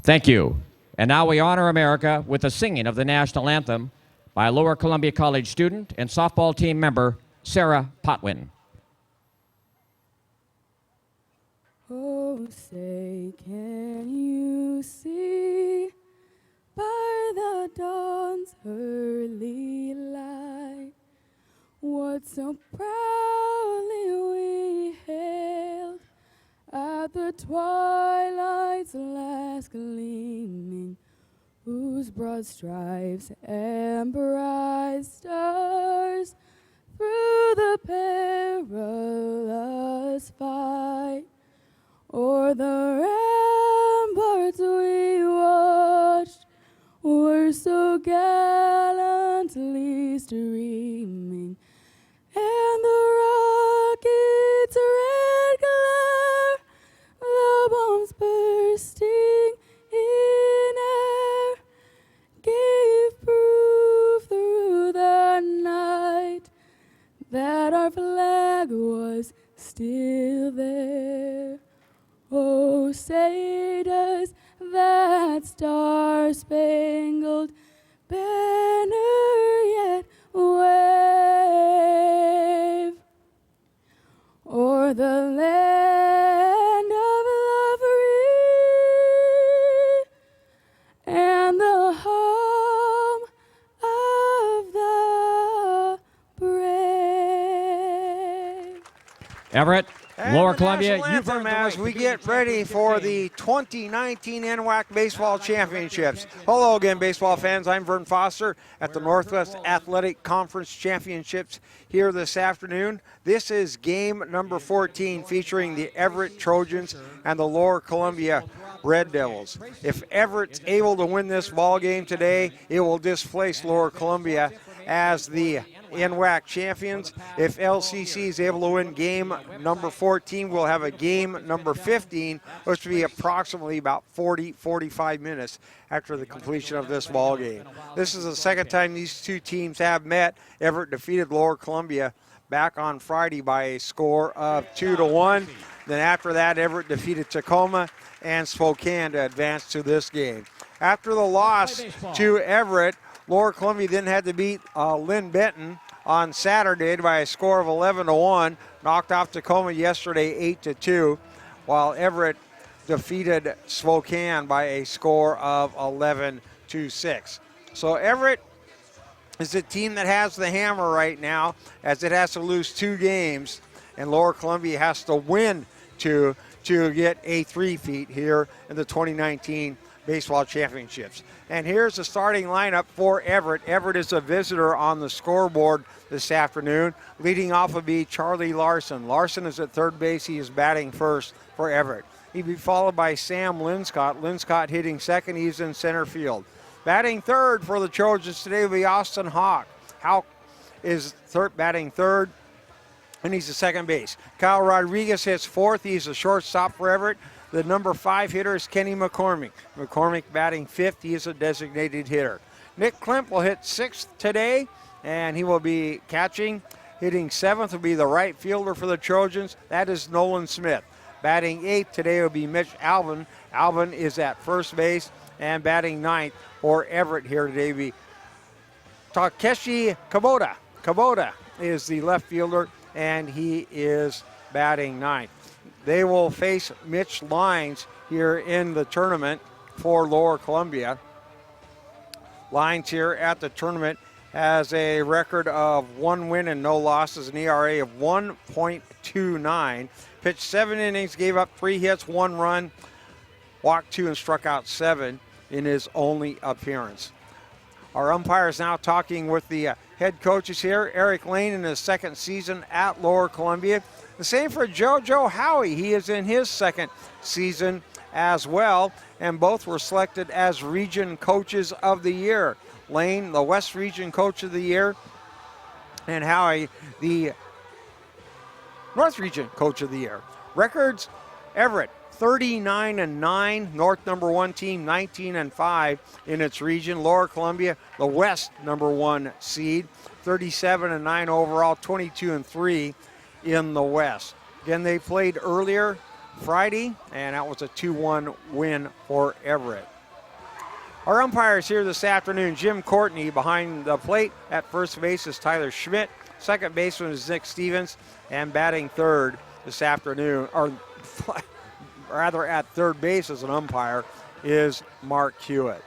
Thank you. And now we honor America with the singing of the national anthem by Lower Columbia College student and softball team member Sarah Potwin. Oh, say, can you see by the dawn's early light what so proudly we hailed at the twilight's last gleaming, whose broad stripes and bright stars through the perilous fight o'er the ramparts we watched were so gallantly streaming, and the rocket's red glare, the bombs bursting in air, gave proof through the night that our flag was still there. Oh, say does that star-spangled banner yet wave o'er the land of the free and the home of the brave? Everett, And Lower the Columbia, national you've anthem earned the right as to we begin get ready for the 2019 NWAC Baseball Championships. Hello again, baseball fans. I'm Vern Foster at the Northwest Athletic Conference Championships here this afternoon. This is game number 14 featuring the Everett Trojans and the Lower Columbia Red Devils. If Everett's able to win this ball game today, it will displace Lower Columbia as the NWAC champions. If LCC is able to win game number 14, we'll have a game number 15, which will be approximately about 45 minutes after the completion of this ball game. This is the second time these two teams have met. Everett defeated Lower Columbia back on Friday by a score of 2-1. Then after that, Everett defeated Tacoma and Spokane to advance to this game. After the loss to Everett, Lower Columbia then had to beat Lynn Benton on Saturday by a score of 11-1. Knocked off Tacoma yesterday 8-2, while Everett defeated Spokane by a score of 11-6. So Everett is the team that has the hammer right now, as it has to lose 2 games, and Lower Columbia has to win to get a 3-peat here in the 2019 Baseball Championships. And here's the starting lineup for Everett. Everett is a visitor on the scoreboard this afternoon. Leading off will be Charlie Larson. Larson is at third base. He is batting first for Everett. He'll be followed by Sam Linscott. Linscott hitting second. He's in center field. Batting third for the Trojans today will be Austin Hawk. Hawk is batting third, and he's at second base. Kyle Rodriguez hits fourth. He's a shortstop for Everett. The number 5 hitter is Kenny McCormick. McCormick batting fifth. He is a designated hitter. Nick Klemp will hit sixth today, and he will be catching. Hitting seventh will be the right fielder for the Trojans. That is Nolan Smith. Batting eighth today will be Mitch Alvin. Alvin is at first base, and batting ninth for Everett here today will be Takeshi Kubota. Kubota is the left fielder, and he is batting ninth. They will face Mitch Lyons here in the tournament for Lower Columbia. Lyons here at the tournament has a record of 1 win and no losses, an ERA of 1.29. Pitched 7 innings, gave up 3 hits, 1 run, walked 2 and struck out 7 in his only appearance. Our umpire is now talking with the head coaches here. Eric Lane in his second season at Lower Columbia. The same for JoJo Howie. He is in his second season as well, and both were selected as Region Coaches of the Year. Lane, the West Region Coach of the Year, and Howie, the North Region Coach of the Year. Records, Everett, 39-9, North number 1 team, 19-5 in its region. Lower Columbia, the West number 1 seed, 37-9 overall, 22-3 in the West. Again, they played earlier Friday, and that was a 2-1 win for Everett. Our umpires here this afternoon, Jim Courtney behind the plate. At first base is Tyler Schmidt. Second baseman is Nick Stevens. And batting third this afternoon, or rather at third base as an umpire, is Mark Hewitt.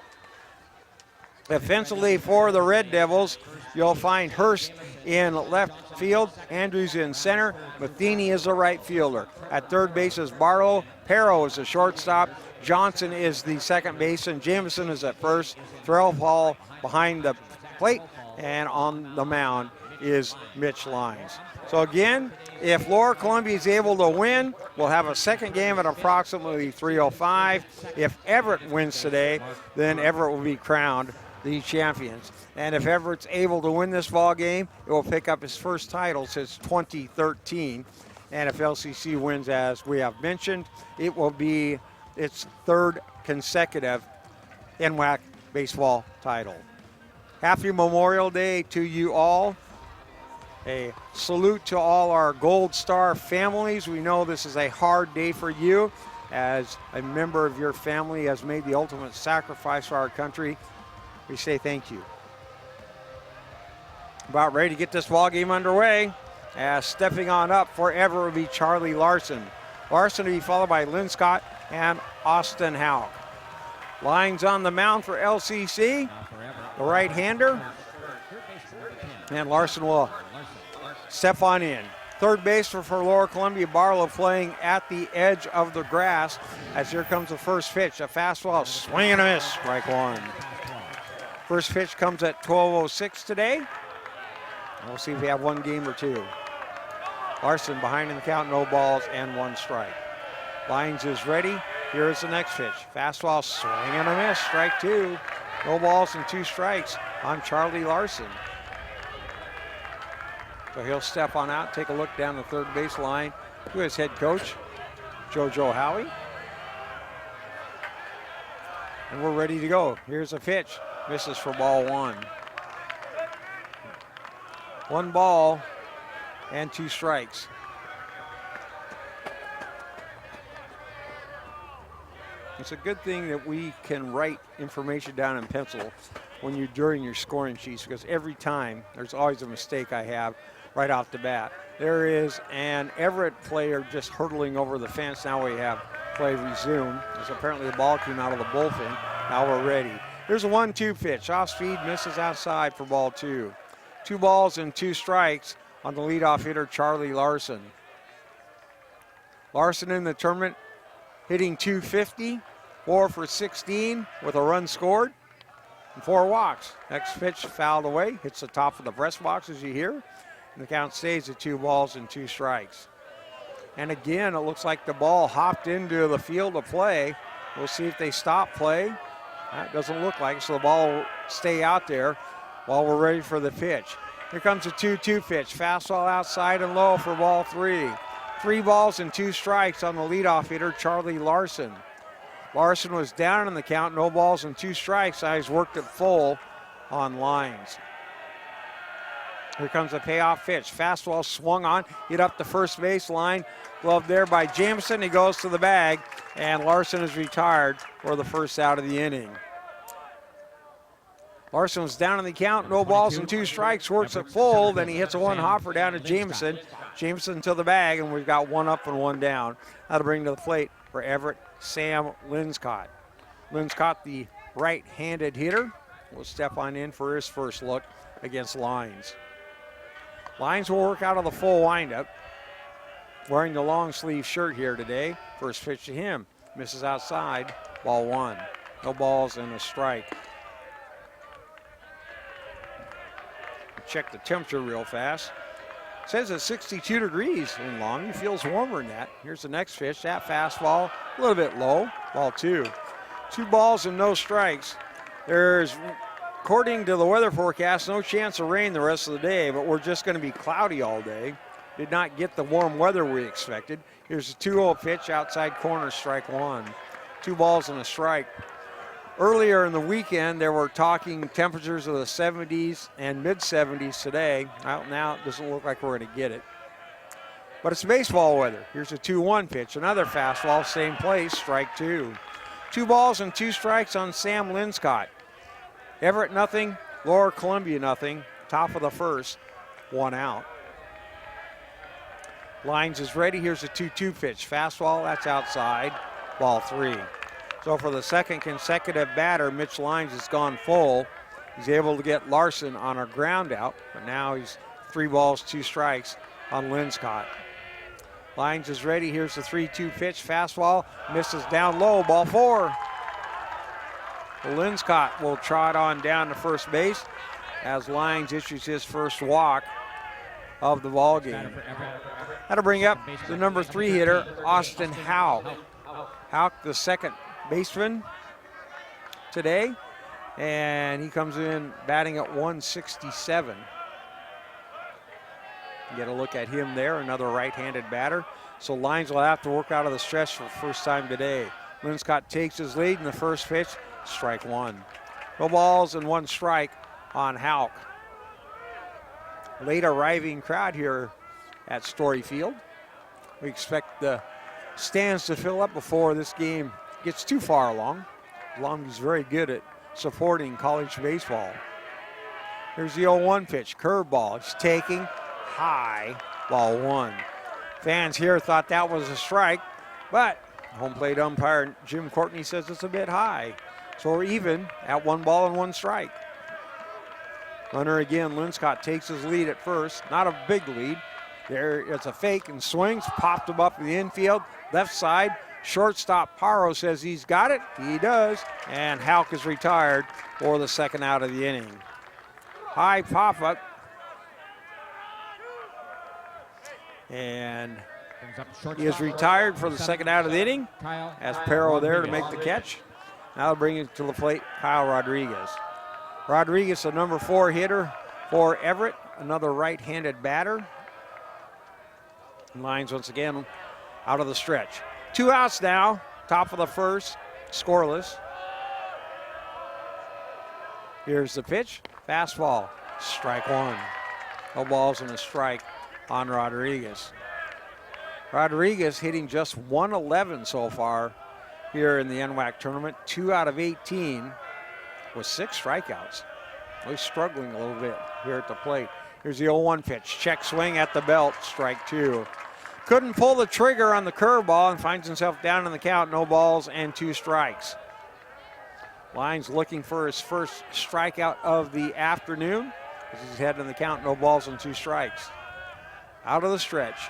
Offensively for the Red Devils, you'll find Hurst in left field, Andrews in center, Matheny is the right fielder. At third base is Barlow, Perro is the shortstop, Johnson is the second baseman, Jamison is at first, Threlfall Hall behind the plate, and on the mound is Mitch Lyons. So again, if Lower Columbia is able to win, we'll have a second game at approximately 3:05. If Everett wins today, then Everett will be crowned the champions. And if Everett's able to win this ball game, it will pick up his first title since 2013. And if LCC wins, as we have mentioned, it will be its third consecutive NWAC baseball title. Happy Memorial Day to you all. A salute to all our Gold Star families. We know this is a hard day for you, as a member of your family has made the ultimate sacrifice for our country. We say thank you. About ready to get this ball game underway. As stepping on up for Everett will be Charlie Larson. Larson will be followed by Lynn Scott and Austin Houck. Lines on the mound for LCC. The right-hander. And Larson will step on in. Third baseman for Lower Columbia, Barlow, playing at the edge of the grass, as here comes the first pitch. A fastball, swing and a miss, strike one. First pitch comes at 12:06 today. We'll see if we have one game or two. Larson behind in the count, no balls and one strike. Lyons is ready. Here's the next pitch. Fastball, swing and a miss, strike two. No balls and two strikes on Charlie Larson. So he'll step on out, take a look down the third base line to his head coach, JoJo Howie. And we're ready to go. Here's a pitch. Misses for ball one. One ball and two strikes. It's a good thing that we can write information down in pencil when you're during your scoring sheets, because every time there's always a mistake I have right off the bat. There is an Everett player just hurtling over the fence. Now we have play resumed, as apparently the ball came out of the bullpen. Now we're ready. Here's a 1-2 pitch. Off speed, misses outside for ball two. 2 balls and 2 strikes on the leadoff hitter, Charlie Larson. Larson in the tournament hitting .250, 4 for 16 with a run scored and 4 walks. Next pitch fouled away, hits the top of the press box as you hear. And the count stays at 2 balls and 2 strikes. And again, it looks like the ball hopped into the field of play. We'll see if they stop play. That doesn't look like it, so the ball will stay out there while we're ready for the pitch. Here comes a 2-2 pitch. Fastball outside and low for ball 3. 3 balls and 2 strikes on the leadoff hitter, Charlie Larson. Larson was down in the count, no balls and 2 strikes. He's worked it full on Lyons. Here comes a payoff pitch. Fastball swung on, hit up the first base line. Glove there by Jamison. He goes to the bag, and Larson is retired for the first out of the inning. Larson was down in the count, no balls and 2 strikes, works it full, then he hits a one-hopper down to Jamison. Jamison to the bag, and we've got 1 up and 1 down. That'll bring to the plate for Everett, Sam Linscott. Linscott, the right-handed hitter, will step on in for his first look against Lyons. Lyons will work out of the full windup, wearing the long sleeve shirt here today. First pitch to him, misses outside, ball 1. No balls and a strike. Check the temperature real fast. It says it's 62 degrees in Longview. Feels warmer than that. Here's the next pitch. That fastball, a little bit low. Ball 2. 2 balls and no strikes. There's, according to the weather forecast, no chance of rain the rest of the day, but we're just going to be cloudy all day. Did not get the warm weather we expected. Here's a 2-0 pitch, outside corner, strike 1. 2 balls and a strike. Earlier in the weekend, there were talking temperatures of the 70s and mid-70s today. Now it doesn't look like we're going to get it. But it's baseball weather. Here's a 2-1 pitch, another fastball, same place, strike 2. 2 balls and 2 strikes on Sam Linscott. Everett nothing, Lower Columbia nothing. Top of the first, 1 out. Lines is ready. Here's a 2-2 pitch. Fastball, that's outside. Ball 3. So for the second consecutive batter, Mitch Lines has gone full. He's able to get Larson on a ground out, but now he's 3 balls, 2 strikes on Linscott. Lines is ready. Here's the 3-2 pitch. Fastball misses down low. Ball 4. Linscott will trot on down to first base as Lines issues his first walk of the ball game. That'll bring up the number 3 hitter, Austin Houck. Houck, the second baseman today, and he comes in batting at 167. Get a look at him there, another right-handed batter. So Lines will have to work out of the stretch for the first time today. Linscott takes his lead in the first pitch, strike 1. No balls and 1 strike on Houck. Late arriving crowd here at Story Field. We expect the stands to fill up before this game gets too far along. Long is very good at supporting college baseball. Here's the 0-1 pitch, curveball. It's taking high, ball 1. Fans here thought that was a strike, but home plate umpire Jim Courtney says it's a bit high. So we're even at 1 ball and 1 strike. Runner again, Linscott takes his lead at first. Not a big lead. There, it's a fake and swings, popped him up in the infield, left side. Shortstop Paro says he's got it. He does. And Houck is retired for the second out of the inning. High pop-up. And he is retired for the second out of the inning. As Paro there to make the catch. Now they'll bring it to the plate, Kyle Rodriguez. Rodriguez, the number 4 hitter for Everett, another right-handed batter. Lines once again out of the stretch. 2 outs now, top of the first, scoreless. Here's the pitch, fastball, strike 1. No balls and a strike on Rodriguez. Rodriguez hitting just 111 so far here in the NWAC tournament, 2 out of 18 with 6 strikeouts. He's struggling a little bit here at the plate. Here's the 0-1 pitch, check swing at the belt, strike 2. Couldn't pull the trigger on the curveball and finds himself down in the count, no balls and 2 strikes. Lines looking for his first strikeout of the afternoon. As he's heading in the count, no balls and 2 strikes. Out of the stretch.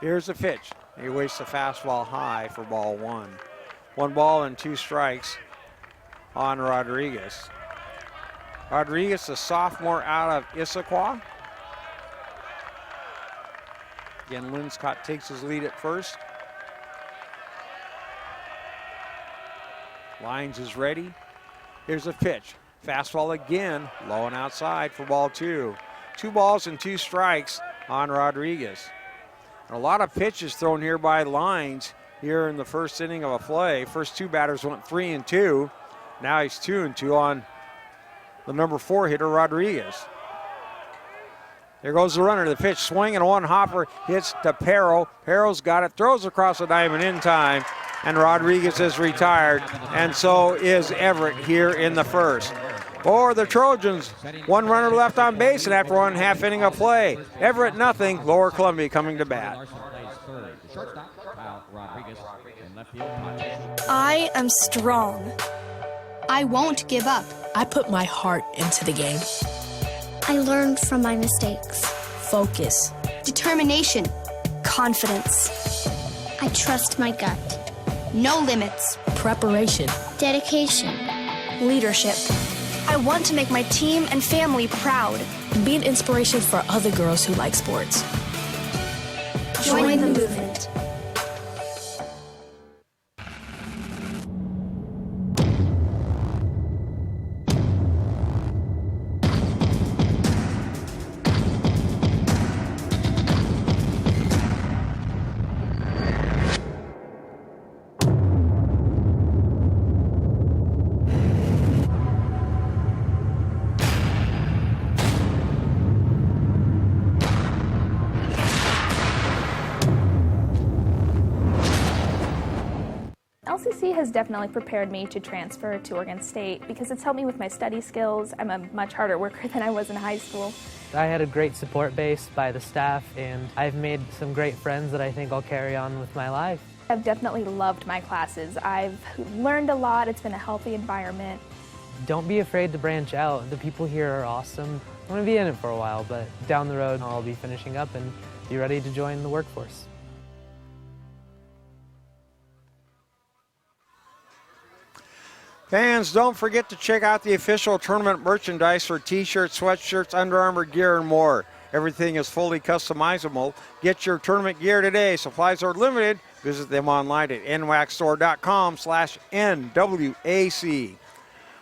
Here's the pitch. He wastes the fastball high for ball 1. 1 ball and 2 strikes on Rodriguez. Rodriguez, a sophomore out of Issaquah. Again, Linscott takes his lead at first. Lines is ready. Here's a pitch. Fastball again, low and outside for ball 2. 2 balls and 2 strikes on Rodriguez. And a lot of pitches thrown here by Lines here in the first inning of a play. First 2 batters went 3 and 2. Now he's 2 and 2 on the number 4 hitter, Rodriguez. There goes the runner. The pitch, swing and 1 hopper, hits to Pero. Pero's got it, throws across the diamond in time, and Rodriguez is retired, and so is Everett here in the first. For the Trojans, 1 runner left on base, and after 1.5 inning of play, Everett nothing, Lower Columbia coming to bat. I am strong. I won't give up. I put my heart into the game. I learned from my mistakes. Focus. Determination. Confidence. I trust my gut. No limits. Preparation. Dedication. Leadership. I want to make my team and family proud. Be an inspiration for other girls who like sports. Join the movement. JC has definitely prepared me to transfer to Oregon State because it's helped me with my study skills. I'm a much harder worker than I was in high school. I had a great support base by the staff, and I've made some great friends that I think I'll carry on with my life. I've definitely loved my classes. I've learned a lot. It's been a healthy environment. Don't be afraid to branch out. The people here are awesome. I'm going to be in it for a while, but down the road I'll be finishing up and be ready to join the workforce. Fans, don't forget to check out the official tournament merchandise for t-shirts, sweatshirts, Under Armour gear, and more. Everything is fully customizable. Get your tournament gear today. Supplies are limited. Visit them online at nwacstore.com/NWAC.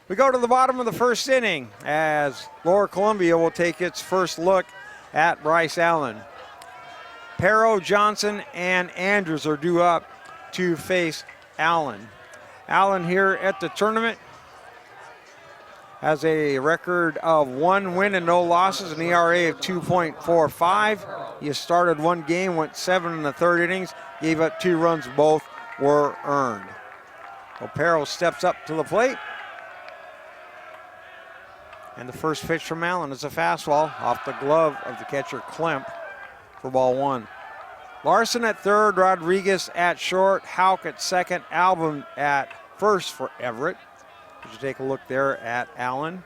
We go to the bottom of the first inning as Lower Columbia will take its first look at Bryce Allen. Perro, Johnson, and Andrews are due up to face Allen. Allen here at the tournament has a record of 1 win and no losses, an ERA of 2.45. He has started one game, went 7 in the third innings, gave up 2 runs, both were earned. Perro steps up to the plate. And the first pitch from Allen is a fastball off the glove of the catcher Klemp for ball 1. Larson at third, Rodriguez at short, Houck at second, Album at first for Everett. As you take a look there at Allen.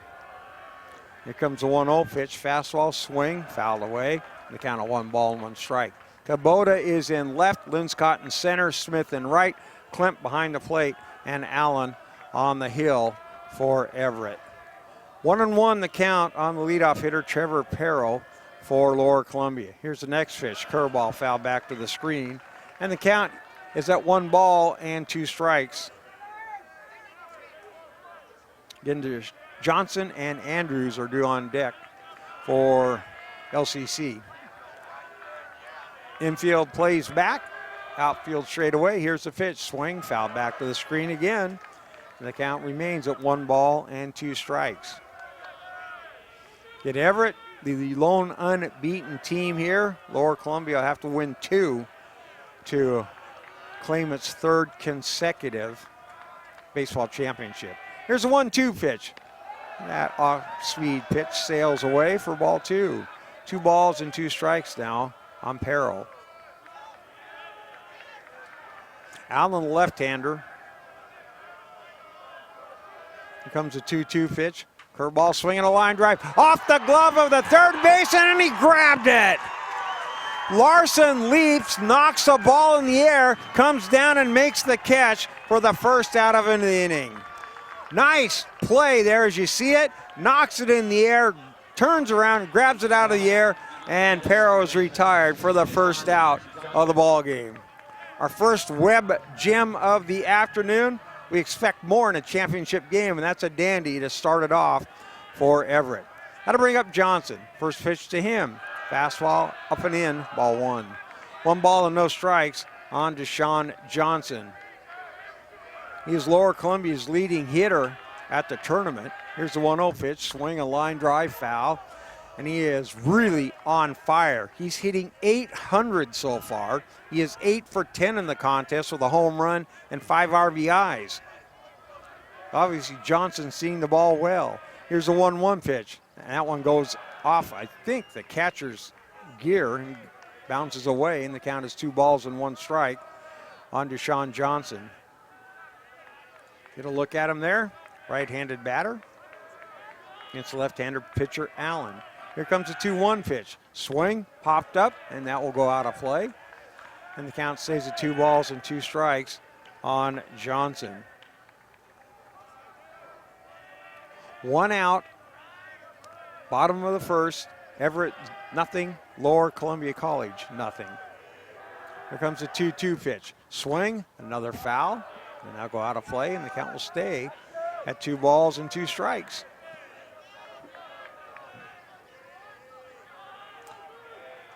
Here comes the 1-0 pitch, fastball, swing, fouled away. The count of 1 ball and 1 strike. Kubota is in left, Linscott in center, Smith in right, Klemp behind the plate, and Allen on the hill for Everett. 1-1 the count on the leadoff hitter, Trevor Perro, for Lower Columbia. Here's the next pitch, curveball foul back to the screen, and the count is at 1 ball and 2 strikes. Again, Johnson and Andrews are due on deck for LCC. Infield plays back, outfield straight away. Here's the pitch, swing, foul back to the screen again. And the count remains at 1 ball and 2 strikes. At Everett, the lone unbeaten team here. Lower Columbia will have to win 2 to claim its 3rd consecutive baseball championship. Here's a 1-2 pitch. That off-speed pitch sails away for ball 2. 2 balls and 2 strikes now on Perro. Allen, left-hander. Here comes a 2-2 pitch. Curveball swinging a line drive off the glove of the third baseman, and he grabbed it. Larson leaps, knocks the ball in the air, comes down and makes the catch for the first out of the inning. Nice play there as you see it. Knocks it in the air, turns around, grabs it out of the air, and Perro is retired for the first out of the ball game. Our first web gem of the afternoon. We expect more in a championship game, and that's a dandy to start it off for Everett. That'll bring up Johnson. First pitch to him. Fastball up and in, ball 1. 1 ball and no strikes on Deshaun Johnson. He is Lower Columbia's leading hitter at the tournament. Here's the 1-0 pitch, swing a line drive foul, and he is really on fire. He's hitting .800 so far. He is 8 for 10 in the contest with a home run and 5 RBIs. Obviously, Johnson seeing the ball well. Here's the 1-1 pitch, and that one goes off, I think, the catcher's gear and bounces away, and the count is 2 balls and 1 strike on Deshaun Johnson. Get a look at him there. Right-handed batter against the left-hander pitcher Allen. Here comes a 2-1 pitch. Swing, popped up, and that will go out of play. And the count stays at 2 balls and 2 strikes on Johnson. 1 out. Bottom of the first. Everett, nothing. Lower Columbia College, nothing. Here comes a 2-2 pitch. Swing, another foul. And that'll go out of play, and the count will stay at 2 balls and 2 strikes.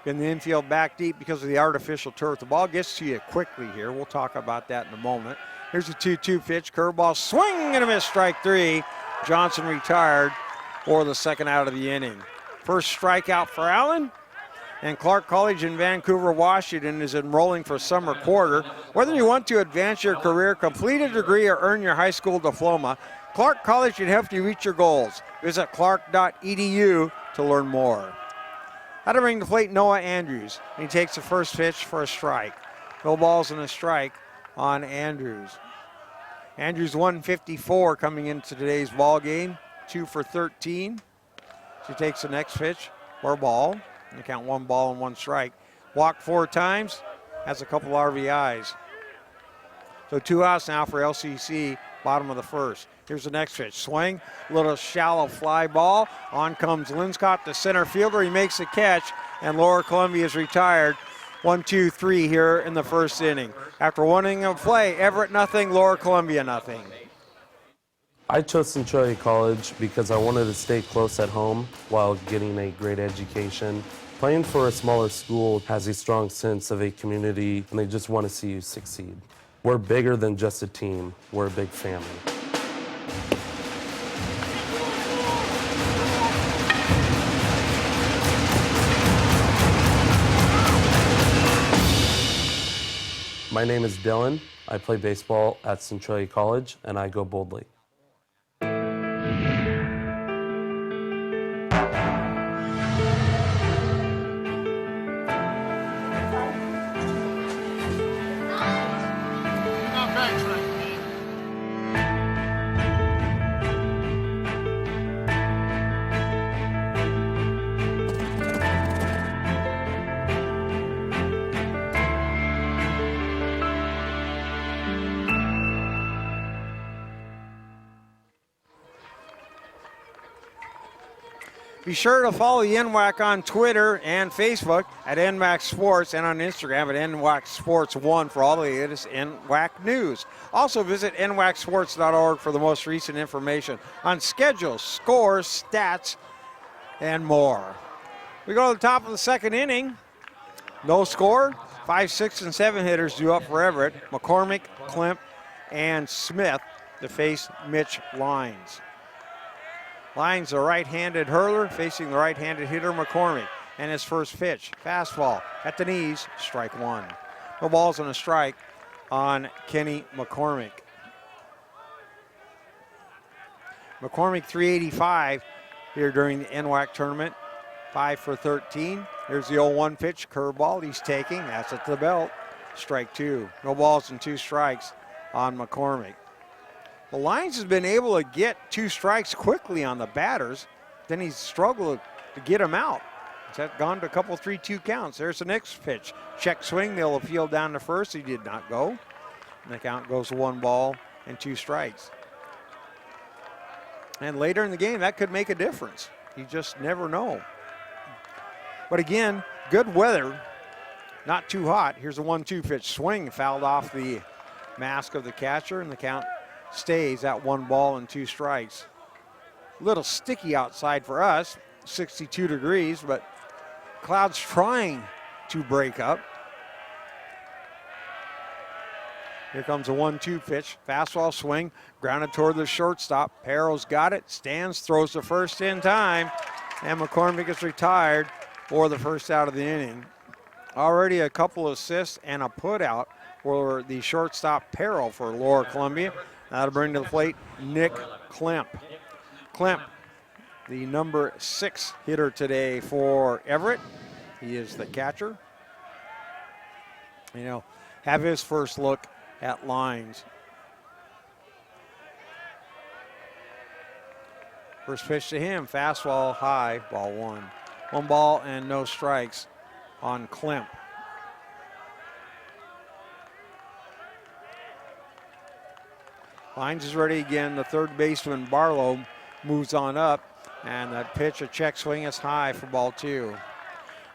In the infield back deep because of the artificial turf. The ball gets to you quickly here. We'll talk about that in a moment. Here's a 2-2 pitch. Curveball, swing and a miss, strike 3. Johnson retired for the second out of the inning. First strikeout for Allen. And Clark College in Vancouver, Washington is enrolling for summer quarter. Whether you want to advance your career, complete a degree, or earn your high school diploma, Clark College can help you reach your goals. Visit clark.edu to learn more. How to bring the plate, Noah Andrews. He takes the first pitch for a strike. No balls and a strike on Andrews. Andrews 154 coming into today's ball game, 2 for 13. She takes the next pitch for a ball. And you count 1 ball and 1 strike. Walked 4 times, has a couple RBIs. So 2 outs now for LCC, bottom of the first. Here's the next pitch. Swing, little shallow fly ball. On comes Linscott, the center fielder. He makes the catch, and Lower Columbia is retired. 1-2-3 here in the first inning. After 1 inning of play, Everett nothing, Lower Columbia nothing. I chose Centralia College because I wanted to stay close at home while getting a great education. Playing for a smaller school has a strong sense of a community, and they just want to see you succeed. We're bigger than just a team. We're a big family. My name is Dylan. I play baseball at Centralia College, and I go boldly. Be sure to follow the NWAC on Twitter and Facebook at NWAC Sports and on Instagram at NWAC Sports 1 for all the latest NWAC news. Also visit NWACsports.org for the most recent information on schedules, scores, stats, and more. We go to the top of the second inning. No score. 5, 6, and 7 hitters due up for Everett. McCormick, Klemp, and Smith to face Mitch Lyons. Lyons, a right-handed hurler, facing the right-handed hitter McCormick. And his first pitch, fastball at the knees, strike 1. No balls and a strike on Kenny McCormick. McCormick 385 here during the NWAC tournament, 5 for 13. Here's the 0-1 pitch, curveball he's taking. That's at the belt, strike 2. No balls and 2 strikes on McCormick. The Lions has been able to get 2 strikes quickly on the batters. Then he's struggled to get them out. He's gone to a couple 3-2 counts. There's the next pitch. Check swing. They'll appeal down to first. He did not go. And the count goes to 1 ball and 2 strikes. And later in the game, that could make a difference. You just never know. But again, good weather. Not too hot. Here's a 1-2 pitch. Swing fouled off the mask of the catcher, and the count stays at 1 ball and 2 strikes. A little sticky outside for us, 62 degrees, but clouds trying to break up. Here comes a 1-2 pitch, fastball swing, grounded toward the shortstop. Perro's got it, stands, throws the first in time, and McCormick is retired for the first out of the inning. Already a couple assists and a put out for the shortstop Perro for Lower Columbia. Now to bring to the plate, Nick Klemp. Klemp, the number 6 hitter today for Everett. He is the catcher. You know, have his first look at lines. First pitch to him, fastball high, ball 1. 1 ball and no strikes on Klemp. Lyons is ready again. The third baseman, Barlow, moves on up. And that pitch, a check swing, is high for ball 2.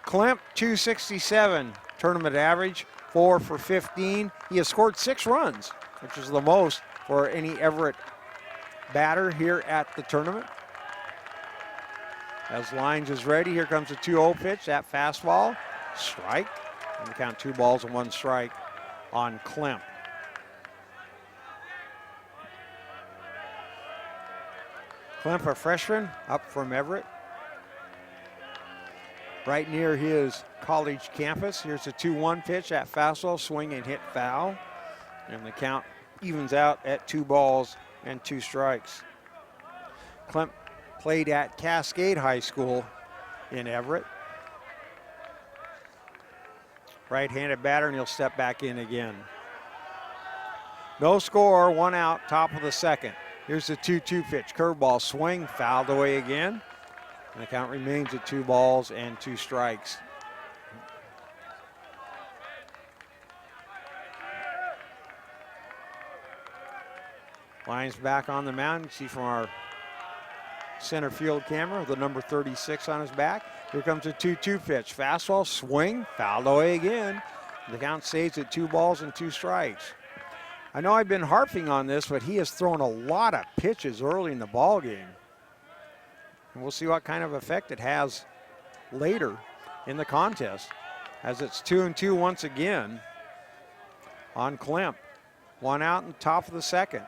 Klemp, 267 tournament average, 4 for 15. He has scored 6 runs, which is the most for any Everett batter here at the tournament. As Lyons is ready, here comes a 2-0 pitch. That fastball, strike. And we count 2 balls and 1 strike on Klemp. Klemp, a freshman, up from Everett. Right near his College campus. Here's a 2-1 pitch at fastball, swing and hit foul. And the count evens out at 2 balls and 2 strikes. Klemp played at Cascade High School in Everett. Right-handed batter, and he'll step back in again. No score, 1 out, top of the second. Here's the 2-2 pitch, curveball, swing, fouled away again. And the count remains at 2 balls and 2 strikes. Lyons back on the mound. You see from our center field camera the number 36 on his back. Here comes a 2-2 pitch. Fastball, swing, fouled away again. The count stays at 2 balls and 2 strikes. I know I've been harping on this, but he has thrown a lot of pitches early in the ball game. And we'll see what kind of effect it has later in the contest, as it's 2-2 once again on Klemp. 1 out in the top of the second.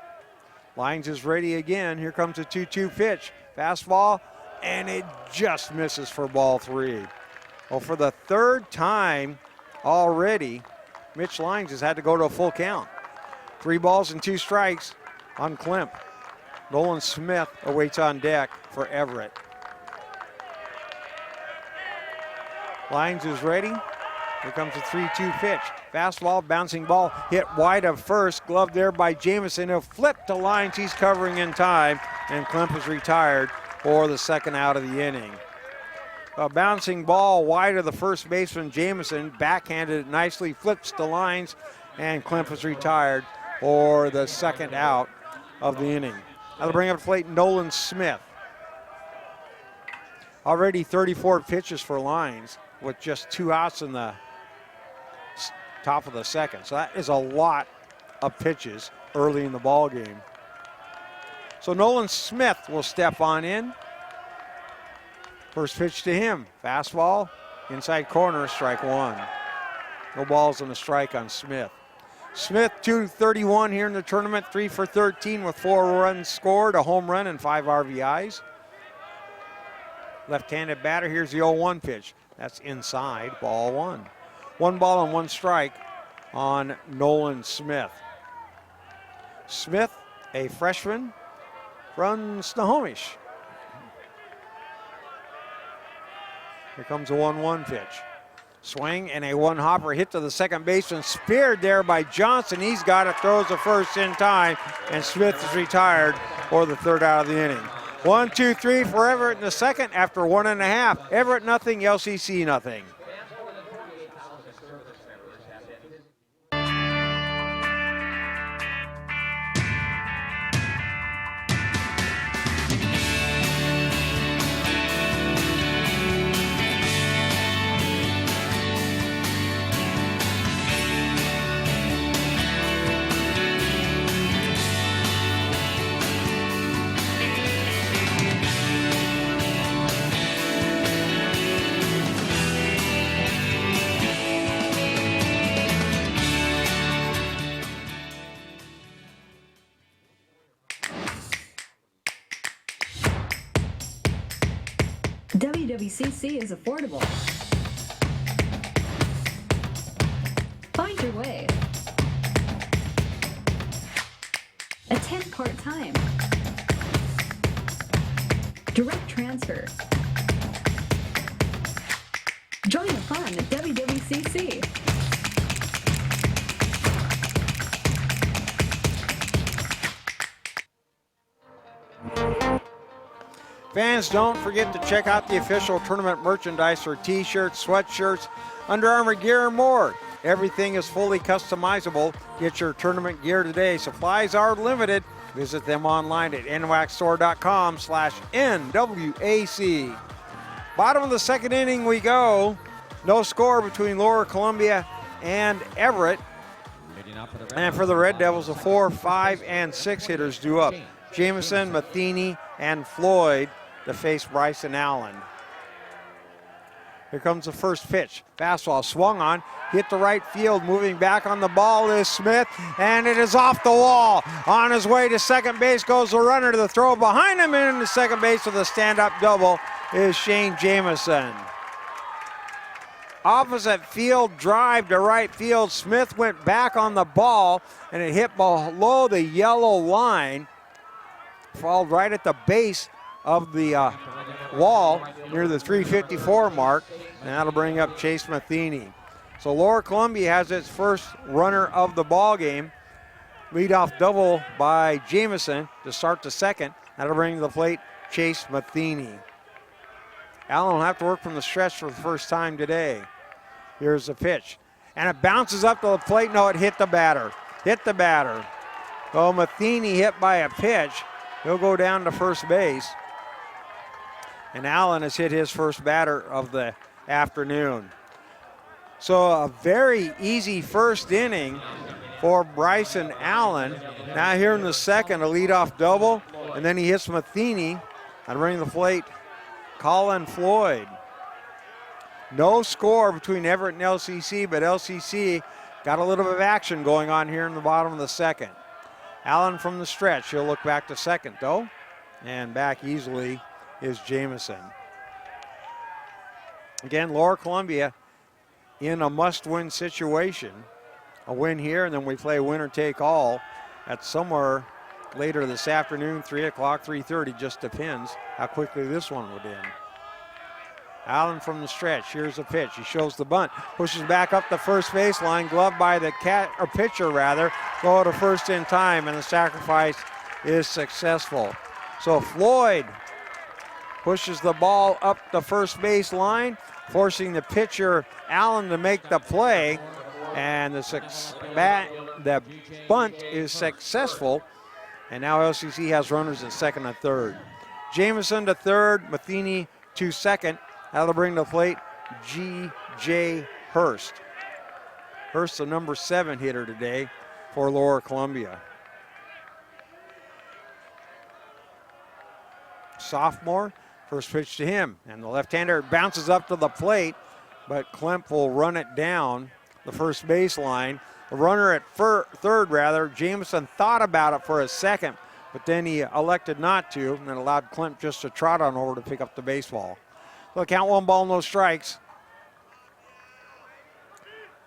Lyons is ready again. Here comes a 2-2 pitch. Fastball, and it just misses for ball 3. Well, for the 3rd time already, Mitch Lyons has had to go to a full count. 3 balls and 2 strikes on Klemp. Nolan Smith awaits on deck for Everett. Lyons is ready. Here comes a 3-2 pitch. Fastball, bouncing ball, hit wide of first. Glove there by Jamison. He'll flip to Lyons. He's covering in time, and Klemp is retired for the 2nd out of the inning. A bouncing ball wide of the first baseman, Jamison. Backhanded it nicely, flips to Lyons, and Klemp is retired for the 2nd out of the inning. Now they'll bring up to plate Nolan Smith. Already 34 pitches for Lyons with just 2 outs in the top of the second. So that is a lot of pitches early in the ball game. So Nolan Smith will step on in. First pitch to him. Fastball, inside corner, strike 1. No balls and a strike on Smith. Smith, 231 here in the tournament, 3 for 13 with 4 runs scored, a home run and 5 RBIs. Left-handed batter, here's the 0-1 pitch. That's inside, ball 1. 1 ball and 1 strike on Nolan Smith. Smith, a freshman from Snohomish. Here comes a 1-1 pitch. Swing and a 1-hopper hit to the second baseman, speared there by Johnson. He's got it, throws the first in time, and Smith is retired for the 3rd out of the inning. 1-2-3 for Everett in the second after 1.5. Everett nothing, LCC nothing. WWCC is affordable. Find your way. Attend part-time. Direct transfer. Join the fun at WWCC. Fans, don't forget to check out the official tournament merchandise for t-shirts, sweatshirts, Under Armour gear, and more. Everything is fully customizable. Get your tournament gear today. Supplies are limited. Visit them online at nwacstore.com/NWAC. Bottom of the 2nd inning we go. No score between Lower Columbia and Everett. And for the Red Devils, the 4, 5, and 6 hitters due up. Jamison, Matheny, and Floyd to face Bryce Allen. Here comes the first pitch. Fastball swung on, hit the right field. Moving back on the ball is Smith, and it is off the wall. On his way to second base goes the runner to the throw behind him, and into second base with a stand-up double is Shane Jamison. opposite field drive to right field. Smith went back on the ball, and it hit below the yellow line. Fouled right at the base of the wall near the 354 mark, and that'll bring up Chase Matheny. So Lower Columbia has its first runner of the ball game. Leadoff double by Jamison to start the second. That'll bring to the plate Chase Matheny. Allen will have to work from the stretch for the first time today. Here's the pitch. And it bounces up to the plate. No, it hit the batter. Hit the batter. Oh, Matheny hit by a pitch. He'll go down to first base. And Allen has hit his first batter of the afternoon. So a very easy first inning for Bryson Allen. Now here in the second, a leadoff double, and then he hits Matheny and bring the plate Colin Floyd. No score between Everett and LCC, but LCC got a little bit of action going on here in the bottom of the second. Allen from the stretch. He'll look back to second though, and back easily is Jamison. Again, Lower Columbia in a must-win situation. A win here, and then we play winner take all at somewhere later this afternoon, 3 o'clock, 3:30, just depends how quickly this one would end. Allen from the stretch, here's a pitch. He shows the bunt, pushes back up the first baseline, gloved by the pitcher rather, go to first in time, and the sacrifice is successful. So Floyd pushes the ball up the first base line, forcing the pitcher Allen to make the play, and the bunt is successful, and now LCC has runners at second and third. Jamison to third, Matheny to second. That'll bring to the plate G.J. Hurst. Hurst, the number 7 hitter today for Lower Columbia. Sophomore, first pitch to him, and the left-hander bounces up to the plate, but Klemp will run it down the first baseline. The runner at third, Jamison thought about it for a second, but then he elected not to, and then allowed Klemp just to trot on over to pick up the baseball. So count 1 ball, no strikes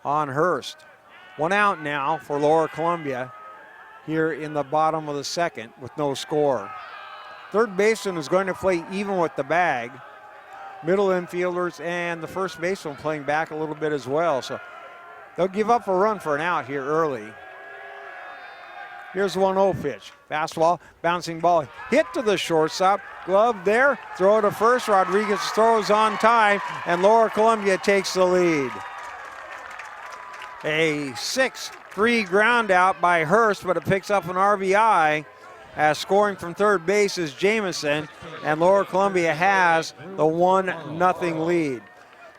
on Hurst. 1 out now for Lower Columbia here in the bottom of the second with no score. Third baseman is going to play even with the bag. Middle infielders and the first baseman playing back a little bit as well. So they'll give up a run for an out here early. Here's the 1-0 pitch. Fastball, bouncing ball, hit to the shortstop. Glove there, throw to first. Rodriguez throws on time, and Lower Columbia takes the lead. A 6-3 ground out by Hurst, but it picks up an RBI. As scoring from third base is Jamison, and Lower Columbia has the 1-0 lead.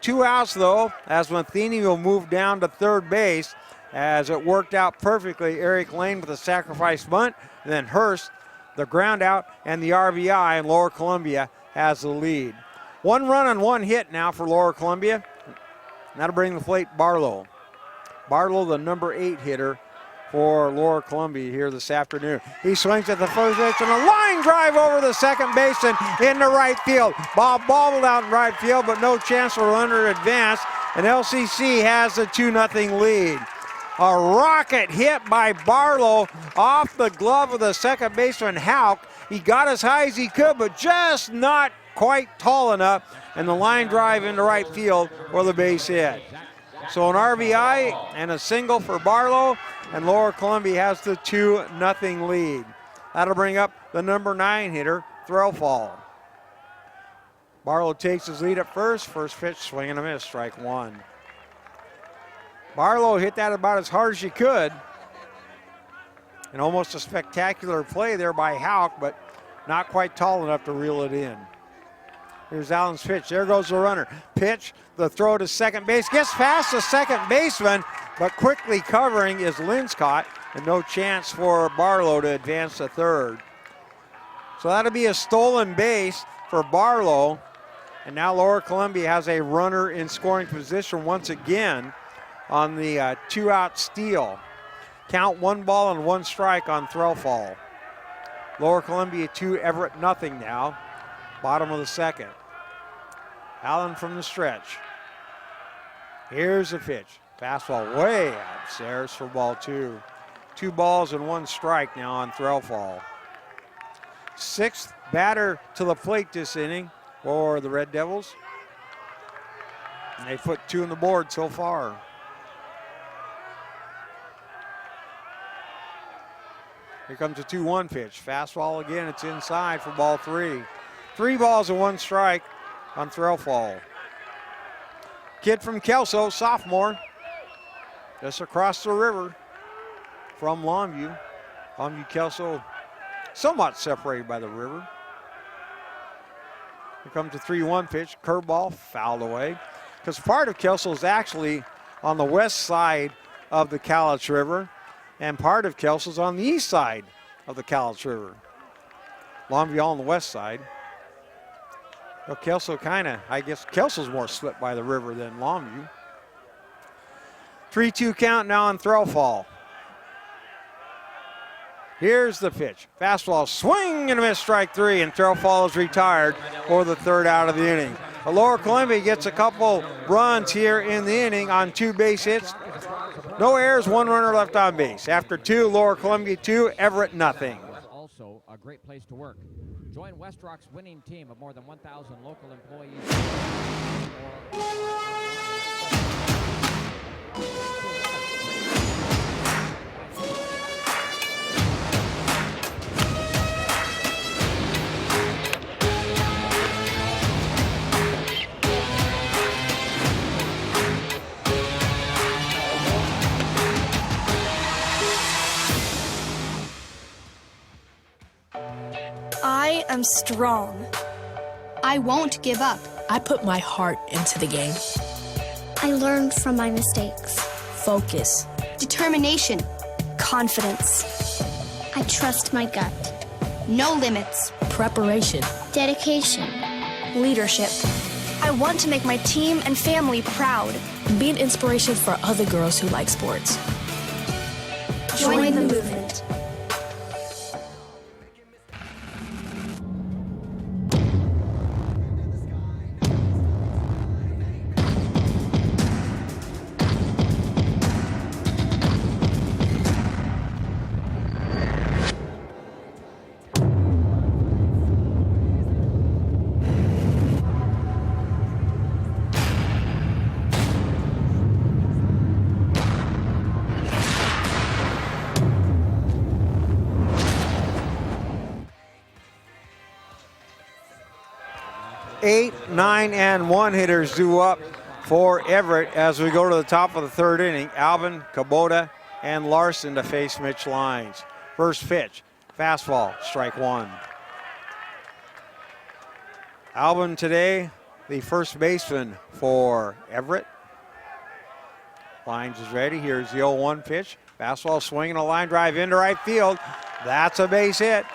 2 outs though, as Matheny will move down to third base, as it worked out perfectly. Eric Lane with a sacrifice bunt, and then Hurst, the ground out and the RBI, and Lower Columbia has the lead. 1 run and 1 hit now for Lower Columbia. And that'll bring the plate Barlow. Barlow, the number 8 hitter for Lower Columbia here this afternoon. He swings at the first base and a line drive over the second baseman into right field. Ball bobbled out in right field, but no chance for runner to advance, and LCC has the 2-0 lead. A rocket hit by Barlow off the glove of the second baseman Houck. He got as high as he could, but just not quite tall enough, and the line drive into right field for the base hit. So an RBI and a single for Barlow, and Lower Columbia has the 2-0 lead. That'll bring up the number 9 hitter, Threlfall. Barlow takes his lead at first. First pitch, swing and a miss, strike 1. Barlow hit that about as hard as he could. And almost a spectacular play there by Houck, but not quite tall enough to reel it in. Here's Allen's pitch. There goes the runner. Pitch, the throw to second base. Gets past the second baseman, but quickly covering is Linscott, and no chance for Barlow to advance to third. So that'll be a stolen base for Barlow. And now Lower Columbia has a runner in scoring position once again on the 2-out steal. Count 1 ball and 1 strike on Threlfall. Lower Columbia 2, Everett 0 now. Bottom of the second. Allen from the stretch. Here's the pitch. Fastball way upstairs for ball 2. 2 balls and 1 strike now on Threlfall. 6th batter to the plate this inning for the Red Devils. And they put 2 on the board so far. Here comes a 2-1 pitch. Fastball again, it's inside for ball 3. 3 balls and 1 strike on Threlfall. Kid from Kelso, sophomore, just across the river from Longview. Longview, Kelso, somewhat separated by the river. Here comes a 3-1 pitch, curveball, fouled away. Because part of Kelso is actually on the west side of the Cowlitz River, and part of Kelso is on the east side of the Cowlitz River. Longview on the west side. Well, Kelso I guess Kelso's more slipped by the river than Longview. 3-2 count now on Threlfall. Here's the pitch. Fastball, swing and a miss, strike 3, and Threlfall is retired for the 3rd out of the inning. Lower Columbia gets a couple runs here in the inning on 2 base hits. No errors, 1 runner left on base. After 2, Lower Columbia 2, Everett nothing. Also a great place to work. Join West Rock's winning team of more than 1,000 local employees. I am strong. I won't give up. I put my heart into the game. I learned from my mistakes. Focus. Determination. Confidence. I trust my gut. No limits. Preparation. Dedication. Leadership. I want to make my team and family proud. Be an inspiration for other girls who like sports. Join the movement. Eight, 9, and 1 hitters due up for Everett as we go to the top of the 3rd inning. Alvin, Kubota, and Larson to face Mitch Lyons. First pitch, fastball, strike 1. Alvin today, the first baseman for Everett. Lyons is ready. Here's the 0-1 pitch. Fastball swinging a line drive into right field. That's a base hit.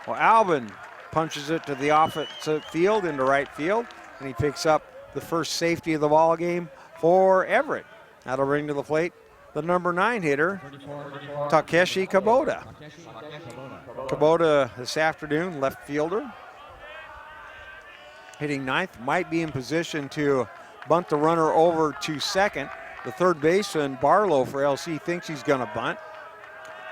Well, Alvin punches it to the opposite field into right field, and he picks up the first safety of the ball game for Everett. That'll bring to the plate the number 9 hitter, Takeshi Kubota. Kubota this afternoon, left fielder, hitting 9th, might be in position to bunt the runner over to second. The third baseman, Barlow for LC, thinks he's going to bunt.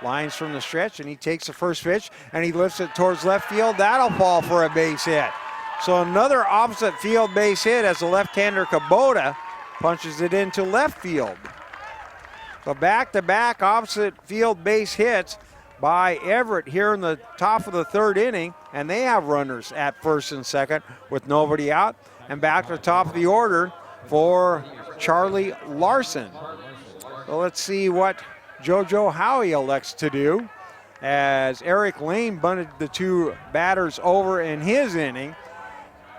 Lyons from the stretch, and he takes the first pitch, and he lifts it towards left field. That'll fall for a base hit. So another opposite field base hit as the left-hander Kubota punches it into left field. So back-to-back opposite field base hits by Everett here in the top of the 3rd inning, and they have runners at first and second with nobody out. And back to the top of the order for Charlie Larson. So let's see what JoJo Howie elects to do as Eric Lane bunted the 2 batters over in his inning,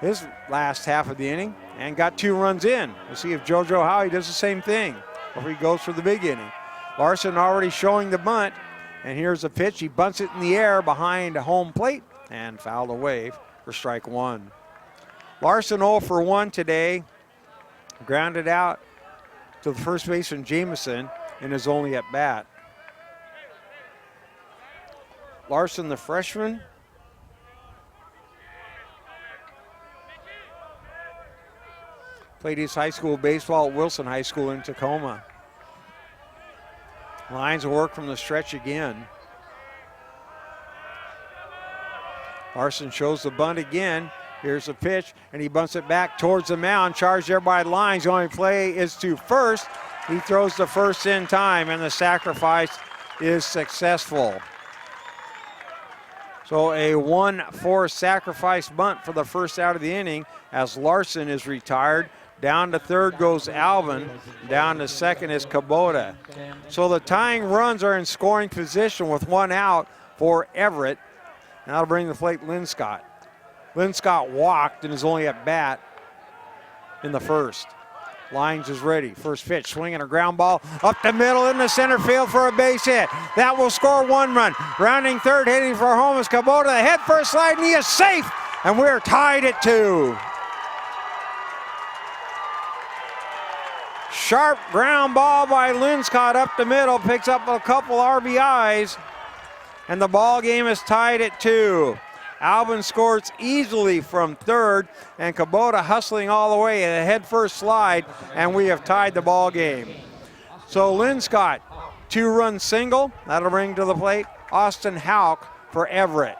his last half of the inning, and got 2 runs in. We'll see if JoJo Howie does the same thing or if he goes for the big inning. Larson already showing the bunt, and here's the pitch. He bunts it in the air behind home plate and fouled away for strike 1. Larson 0 for 1 today, grounded out to the first baseman Jamison in his only at bat. Larson, the freshman, Played his high school baseball at Wilson High School in Tacoma. Lions will work from the stretch again. Larson shows the bunt again. Here's the pitch, and he bunts it back towards the mound. Charged there by Lines. The only play is to first. He throws the first in time, and the sacrifice is successful. So a 1-4 sacrifice bunt for the first out of the inning as Larson is retired. Down to third goes Alvin. Down to second is Kubota. So the tying runs are in scoring position with 1 out for Everett. And that'll bring the plate Linscott. Linscott walked and is only at bat in the first. Lines is ready. First pitch, swinging a ground ball up the middle in the center field for a base hit. That will score 1 run. Rounding third, hitting for home is Kubota. The head first slide, and he is safe. And we're tied at 2. Sharp ground ball by Linscott up the middle, picks up a couple RBIs, and the ball game is tied at 2. Alvin scores easily from third, and Kubota hustling all the way at a head first slide, and we have tied the ball game. So Linscott, 2-run single, that'll bring to the plate Austin Houck for Everett.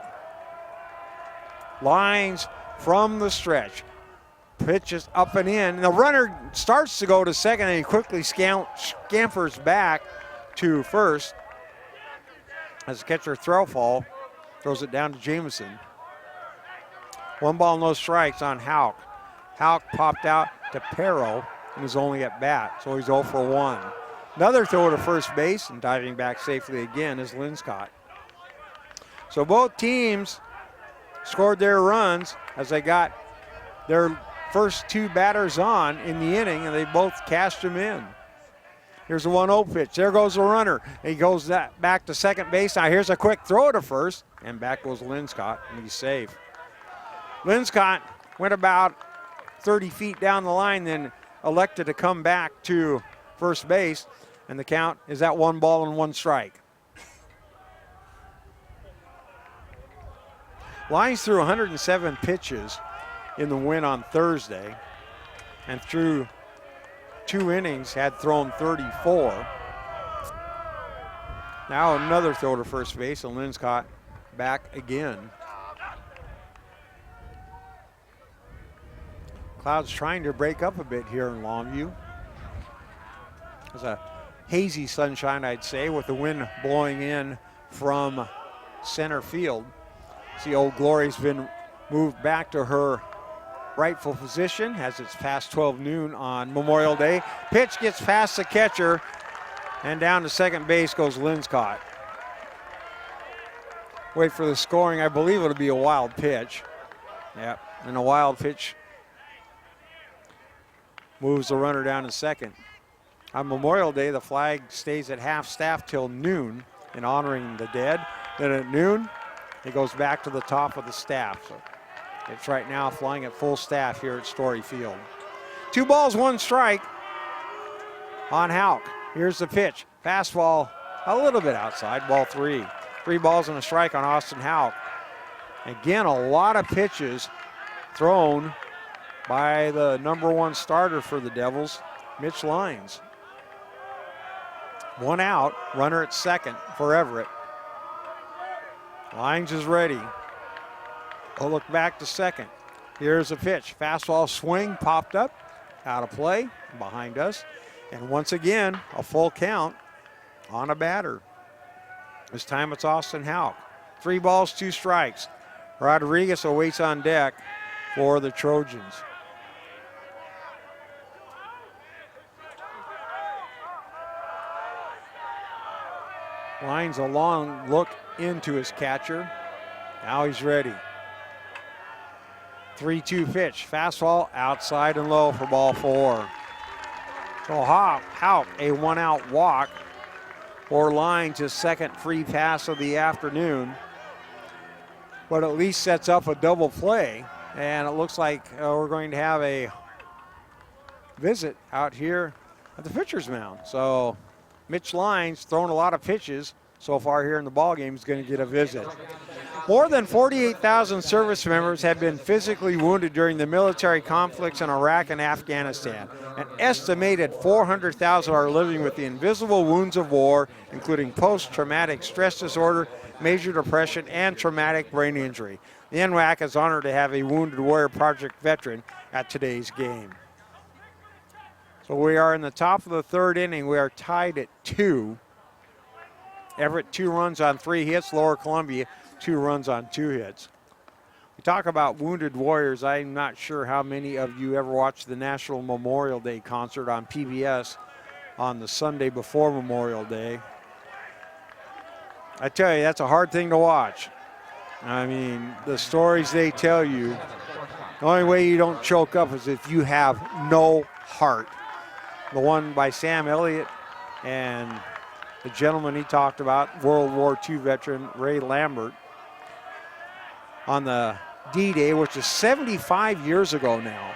Lines from the stretch. Pitches up and in. And the runner starts to go to second, and he quickly scampers back to first. As the catcher Threlfall throws it down to Jamison. 1 ball, no strikes on Houck. Houck popped out to Perro and is only at bat, so he's 0 for 1. Another throw to first base, and diving back safely again is Linscott. So both teams scored their runs as they got their first 2 batters on in the inning, and they both cashed them in. Here's a 1-0 pitch. There goes the runner. He goes back to second base. Now here's a quick throw to first, and back goes Linscott, and he's safe. Linscott went about 30 feet down the line, then elected to come back to first base, and the count is at 1 ball and 1 strike. Lions threw 107 pitches in the win on Thursday, and through 2 innings had thrown 34. Now another throw to first base, and Linscott back again. Clouds trying to break up a bit here in Longview. There's a hazy sunshine, I'd say, with the wind blowing in from center field. See, Old Glory's been moved back to her rightful position as it's past 12 noon on Memorial Day. Pitch gets past the catcher, and down to second base goes Linscott. Wait for the scoring. I believe it'll be a wild pitch. Yep, and a wild pitch moves the runner down to second. On Memorial Day, the flag stays at half-staff till noon in honoring the dead. Then at noon, it goes back to the top of the staff. So it's right now flying at full staff here at Story Field. 2 balls, 1 strike on Houck. Here's the pitch. Fastball a little bit outside, ball 3. 3 balls and a strike on Austin Houck. Again, a lot of pitches thrown by the #1 starter for the Devils, Mitch Lines. 1 out, runner at second for Everett. Lines is ready. We'll look back to second. Here's a pitch. Fastball swing, popped up, out of play, behind us. And once again, a full count on a batter. This time it's Austin Houck. 3 balls, 2 strikes. Rodriguez awaits on deck for the Trojans. Lines a long look into his catcher. Now he's ready. 3-2 pitch. Fastball outside and low for ball 4. So Houck, a 1-out walk for Lines, his second free pass of the afternoon. But at least sets up a double play. And it looks like we're going to have a visit out here at the pitcher's mound. So Mitch Lines, throwing a lot of pitches so far here in the ball game, is going to get a visit. More than 48,000 service members have been physically wounded during the military conflicts in Iraq and Afghanistan. An estimated 400,000 are living with the invisible wounds of war, including post-traumatic stress disorder, major depression, and traumatic brain injury. The NWAC is honored to have a Wounded Warrior Project veteran at today's game. So we are in the top of the third inning. We are tied at 2. Everett 2 runs on 3 hits. Lower Columbia 2 runs on 2 hits. We talk about Wounded Warriors. I'm not sure how many of you ever watched the National Memorial Day concert on PBS on the Sunday before Memorial Day. I tell you, that's a hard thing to watch. I mean, the stories they tell you, the only way you don't choke up is if you have no heart. The one by Sam Elliott and the gentleman he talked about, World War II veteran Ray Lambert, on the D-Day, which is 75 years ago now.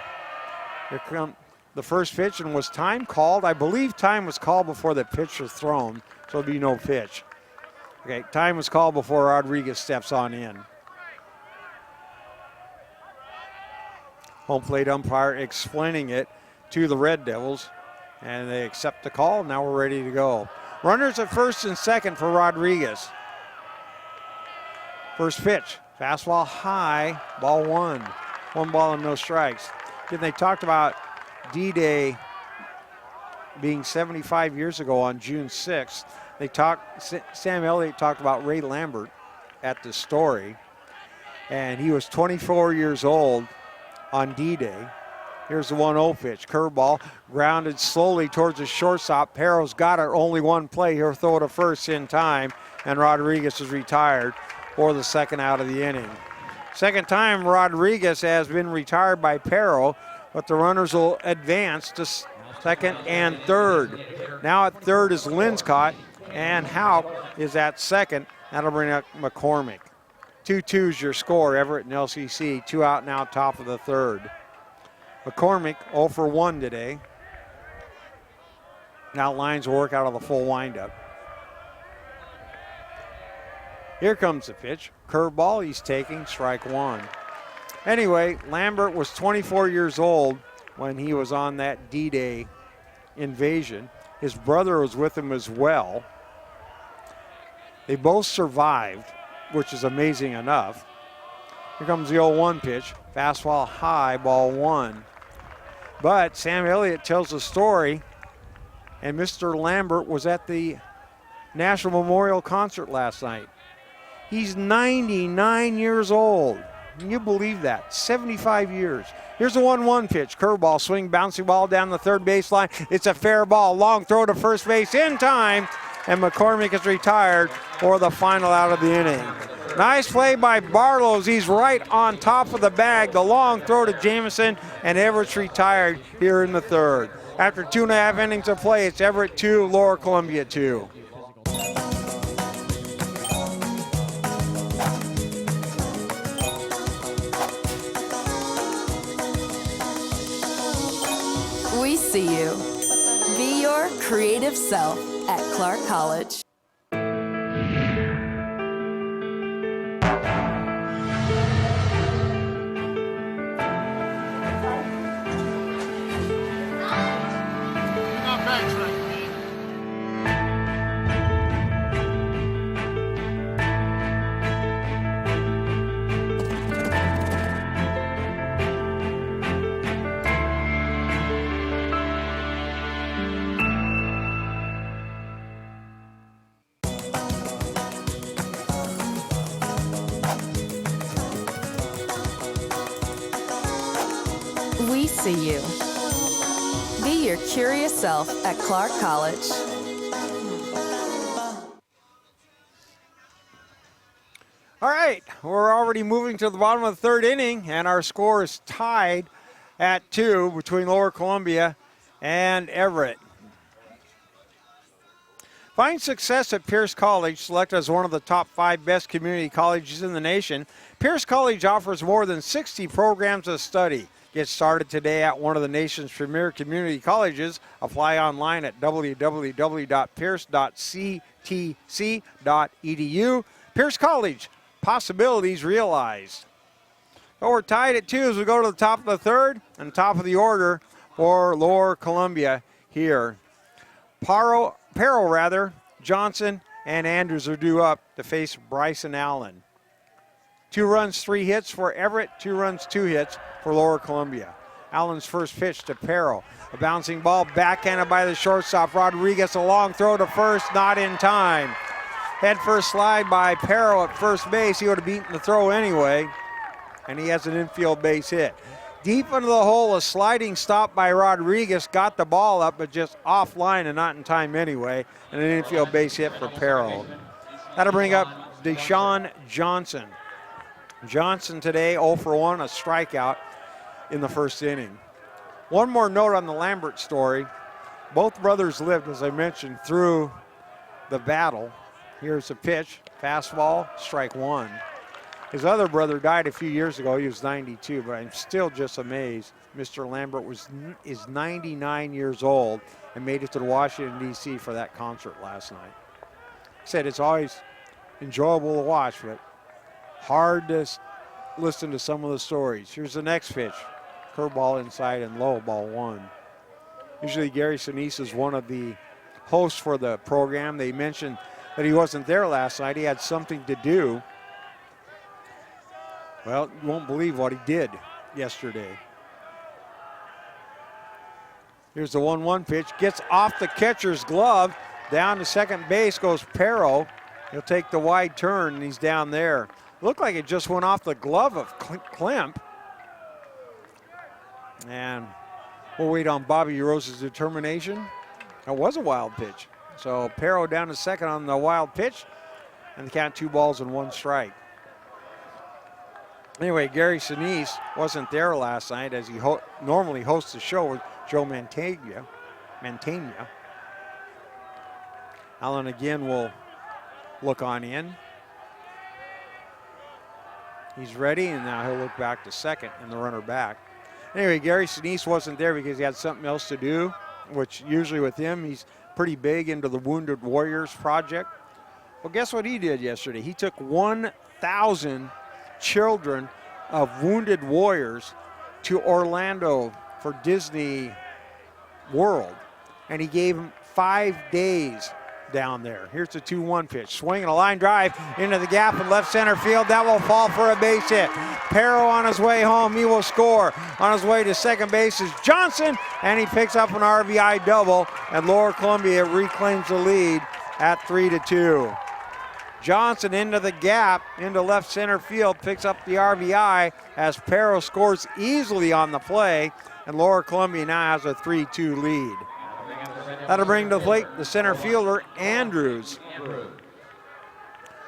Here come the first pitch, and was time called? I believe time was called before the pitch was thrown, so there'll be no pitch. Okay, time was called before Rodriguez steps on in. Home plate umpire explaining it to the Red Devils, and they accept the call. Now we're ready to go. Runners at first and second for Rodriguez. First pitch, fastball high, ball 1. 1 ball and no strikes. Then they talked about D-Day being 75 years ago on June 6th. Sam Elliott talked about Ray Lambert at the story, and he was 24 years old on D-Day. Here's the 1-0 pitch, curveball, grounded slowly towards the shortstop. Perro's got it, only one play. He'll throw it to first in time, and Rodriguez is retired for the second out of the inning. Second time Rodriguez has been retired by Perro, but the runners will advance to second and third. Now at third is Linscott, and Haupt is at second. That'll bring up McCormick. 2-2's your score, Everett and LCC. 2 out now, top of the third. McCormick 0 for 1 today. Now lines work out of the full windup. Here comes the pitch. Curveball he's taking, strike 1. Anyway, Lambert was 24 years old when he was on that D-Day invasion. His brother was with him as well. They both survived, which is amazing enough. Here comes the 0-1 pitch. Fastball high, ball 1. But Sam Elliott tells the story, and Mr. Lambert was at the National Memorial Concert last night. He's 99 years old. Can you believe that? 75 years. Here's the 1-1 pitch. Curveball, swing, bouncing ball down the third baseline. It's a fair ball. Long throw to first base in time, and McCormick is retired for the final out of the inning. Nice play by Barlows. He's right on top of the bag. The long throw to Jamison, and Everett's retired here in the third. After 2.5 innings of play, it's Everett 2, Lower Columbia 2. We see you. Be your creative self at Clark College. We see you. Be your curious self at Clark College. All right, we're already moving to the bottom of the third inning, and our score is tied at 2 between Lower Columbia and Everett. Find success at Pierce College, selected as one of the top 5 best community colleges in the nation. Pierce College offers more than 60 programs of study. Get started today at one of the nation's premier community colleges. Apply online at www.pierce.ctc.edu. Pierce College, possibilities realized. So we're tied at 2 as we go to the top of the third and top of the order for Lower Columbia here. Parrow, Johnson, and Andrews are due up to face Bryce Allen. 2 runs, 3 hits for Everett, 2 runs, 2 hits for Lower Columbia. Allen's first pitch to Parrow. A bouncing ball backhanded by the shortstop. Rodriguez, a long throw to first, not in time. Head first slide by Parrow at first base. He would have beaten the throw anyway, and he has an infield base hit. Deep into the hole, a sliding stop by Rodriguez got the ball up, but just offline and not in time anyway, and an infield base hit for Parrow. That'll bring up Deshaun Johnson. Johnson today 0 for 1, a strikeout in the first inning. One more note on the Lambert story. Both brothers lived, as I mentioned, through the battle. Here's a pitch, fastball, strike 1. His other brother died a few years ago. He was 92, but I'm still just amazed. Mr. Lambert is 99 years old and made it to Washington, D.C. for that concert last night. Said it's always enjoyable to watch, but hard to listen to some of the stories. Here's the next pitch. Curveball inside and low, ball 1. Usually Gary Sinise is one of the hosts for the program. They mentioned that he wasn't there last night. He had something to do. Well, you won't believe what he did yesterday. Here's the 1-1 pitch. Gets off the catcher's glove. Down to second base goes Parrow. He'll take the wide turn, and he's down there. Looked like it just went off the glove of Klemp. And we'll wait on Bobby Rose's determination. That was a wild pitch. So Parrow down to second on the wild pitch, and the count 2 balls and 1 strike. Anyway, Gary Sinise wasn't there last night, as he normally hosts the show with Joe Mantegna. Allen again will look on in. He's ready, and now he'll look back to second and the runner back. Anyway, Gary Sinise wasn't there because he had something else to do, which usually with him, he's pretty big into the Wounded Warriors project. Well, guess what he did yesterday? He took 1,000 children of wounded warriors to Orlando for Disney World, and he gave them 5 days down there. Here's the 2-1 pitch. Swinging a line drive into the gap in left center field. That will fall for a base hit. Parrow on his way home. He will score. On his way to second base is Johnson, and he picks up an RBI double, and Lower Columbia reclaims the lead at 3-2. Johnson into the gap, into left center field, picks up the RBI as Parrow scores easily on the play, and Lower Columbia now has a 3-2 lead. That'll bring to the plate the center fielder, Andrews.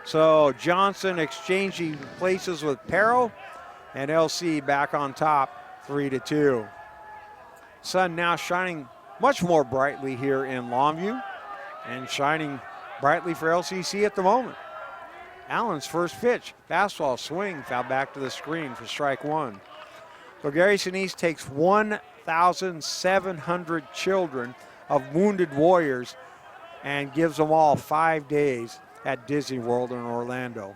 So Johnson exchanging places with Parrow, and LC back on top, 3-2. Sun now shining much more brightly here in Longview, and shining brightly for LCC at the moment. Allen's first pitch, fastball swing, foul back to the screen for strike 1. So Gary Sinise takes 1,700 children of wounded warriors and gives them all 5 days at Disney World in Orlando.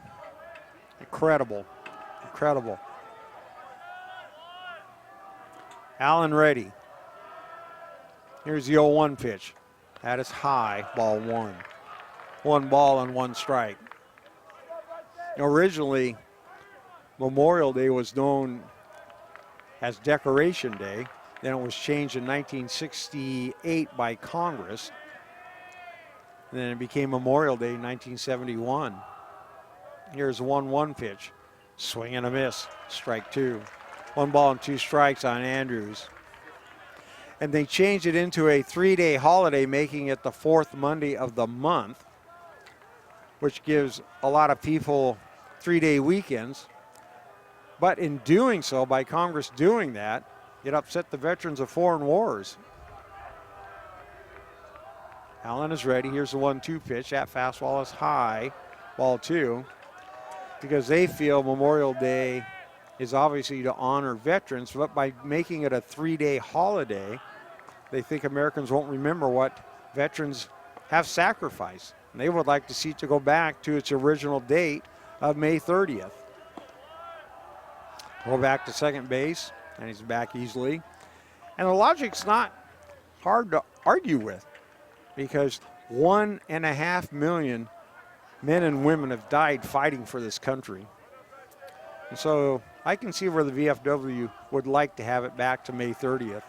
Incredible, incredible. Allen ready. Here's the 0-1 pitch. That is high, ball 1. 1 ball and 1 strike. Originally, Memorial Day was known as Decoration Day. Then it was changed in 1968 by Congress. And then it became Memorial Day in 1971. Here's a 1-1 pitch. Swing and a miss, strike 2. 1 ball and 2 strikes on Andrews. And they changed it into a 3-day holiday, making it the 4th Monday of the month, which gives a lot of people 3-day weekends. But in doing so, by Congress doing that, it upset the veterans of foreign wars. Allen is ready. Here's the 1-2 pitch. That fastball is high, ball 2, because they feel Memorial Day is obviously to honor veterans, but by making it a 3-day holiday, they think Americans won't remember what veterans have sacrificed. And they would like to see it to go back to its original date of May 30th. Go back to second base, and he's back easily. And the logic's not hard to argue with, because 1.5 million men and women have died fighting for this country. And so I can see where the VFW would like to have it back to May 30th.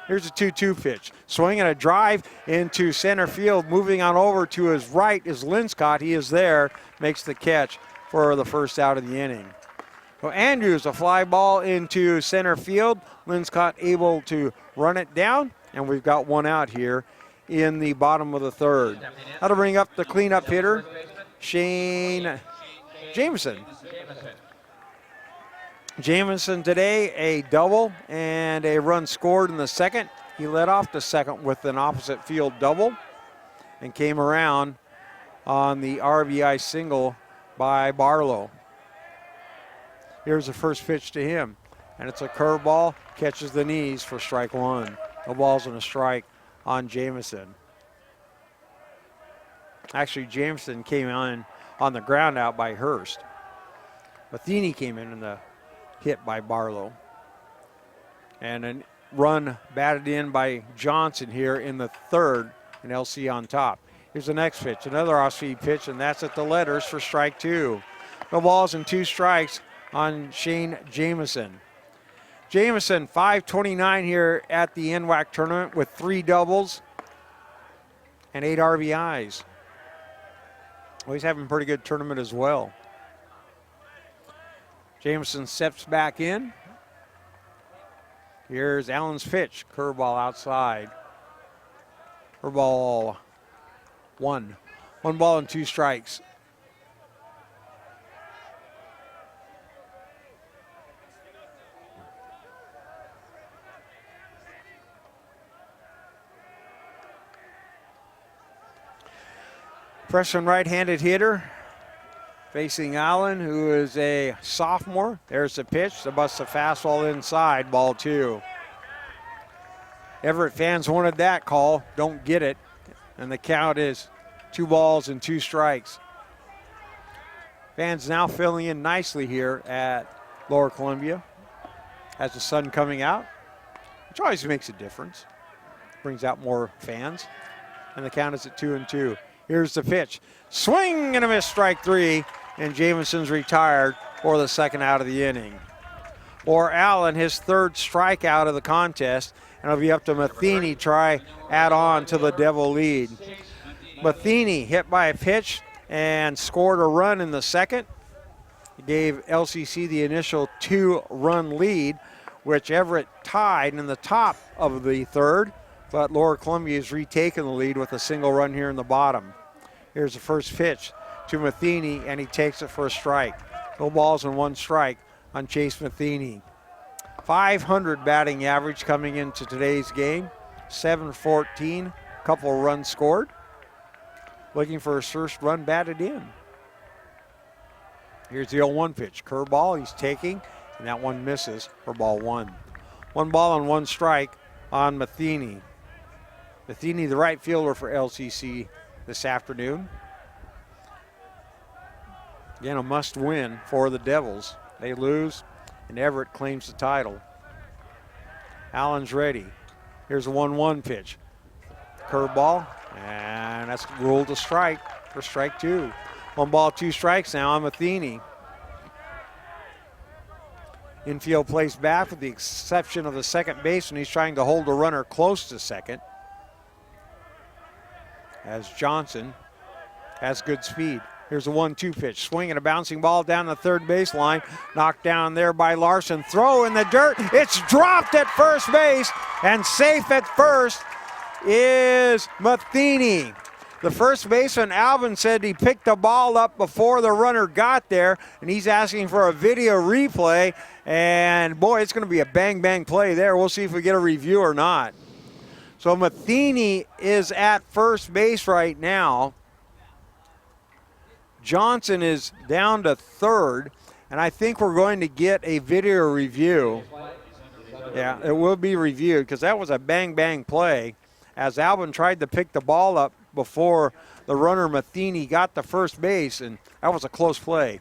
Here's a 2-2 pitch. Swing and a drive into center field. Moving on over to his right is Linscott. He is there, makes the catch for the first out of the inning. So Andrews, a fly ball into center field. Linscott able to run it down, and we've got one out here in the bottom of the third. That'll bring up the cleanup hitter, Shane Jamison. Jamison today, a double and a run scored in the second. He led off the second with an opposite field double and came around on the RBI single by Barlow. Here's the first pitch to him, and it's a curveball, catches the knees for strike one. The ball's on a strike on Jamison. Actually, Jamison came on the ground out by Hurst. Matheny came in the hit by Barlow. And a run batted in by Johnson here in the third, and LC on top. Here's the next pitch, another off-speed pitch, and that's at the letters for strike two. No balls and 2 strikes on Shane Jamison. Jamison, 529 here at the NWAC tournament with 3 doubles and 8 RBIs. Well, he's having a pretty good tournament as well. Jamison steps back in. Here's Allen's pitch. Curveball outside. Curveball 1. 1 ball and 2 strikes. Freshman right-handed hitter facing Allen, who is a sophomore. There's the pitch. The bust a fastball inside, ball 2. Everett fans wanted that call. Don't get it. And the count is 2 balls and 2 strikes. Fans now filling in nicely here at Lower Columbia. Has the sun coming out, which always makes a difference. Brings out more fans. And the count is at 2-2. Here's the pitch. Swing and a miss, strike 3. And Jamison's retired for the second out of the inning. For Allen, his 3rd strikeout of the contest. And it'll be up to Matheny try add on to the Devil lead. Matheny hit by a pitch and scored a run in the second. He gave LCC the initial 2-run lead, which Everett tied in the top of the third. But Lower Columbia has retaken the lead with a single run here in the bottom. Here's the first pitch to Matheny, and he takes it for a strike. No balls and 1 strike on Chase Matheny. 500 batting average coming into today's game. 7-14, couple runs scored. Looking for his first run batted in. Here's the 0-1 pitch. Curveball, he's taking, and that one misses for ball 1. 1 ball and 1 strike on Matheny. Matheny, the right fielder for LCC this afternoon. Again, a must win for the Devils. They lose, and Everett claims the title. Allen's ready. Here's a 1-1 pitch. Curveball, and that's ruled a strike for strike 2. 1 ball, 2 strikes now on Matheny. Infield placed back with the exception of the second baseman. He's trying to hold the runner close to second. As Johnson has good speed. Here's a 1-2 pitch. Swing and a bouncing ball down the third baseline. Knocked down there by Larson. Throw in the dirt. It's dropped at first base. And safe at first is Matheny. The first baseman, Alvin, said he picked the ball up before the runner got there. And he's asking for a video replay. And boy, it's going to be a bang-bang play there. We'll see if we get a review or not. So Matheny is at first base right now. Johnson is down to third, and I think we're going to get a video review. Yeah, it will be reviewed because that was a bang-bang play as Alvin tried to pick the ball up before the runner Matheny got to first base, and that was a close play.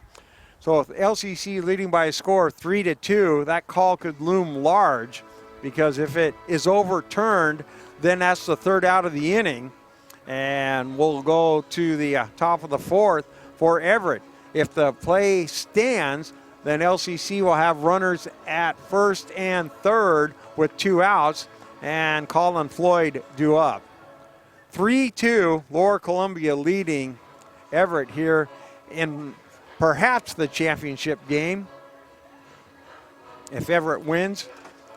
So if LCC leading by a score of 3-2, that call could loom large, because if it is overturned, then that's the third out of the inning, and we'll go to the top of the fourth for Everett. If the play stands, then LCC will have runners at first and third with 2 outs, and Colin Floyd due up. 3-2, Lower Columbia leading Everett here in perhaps the championship game. If Everett wins,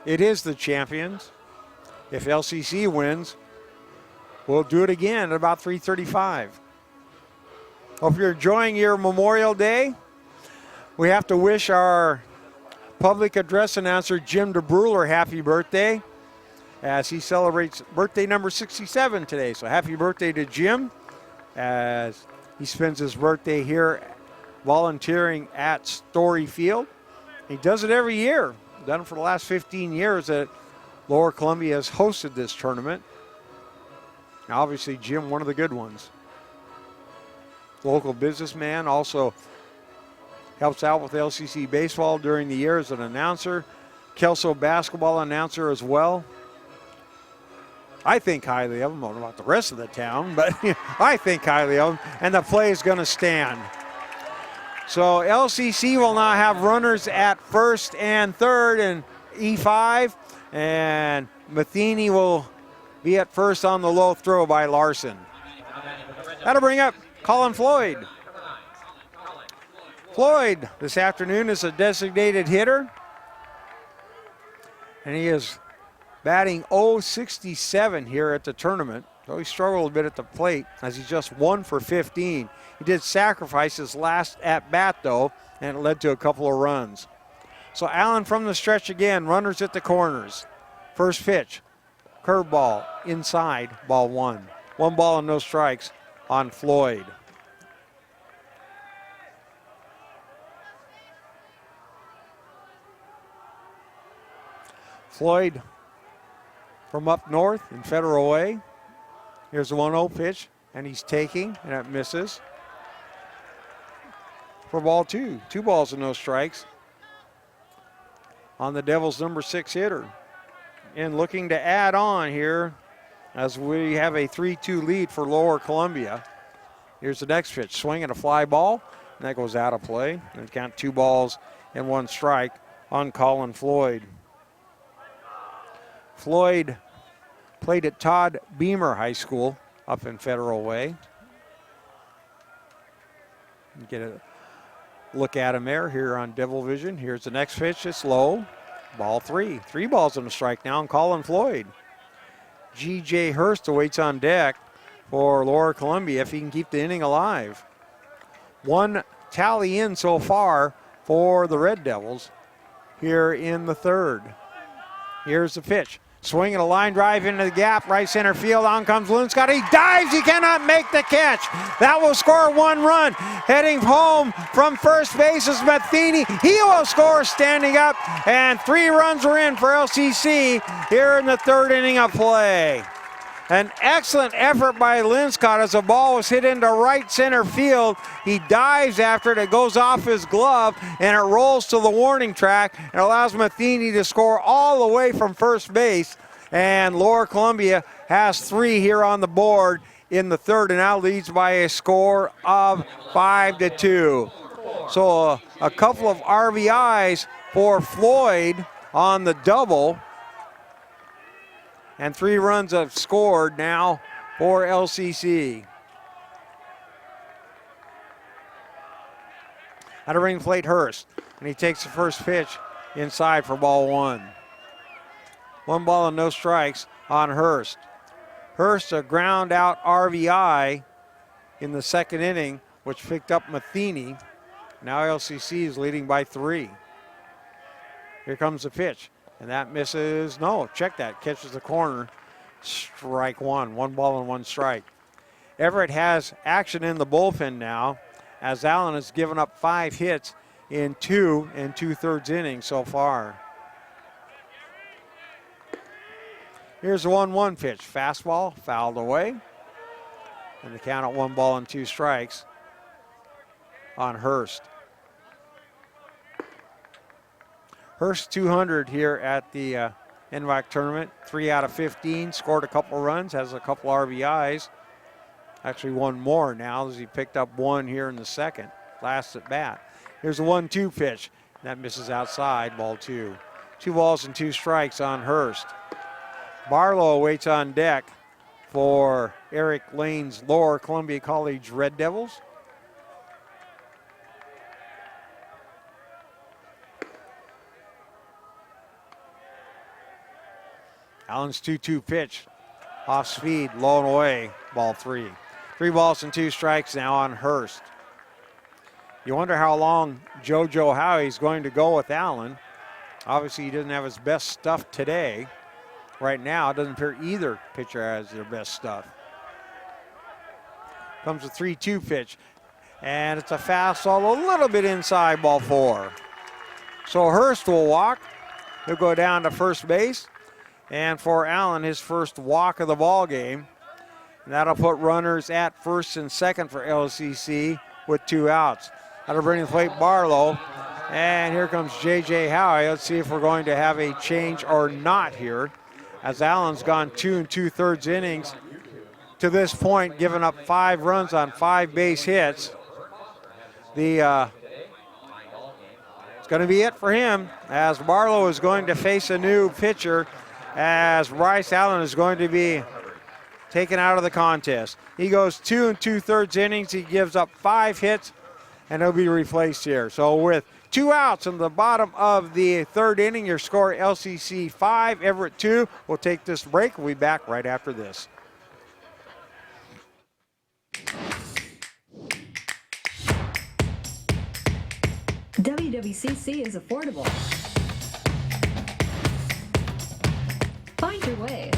it is the champions. If LCC wins, we'll do it again at about 3:35. Hope you're enjoying your Memorial Day. We have to wish our public address announcer Jim DeBruler happy birthday, as he celebrates birthday number 67 today. So happy birthday to Jim, as he spends his birthday here volunteering at Story Field. He does it every year. Done it for the last 15 years that Lower Columbia has hosted this tournament. Now, obviously, Jim, one of the good ones. Local businessman, also helps out with LCC baseball during the year as an announcer. Kelso basketball announcer as well. I think highly of him. I don't know about the rest of the town, but I think highly of him. And the play is going to stand. So LCC will now have runners at first and third in E5. And Matheny will be at first on the low throw by Larson. That'll bring up Colin Floyd. Floyd this afternoon is a designated hitter, and he is batting .067 here at the tournament. So he struggled a bit at the plate as he just 1 for 15. He did sacrifice his last at bat though, and it led to a couple of runs. So Allen from the stretch again, runners at the corners. First pitch, curveball inside, ball 1. 1 ball and no strikes on Floyd. Floyd from up north in Federal Way. Here's the 1-0 pitch, and he's taking, and it misses. For ball 2. 2 balls and no strikes on the Devils' number 6 hitter. And looking to add on here as we have a 3-2 lead for Lower Columbia. Here's the next pitch, swing and a fly ball, and that goes out of play. And count 2 balls and 1 strike on Colin Floyd. Floyd played at Todd Beamer High School up in Federal Way. Get a look at him there here on Devil Vision. Here's the next pitch, it's low. Ball 3. 3 balls and a strike now on Colin Floyd. G.J. Hurst awaits on deck for Lower Columbia if he can keep the inning alive. 1 tally in so far for the Red Devils here in the third. Here's the pitch. Swinging a line drive into the gap, right center field. On comes Linscott. He dives. He cannot make the catch. That will score 1 run. Heading home from first base is Matheny. He will score standing up, and 3 runs are in for LCC here in the third inning of play. An excellent effort by Linscott as the ball was hit into right center field. He dives after it. It goes off his glove, and it rolls to the warning track and allows Matheny to score all the way from first base. And Lower Columbia has 3 here on the board in the third and now leads by a score of 5-2. So a couple of RBIs for Floyd on the double. And 3 runs have scored now for LCC. At a ring plate, Hurst. And he takes the first pitch inside for ball 1. 1 ball and no strikes on Hurst. Hurst a ground out RBI in the second inning, which picked up Matheny. Now LCC is leading by 3. Here comes the pitch. And that misses, no, check that, catches the corner, strike 1, 1 ball and 1 strike. Everett has action in the bullpen now, as Allen has given up 5 hits in 2 2/3 innings so far. Here's the 1-1 pitch, fastball, fouled away. And the count at 1 ball and 2 strikes on Hurst. Hurst 200 here at the NWAC tournament. 3 out of 15, scored a couple runs, has a couple RBIs. Actually one more now as he picked up 1 here in the second, last at bat. Here's a 1-2 pitch. That misses outside, ball 2. 2 balls and 2 strikes on Hurst. Barlow waits on deck for Eric Lane's Lower Columbia College Red Devils. Allen's 2-2 pitch, off speed, low and away, ball 3. 3 balls and 2 strikes now on Hurst. You wonder how long JoJo Howie's going to go with Allen. Obviously, he doesn't have his best stuff today. Right now, it doesn't appear either pitcher has their best stuff. Comes a 3-2 pitch, and it's a fastball a little bit inside, ball 4. So Hurst will walk. He'll go down to first base. And for Allen, his first walk of the ball game. And that'll put runners at first and second for LCC with 2 outs. That'll bring the plate Barlow. And here comes J.J. Howie. Let's see if we're going to have a change or not here, as Allen's gone 2 2/3 innings to this point, giving up 5 runs on 5 base hits. It's going to be it for him, as Barlow is going to face a new pitcher, as Bryce Allen is going to be taken out of the contest. He goes 2 2/3 innings. He gives up 5 hits, and he'll be replaced here. So with 2 outs in the bottom of the 3rd inning, your score LCC 5, Everett 2. We'll take this break. We'll be back right after this. WWCC is affordable. Find your way.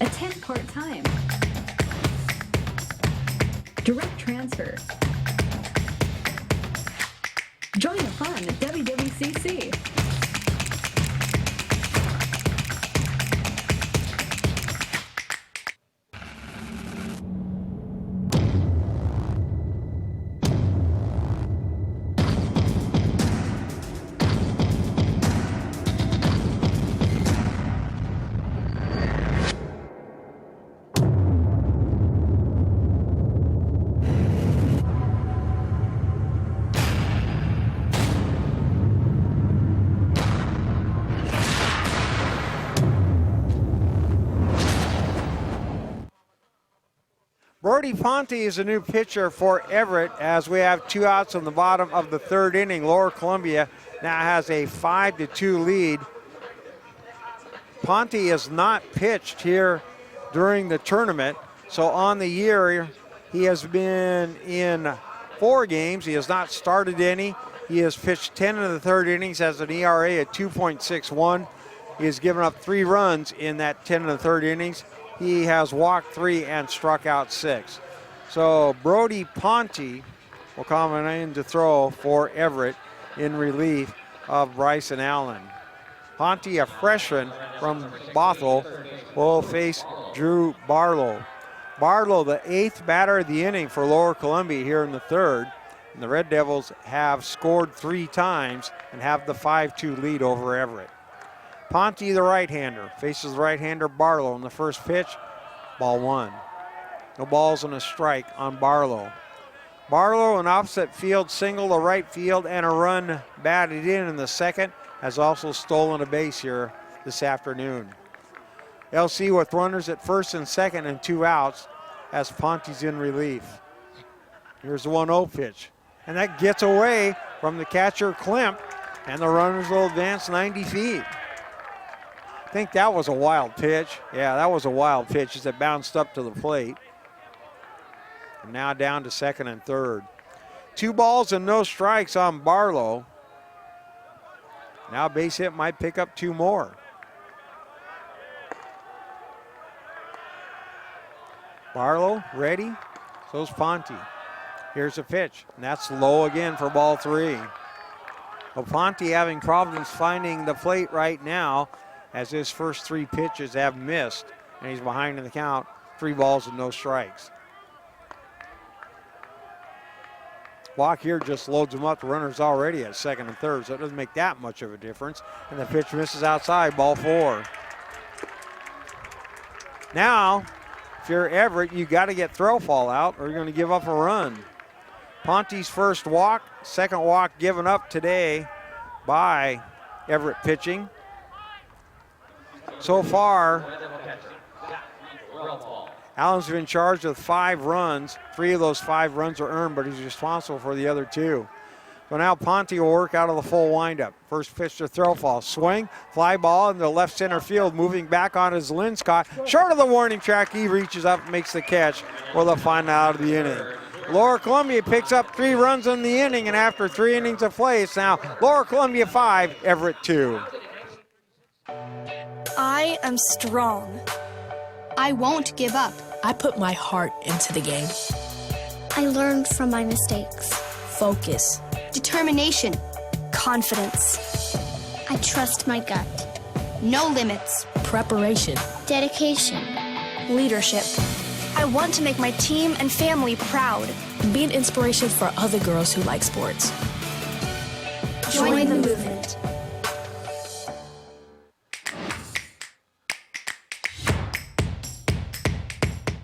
Attend part-time. Direct transfer. Join the fun at WWCC. Brody Ponte is a new pitcher for Everett, as we have 2 outs in the bottom of the 3rd inning. Lower Columbia now has a 5-2 lead. Ponte has not pitched here during the tournament, so on the year he has been in 4 games. He has not started any. He has pitched 10 in the 3rd innings, has an ERA at 2.61. He has given up 3 runs in that 10 in the 3rd innings. He has walked 3 and struck out 6. So Brody Ponte will come in to throw for Everett in relief of Bryson Allen. Ponte, a freshman from Bothell, will face Drew Barlow. Barlow, the 8th batter of the inning for Lower Columbia here in the 3rd. And the Red Devils have scored 3 times and have the 5-2 lead over Everett. Ponte, the right-hander, faces the right-hander Barlow in the first pitch, ball 1. No balls and a strike on Barlow. Barlow, an opposite field single to right field and a run batted in the second, has also stolen a base here this afternoon. LC with runners at first and second and 2 outs as Ponte's in relief. Here's the 1-0 pitch, and that gets away from the catcher Klemp, and the runners will advance 90 feet. I think that was a wild pitch. Yeah, that was a wild pitch as it bounced up to the plate. And now down to second and third. 2 balls and no strikes on Barlow. Now base hit might pick up 2 more. Barlow ready. So's Ponte. Here's a pitch, and that's low again for ball 3. Well, Ponte having problems finding the plate right now, as his first 3 pitches have missed. and he's behind in the count. 3 balls and no strikes. Walk here just loads him up. The runner's already at second and third, so it doesn't make that much of a difference. And the pitch misses outside, ball 4. Now, if you're Everett, you got to get throw fall out or you're going to give up a run. Ponte's first walk, second walk given up today by Everett pitching. So far, Allen's been charged with 5 runs. 3 of those 5 runs are earned, but he's responsible for the other 2. So now Ponte will work out of the full windup. First pitch to throw fall. Swing, fly ball in the left center field, moving back on his Linscott. Short of the warning track, he reaches up and makes the catch for the final out of the inning. Lower Columbia picks up 3 runs in the inning, and after 3 innings of play, it's now Lower Columbia 5, Everett 2. I am strong. I won't give up. I put my heart into the game. I learned from my mistakes. Focus. Determination. Confidence. I trust my gut. No limits. Preparation. Dedication. Leadership. I want to make my team and family proud. Be an inspiration for other girls who like sports. Join the movement.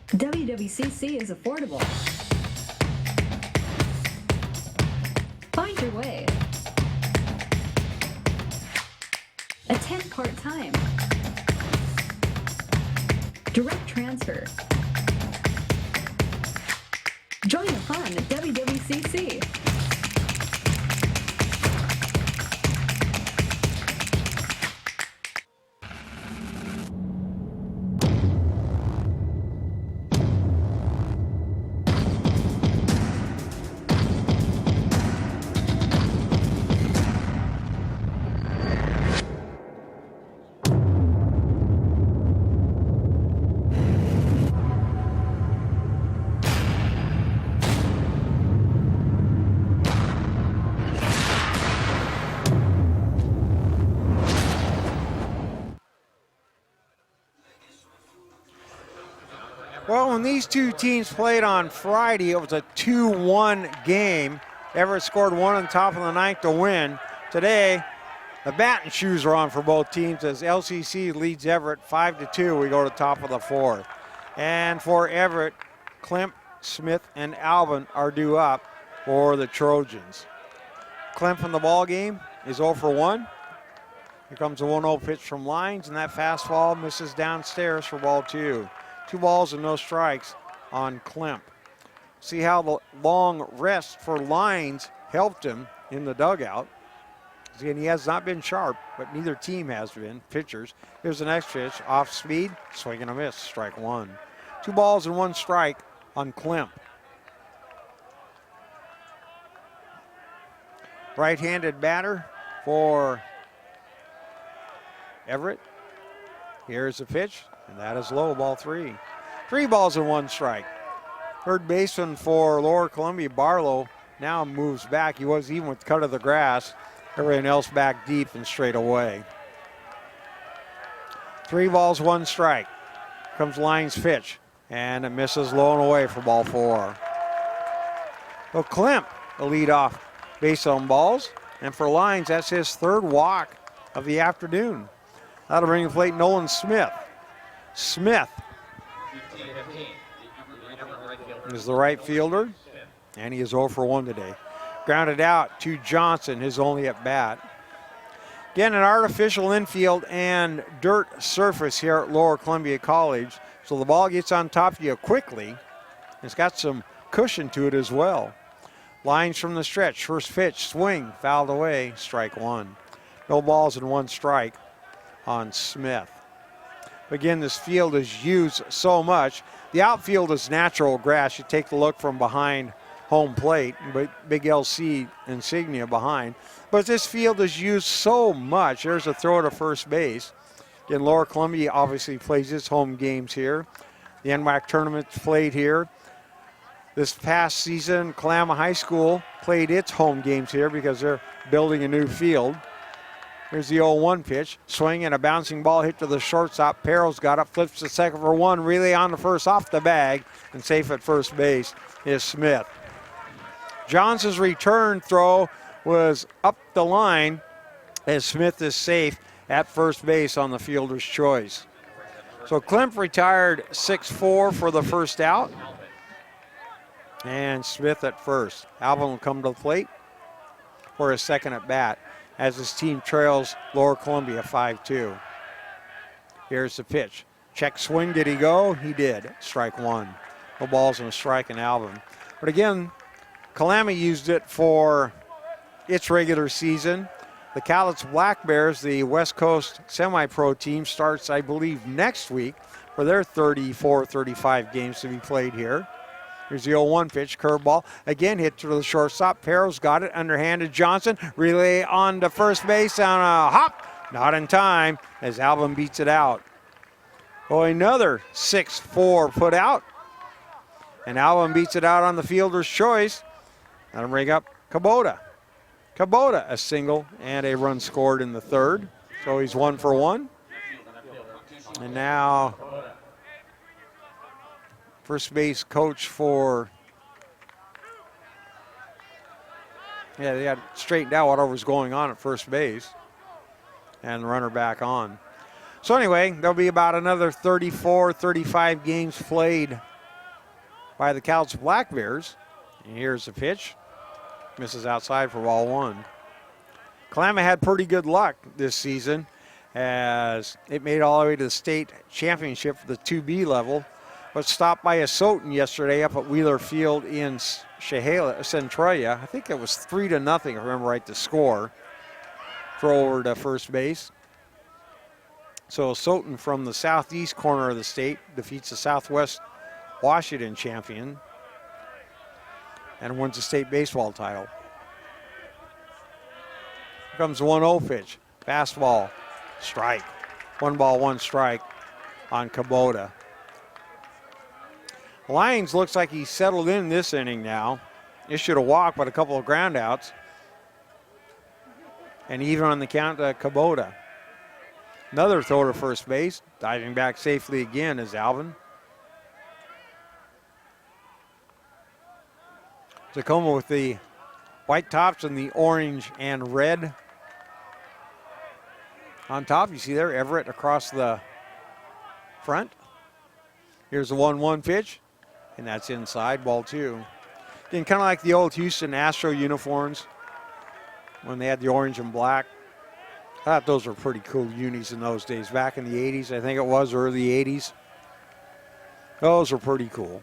WWCC is affordable. Find your way. Attend part-time. Direct transfer. Join the fun at WWCC. Well, when these two teams played on Friday, it was a 2-1 game. Everett scored 1 on top of the 9th to win. Today, the bat and shoes are on for both teams as LCC leads Everett 5-2. We go to top of the 4th. And for Everett, Klemp, Smith, and Alvin are due up for the Trojans. Klemp in the ball game is 0 for 1. Here comes a 1-0 pitch from Lines, and that fastball misses downstairs for ball 2. 2 balls and no strikes on Klemp. See how the long rest for Lines helped him in the dugout. Again, he has not been sharp, but neither team has been, pitchers. Here's the next pitch, off speed, swing and a miss, strike 1. 2 balls and 1 strike on Klemp. Right-handed batter for Everett. Here's the pitch, and that is low, ball 3. 3 balls and 1 strike. Third baseman for Lower Columbia, Barlow, now moves back. He was even with the cut of the grass. Everything else back deep and straight away. 3 balls, 1 strike. Comes Lines' pitch, and it misses low and away for ball 4. So Klemp, the leadoff base on balls, and for Lines, that's his 3rd walk of the afternoon. That'll bring the plate Nolan Smith. Smith is the right fielder, and he is 0 for 1 today. Grounded out to Johnson, his only at bat. Again, an artificial infield and dirt surface here at Lower Columbia College, so the ball gets on top of you quickly. It's got some cushion to it as well. Lines from the stretch, first pitch, swing, fouled away, strike 1. No balls and 1 strike on Smith. Again, this field is used so much. The outfield is natural grass. You take the look from behind home plate, but big LC insignia behind. But this field is used so much. There's a throw to first base. Again, Lower Columbia obviously plays its home games here. The NWAC tournament's played here. This past season, Kalama High School played its home games here because they're building a new field. Here's the 0-1 pitch. Swing and a bouncing ball hit to the shortstop. Perro's got it, flips to second for one. Relay on the first off the bag, and safe at first base is Smith. Johnson's return throw was up the line as Smith is safe at first base on the fielder's choice. So Klimt retired 6-4 for the first out. And Smith at first. Alvin will come to the plate for his second at bat as his team trails Lower Columbia 5-2. Here's the pitch. Check swing, did he go? He did. Strike one. No balls and a strike in Alvin. But again, Kalama used it for its regular season. The Cowlitz Black Bears, the West Coast semi-pro team, starts, I believe, next week for their 34-35 games to be played here. Here's the 0-1 pitch, curveball. Again, hit to the shortstop. Perro's got it, underhanded Johnson. Relay on to first base on a hop. Not in time as Alvin beats it out. Oh, another 6-4 put out. And Alvin beats it out on the fielder's choice. That'll bring up Kubota. Kubota, a single and a run scored in the third. So he's 1 for 1. And now first base coach for, they had straightened out whatever was going on at first base. And the runner back on. So anyway, there'll be about another 34-35 games played by the Cowlitz Black Bears. And here's the pitch. Misses outside for ball one. Kalama had pretty good luck this season as it made all the way to the state championship for the 2B level, but stopped by a Soton yesterday up at Wheeler Field in Centralia. I think it was 3-0, if I remember right, the score. Throw over to first base. So Soton from the southeast corner of the state defeats the Southwest Washington champion and wins the state baseball title. Here comes the 1-0 pitch. Fastball, strike. 1 ball, 1 strike on Kubota. Lyons looks like he's settled in this inning now. Issued a walk, but a couple of ground outs. And even on the count to Kubota. Another throw to first base. Diving back safely again is Alvin. Tacoma with the white tops and the orange and red. On top, you see there, Everett across the front. Here's the 1-1 pitch, and that's inside, ball two. Again, kind of like the old Houston Astro uniforms when they had the orange and black. I thought those were pretty cool unis in those days. Back in the 80s, I think it was, early 80s. Those were pretty cool.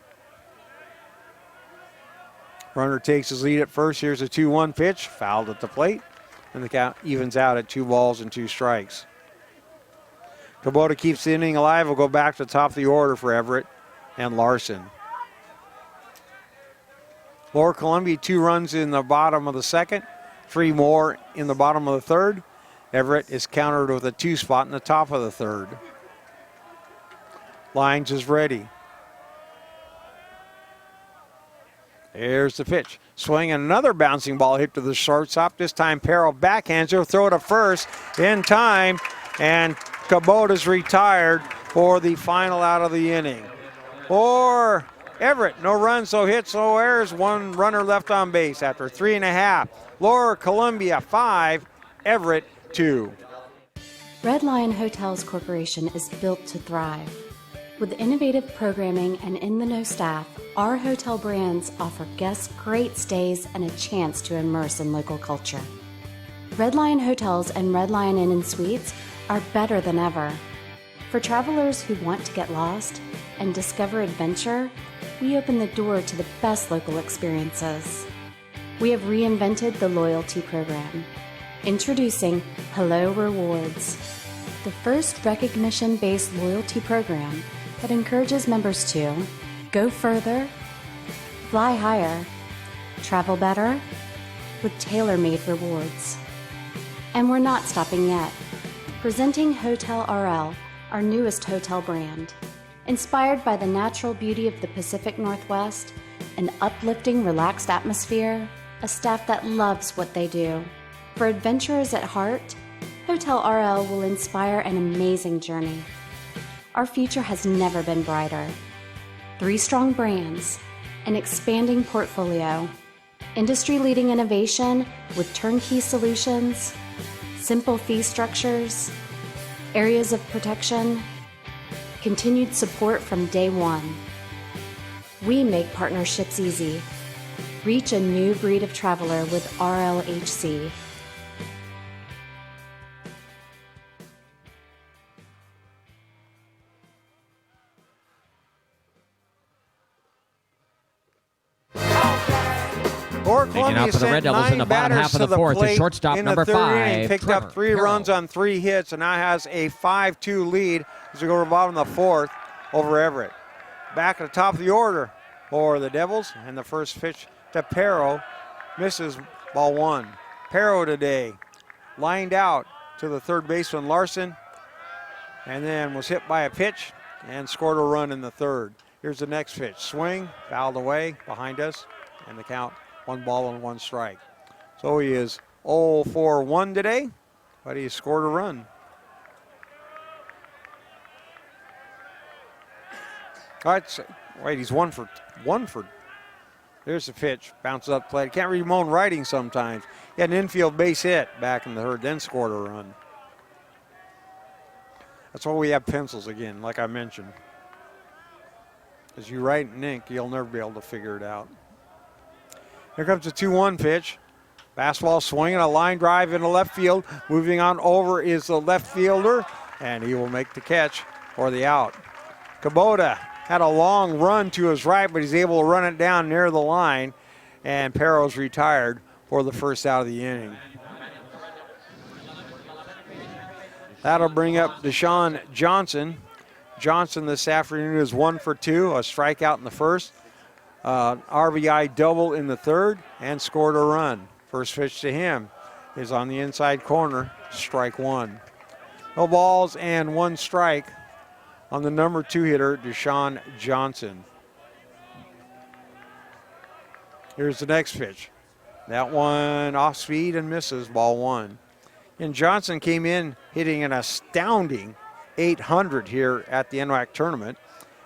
Runner takes his lead at first. Here's a 2-1 pitch, fouled at the plate, and the count evens out at 2 balls and 2 strikes. Kubota keeps the inning alive. We'll go back to the top of the order for Everett and Larson. Lower Columbia, 2 runs in the bottom of the second, 3 more in the bottom of the third. Everett is countered with a 2 spot in the top of the third. Lyons is ready. There's the pitch. Swing and another bouncing ball hit to the shortstop. This time Perro backhands. He'll throw it to first in time. And Kubota's retired for the final out of the inning. For Everett, no runs, no hits, no errors. 1 runner left on base after 3.5. Lower Columbia 5, Everett 2. Red Lion Hotels Corporation is built to thrive. With innovative programming and in-the-know staff, our hotel brands offer guests great stays and a chance to immerse in local culture. Red Lion Hotels and Red Lion Inn & Suites are better than ever. For travelers who want to get lost and discover adventure, we open the door to the best local experiences. We have reinvented the loyalty program. Introducing Hello Rewards, the first recognition-based loyalty program that encourages members to go further, fly higher, travel better, with tailor-made rewards. And we're not stopping yet. Presenting Hotel RL, our newest hotel brand. Inspired by the natural beauty of the Pacific Northwest, an uplifting, relaxed atmosphere, a staff that loves what they do. For adventurers at heart, Hotel RL will inspire an amazing journey. Our future has never been brighter. 3 strong brands, an expanding portfolio, industry-leading innovation with turnkey solutions, simple fee structures, areas of protection, continued support from day one. We make partnerships easy. Reach a new breed of traveler with RLHC. Taking out for the Red Devils in the bottom half of the fourth is shortstop number 5. Picked up 3 runs on 3 hits and now has a 5-2 lead as we go to the bottom of the fourth over Everett. Back at the top of the order for the Devils, and the first pitch to Perro misses, ball 1. Perro today lined out to the third baseman Larson and then was hit by a pitch and scored a run in the third. Here's the next pitch. Swing, fouled away behind us, and the count 1 ball and 1 strike. So he is 0 for 1 today, but he scored a run. All right, so, wait, he's 1 for 1 for. There's the pitch, bounces up plate. Can't read my own writing sometimes. He had an infield base hit back in the third, then scored a run. That's why we have pencils again, like I mentioned. As you write in ink, you'll never be able to figure it out. Here comes the 2-1 pitch. Fastball swinging, a line drive into left field. Moving on over is the left fielder, and he will make the catch for the out. Kubota had a long run to his right, but he's able to run it down near the line, and Perro's retired for the first out of the inning. That'll bring up Deshaun Johnson. Johnson this afternoon is 1 for 2, a strikeout in the first, RBI double in the third, and scored a run. First pitch to him is on the inside corner, strike 1. No balls and 1 strike on the number 2 hitter, Deshaun Johnson. Here's the next pitch. That one off speed and misses, ball 1. And Johnson came in hitting an astounding 800 here at the NWAC tournament.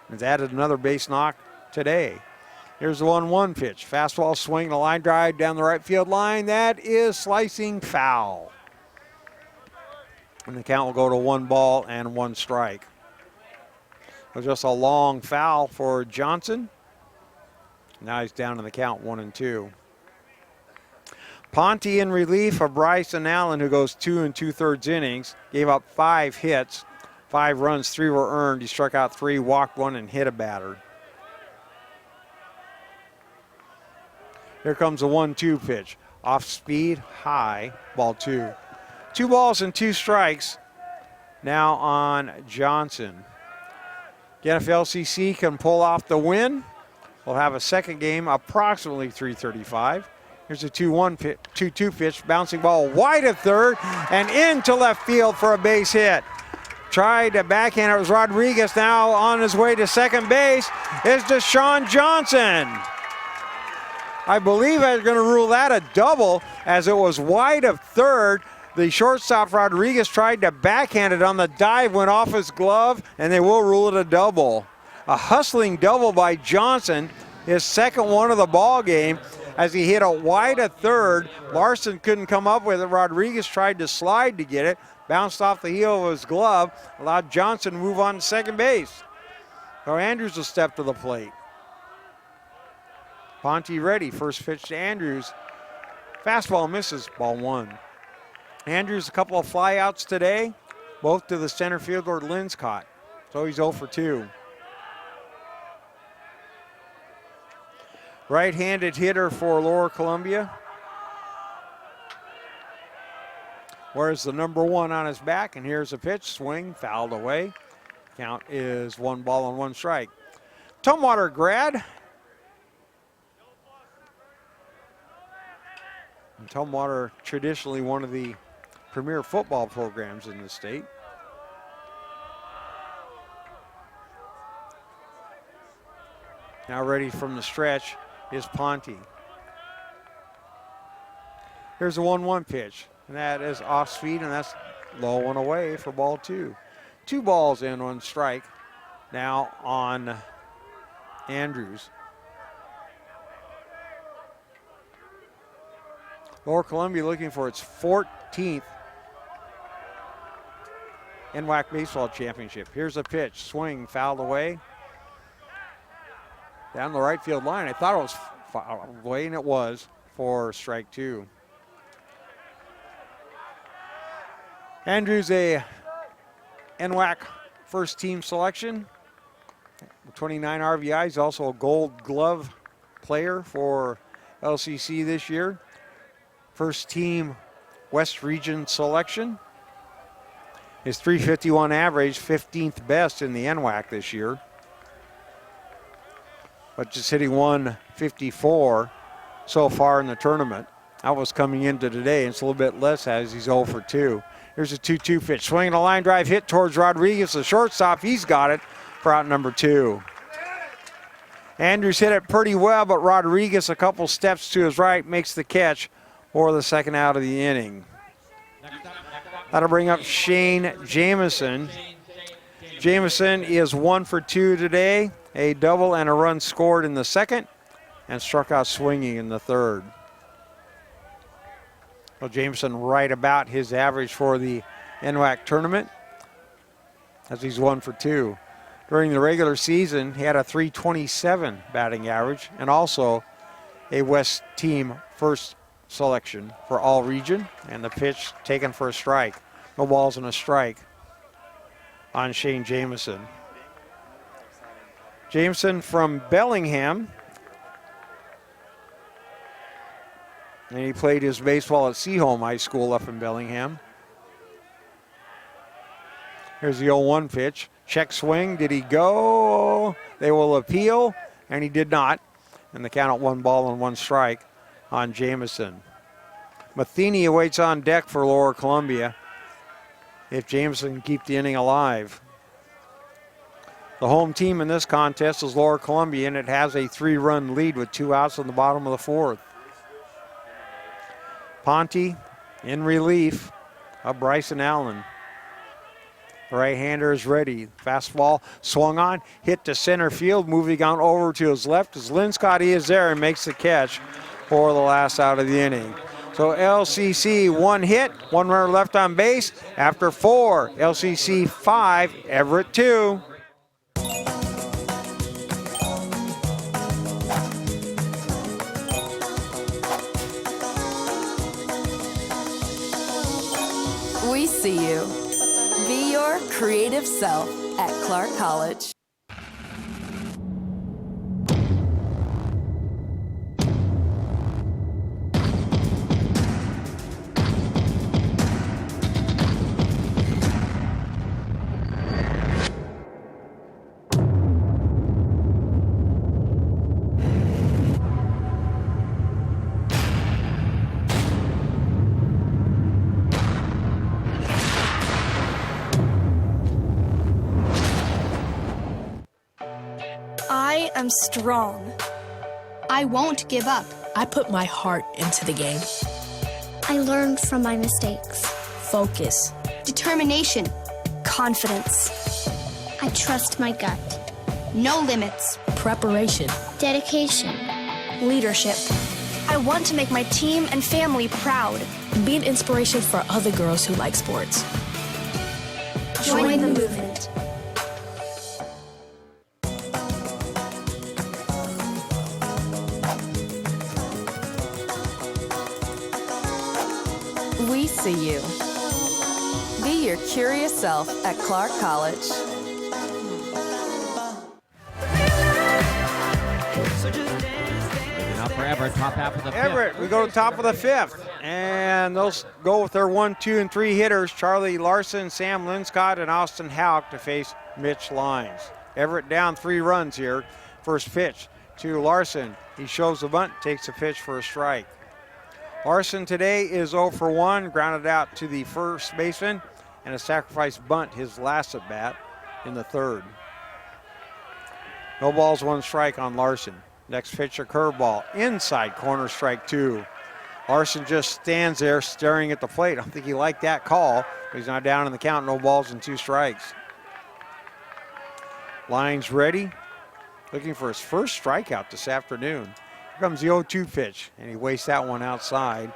Has added another base knock today. Here's the 1-1 pitch. Fastball swing, a line drive down the right field line. That is slicing foul. And the count will go to 1 ball and 1 strike. It was just a long foul for Johnson. Now he's down in the count 1-2. Ponte in relief of Bryce Allen, who goes 2 2/3 innings, gave up 5 hits, 5 runs, 3 were earned. He struck out 3, walked 1, and hit a batter. Here comes a 1-2 pitch. Off speed, high, ball 2. 2 balls and 2 strikes now on Johnson. Again, if LCC can pull off the win, we'll have a second game approximately 3:35. Here's a 2-2 pitch, bouncing ball wide at third and into left field for a base hit. Tried to backhand, it was Rodriguez. Now on his way to second base is Deshaun Johnson. I believe I'm going to rule that a double as it was wide of third. The shortstop Rodriguez tried to backhand it on the dive, went off his glove, and they will rule it a double. A hustling double by Johnson, his second one of the ball game, as he hit a wide of third. Larson couldn't come up with it. Rodriguez tried to slide to get it, bounced off the heel of his glove, allowed Johnson to move on to second base. So Andrews will step to the plate. Ponte ready, first pitch to Andrews. Fastball misses, ball 1. Andrews, a couple of flyouts today, both to the center fielder Linscott. So he's 0 for 2. Right-handed hitter for Lower Columbia. Wears the number 1 on his back, and here's a pitch, swing, fouled away. Count is 1 ball and 1 strike. Tumwater grad. And Tumwater, traditionally one of the premier football programs in the state. Now ready from the stretch is Ponte. Here's a 1-1 pitch, and that is off speed, and that's Low and away for ball two. 2 balls in, 1 strike now on Andrews. Lower Columbia looking for its 14th NWAC Baseball Championship. Here's a pitch, swing, fouled away. Down the right field line. I thought it was fouled away, and it was for strike 2. Andrews, a NWAC first team selection. 29 RBIs, also a gold glove player for LCC this year. First team West Region selection. His .351 average, 15th best in the NWAC this year. But just hitting .154 so far in the tournament. That was coming into today. It's a little bit less as he's 0 for 2. Here's a 2-2 pitch. Swinging a line drive hit towards Rodriguez, the shortstop. He's got it for out number 2. Andrews hit it pretty well, but Rodriguez a couple steps to his right makes the catch for the second out of the inning. That'll bring up Shane Jamison. Jamison is 1 for 2 today. A double and a run scored in the second and struck out swinging in the third. Well, Jamison right about his average for the NWAC tournament as he's 1 for 2. During the regular season, he had a .327 batting average and also a West team first selection for all region, and the pitch taken for a strike. No balls and a strike on Shane Jamison. Jamison from Bellingham. And he played his baseball at Seaholm High School up in Bellingham. Here's the 0-1 pitch. Check swing. Did he go? They will appeal, and he did not. And the count at 1 ball and 1 strike on Jamison. Matheny awaits on deck for Lower Columbia if Jamison can keep the inning alive. The home team in this contest is Lower Columbia, and it has a 3-run lead with 2 outs in the bottom of the 4th. Ponte in relief of Bryce Allen. The right-hander is ready. Fastball swung on, hit to center field, moving on over to his left as Linscott is there and makes the catch for the last out of the inning. So LCC 1 hit, 1 runner left on base. After 4, LCC 5, Everett 2. We see you. Be your creative self at Clark College. I am strong. I won't give up. I put my heart into the game. I learned from my mistakes. Focus. Determination. Confidence. I trust my gut. No limits. Preparation. Dedication. Leadership. I want to make my team and family proud. Be an inspiration for other girls who like sports. Join the movement. We see you. Be your curious self at Clark College. Now for Everett, top half of the 5th. Everett, we go to top of the 5th. And they'll go with their 1, 2, and 3 hitters, Charlie Larson, Sam Linscott, and Austin Houck to face Mitch Lyons. Everett down 3 runs here. First pitch to Larson. He shows the bunt, takes a pitch for a strike. Larson today is 0 for 1, grounded out to the first baseman, and a sacrifice bunt his last at bat in the 3rd. No balls, 1 strike on Larson. Next pitch, a curveball, inside corner, strike 2. Larson just stands there staring at the plate. I don't think he liked that call. He's not down in the count, no balls and 2 strikes. Lyons ready, looking for his first strikeout this afternoon. Here comes the 0-2 pitch, and he wastes that one outside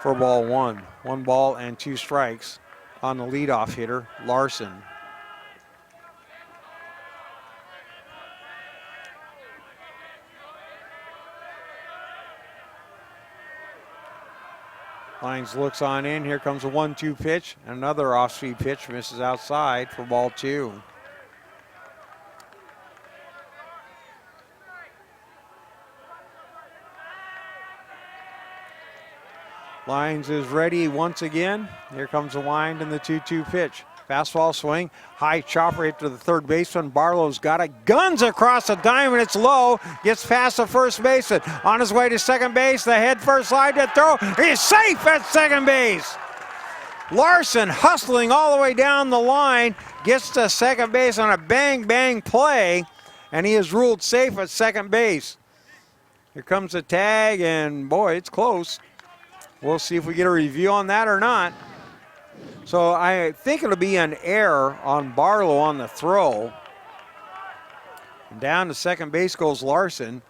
for ball 1. 1 ball and 2 strikes on the leadoff hitter, Larson. Lyons looks on in. Here comes a 1-2 pitch. Another off-speed pitch, misses outside for ball 2. Lyons is ready once again. Here comes the wind and the 2-2 pitch. Fastball swing, high chopper hit to the third baseman. Barlow's got it, guns across the diamond, it's low, gets past the first baseman. On his way to second base, the head first slide to throw, he's safe at second base. Larson hustling all the way down the line, gets to second base on a bang play, and he is ruled safe at second base. Here comes the tag, and boy, it's close. We'll see if we get a review on that or not. So I think it'll be an error on Barlow on the throw. And down to second base goes Larson.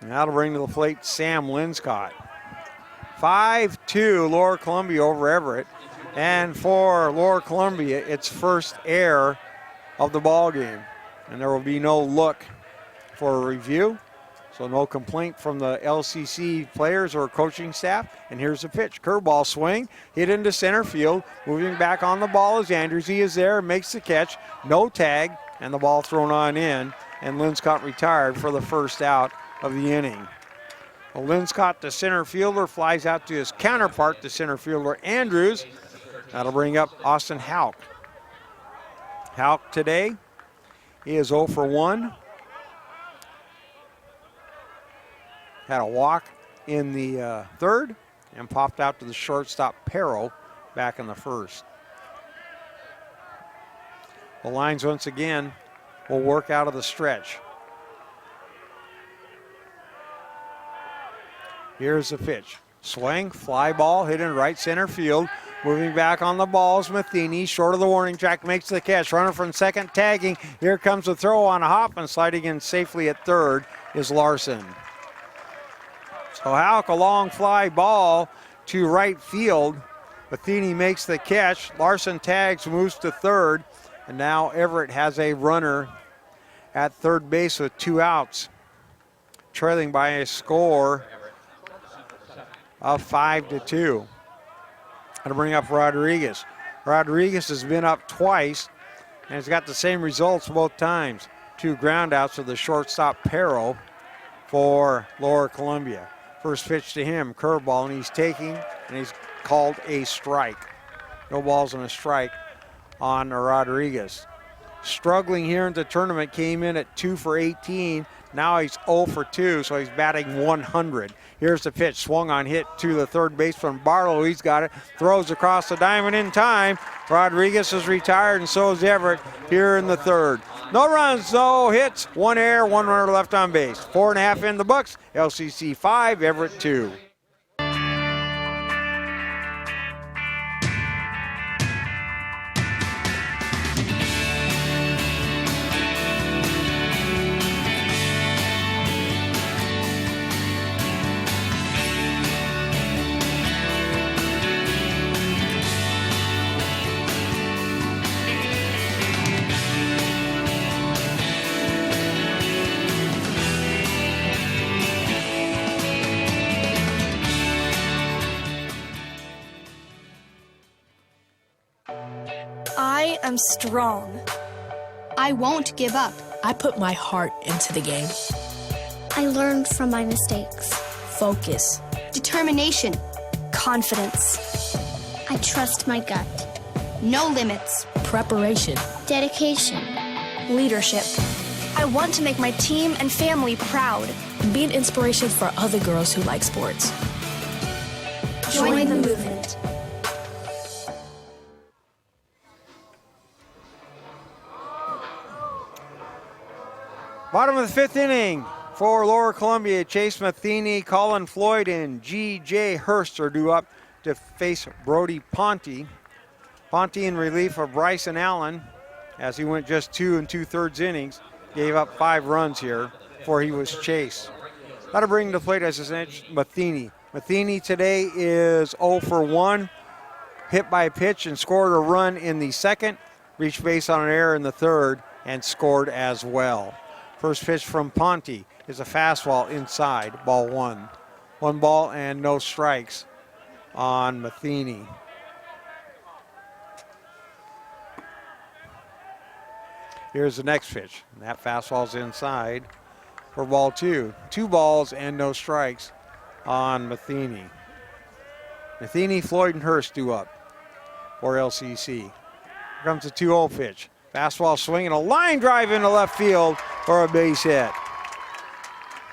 And that'll bring to the plate Sam Linscott. 5-2 Lower Columbia over Everett. And for Lower Columbia, it's first error of the ball game. And there will be no look for a review. So no complaint from the LCC players or coaching staff. And here's the pitch. Curveball swing, hit into center field. Moving back on the ball is Andrews. He is there, makes the catch. No tag, and the ball thrown on in. And Linscott retired for the first out of the inning. Well, Linscott, the center fielder, flies out to his counterpart, the center fielder Andrews. That'll bring up Austin Houck. Houck today, he is 0 for 1. Had a walk in the third and popped out to the shortstop Perro back in the first. The Lions once again will work out of the stretch. Here's the pitch. Swing, fly ball, hit in right center field. Moving back on the ball is Matheny, short of the warning track, makes the catch. Runner from second, tagging. Here comes the throw on a hop, and sliding in safely at third is Larson. So Houck, a long fly ball to right field. Matheny makes the catch. Larson tags, moves to third. And now Everett has a runner at third base with 2 outs. Trailing by a score of 5-2. Gonna bring up Rodriguez. Rodriguez has been up twice and has got the same results both times. 2 groundouts of the shortstop Perro for Lower Columbia. First pitch to him, curveball, and he's taking, and he's called a strike. No balls and a strike on Rodriguez. Struggling here in the tournament, came in at 2 for 18. Now he's 0 for 2, so he's batting 100. Here's the pitch, swung on, hit to the third baseman Barlow. He's got it, throws across the diamond in time. Rodriguez is retired, and so is Everett here in the third. No runs, no hits, 1 error, 1 runner left on base. 4.5 in the books. LCC 5, Everett 2. I am strong. I won't give up. I put my heart into the game. I learned from my mistakes. Focus. Determination. Confidence. I trust my gut. No limits. Preparation. Dedication. Leadership. I want to make my team and family proud. Be an inspiration for other girls who like sports. Join the movement. Bottom of the 5th inning. For Lower Columbia, Chase Matheny, Colin Floyd, and G.J. Hurst are due up to face Brody Ponte. Ponte in relief of Bryce Allen, as he went just 2 2/3 innings, gave up 5 runs here before he was chased. That'll bring to the plate, as I mentioned, Matheny. Matheny today is 0 for 1, hit by a pitch and scored a run in the second, reached base on an error in the third, and scored as well. First pitch from Ponte is a fastball inside, ball 1. 1 ball and no strikes on Matheny. Here's the next pitch. And that fastball's inside for ball 2. 2 balls and no strikes on Matheny. Matheny, Floyd, and Hurst due up for LCC. Here comes the 2-0 pitch. Fastball swinging, a line drive into left field for a base hit.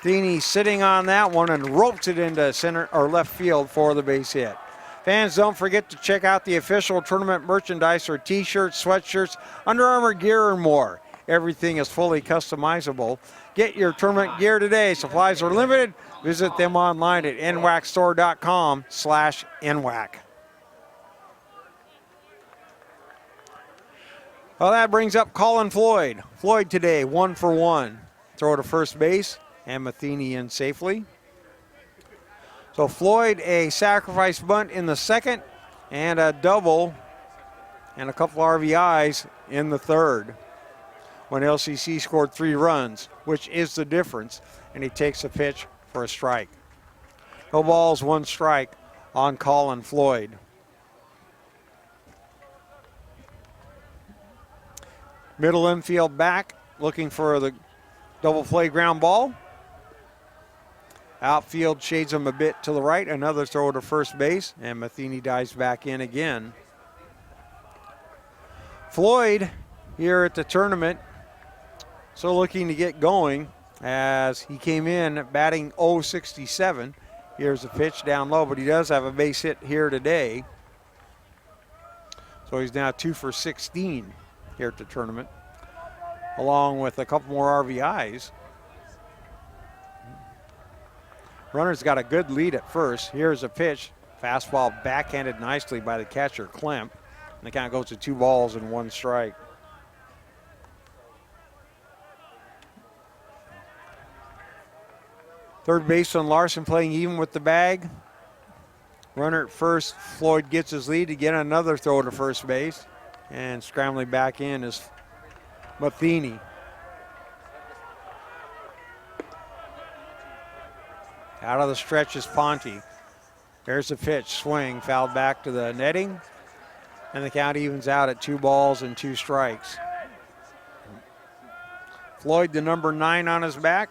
Matheny sitting on that one and ropes it into center or left field for the base hit. Fans, don't forget to check out the official tournament merchandise or t-shirts, sweatshirts, Under Armour gear, and more. Everything is fully customizable. Get your tournament gear today. Supplies are limited. Visit them online at nwacstore.com/NWAC. Well, that brings up Colin Floyd. Floyd today, 1 for 1. Throw to first base, and Matheny in safely. So Floyd, a sacrifice bunt in the second, and a double, and a couple RBIs in the third, when LCC scored 3 runs, which is the difference, and he takes a pitch for a strike. No balls, 1 strike on Colin Floyd. Middle infield back, looking for the double play ground ball. Outfield shades him a bit to the right, another throw to first base, and Matheny dives back in again. Floyd here at the tournament, so looking to get going as he came in batting .067. Here's a pitch down low, but he does have a base hit here today. So he's now 2 for 16 here at the tournament, along with a couple more RBIs. Runner's got a good lead at first. Here's a pitch. Fastball backhanded nicely by the catcher, Klemp. And the count goes to 2 balls and 1 strike. Third baseman Larson playing even with the bag. Runner at first. Floyd gets his lead. Again, another throw to first base. And scrambling back in is Matheny. Out of the stretch is Ponte. There's the pitch, swing, fouled back to the netting, and the count evens out at 2 balls and 2 strikes. Floyd, the number 9 on his back.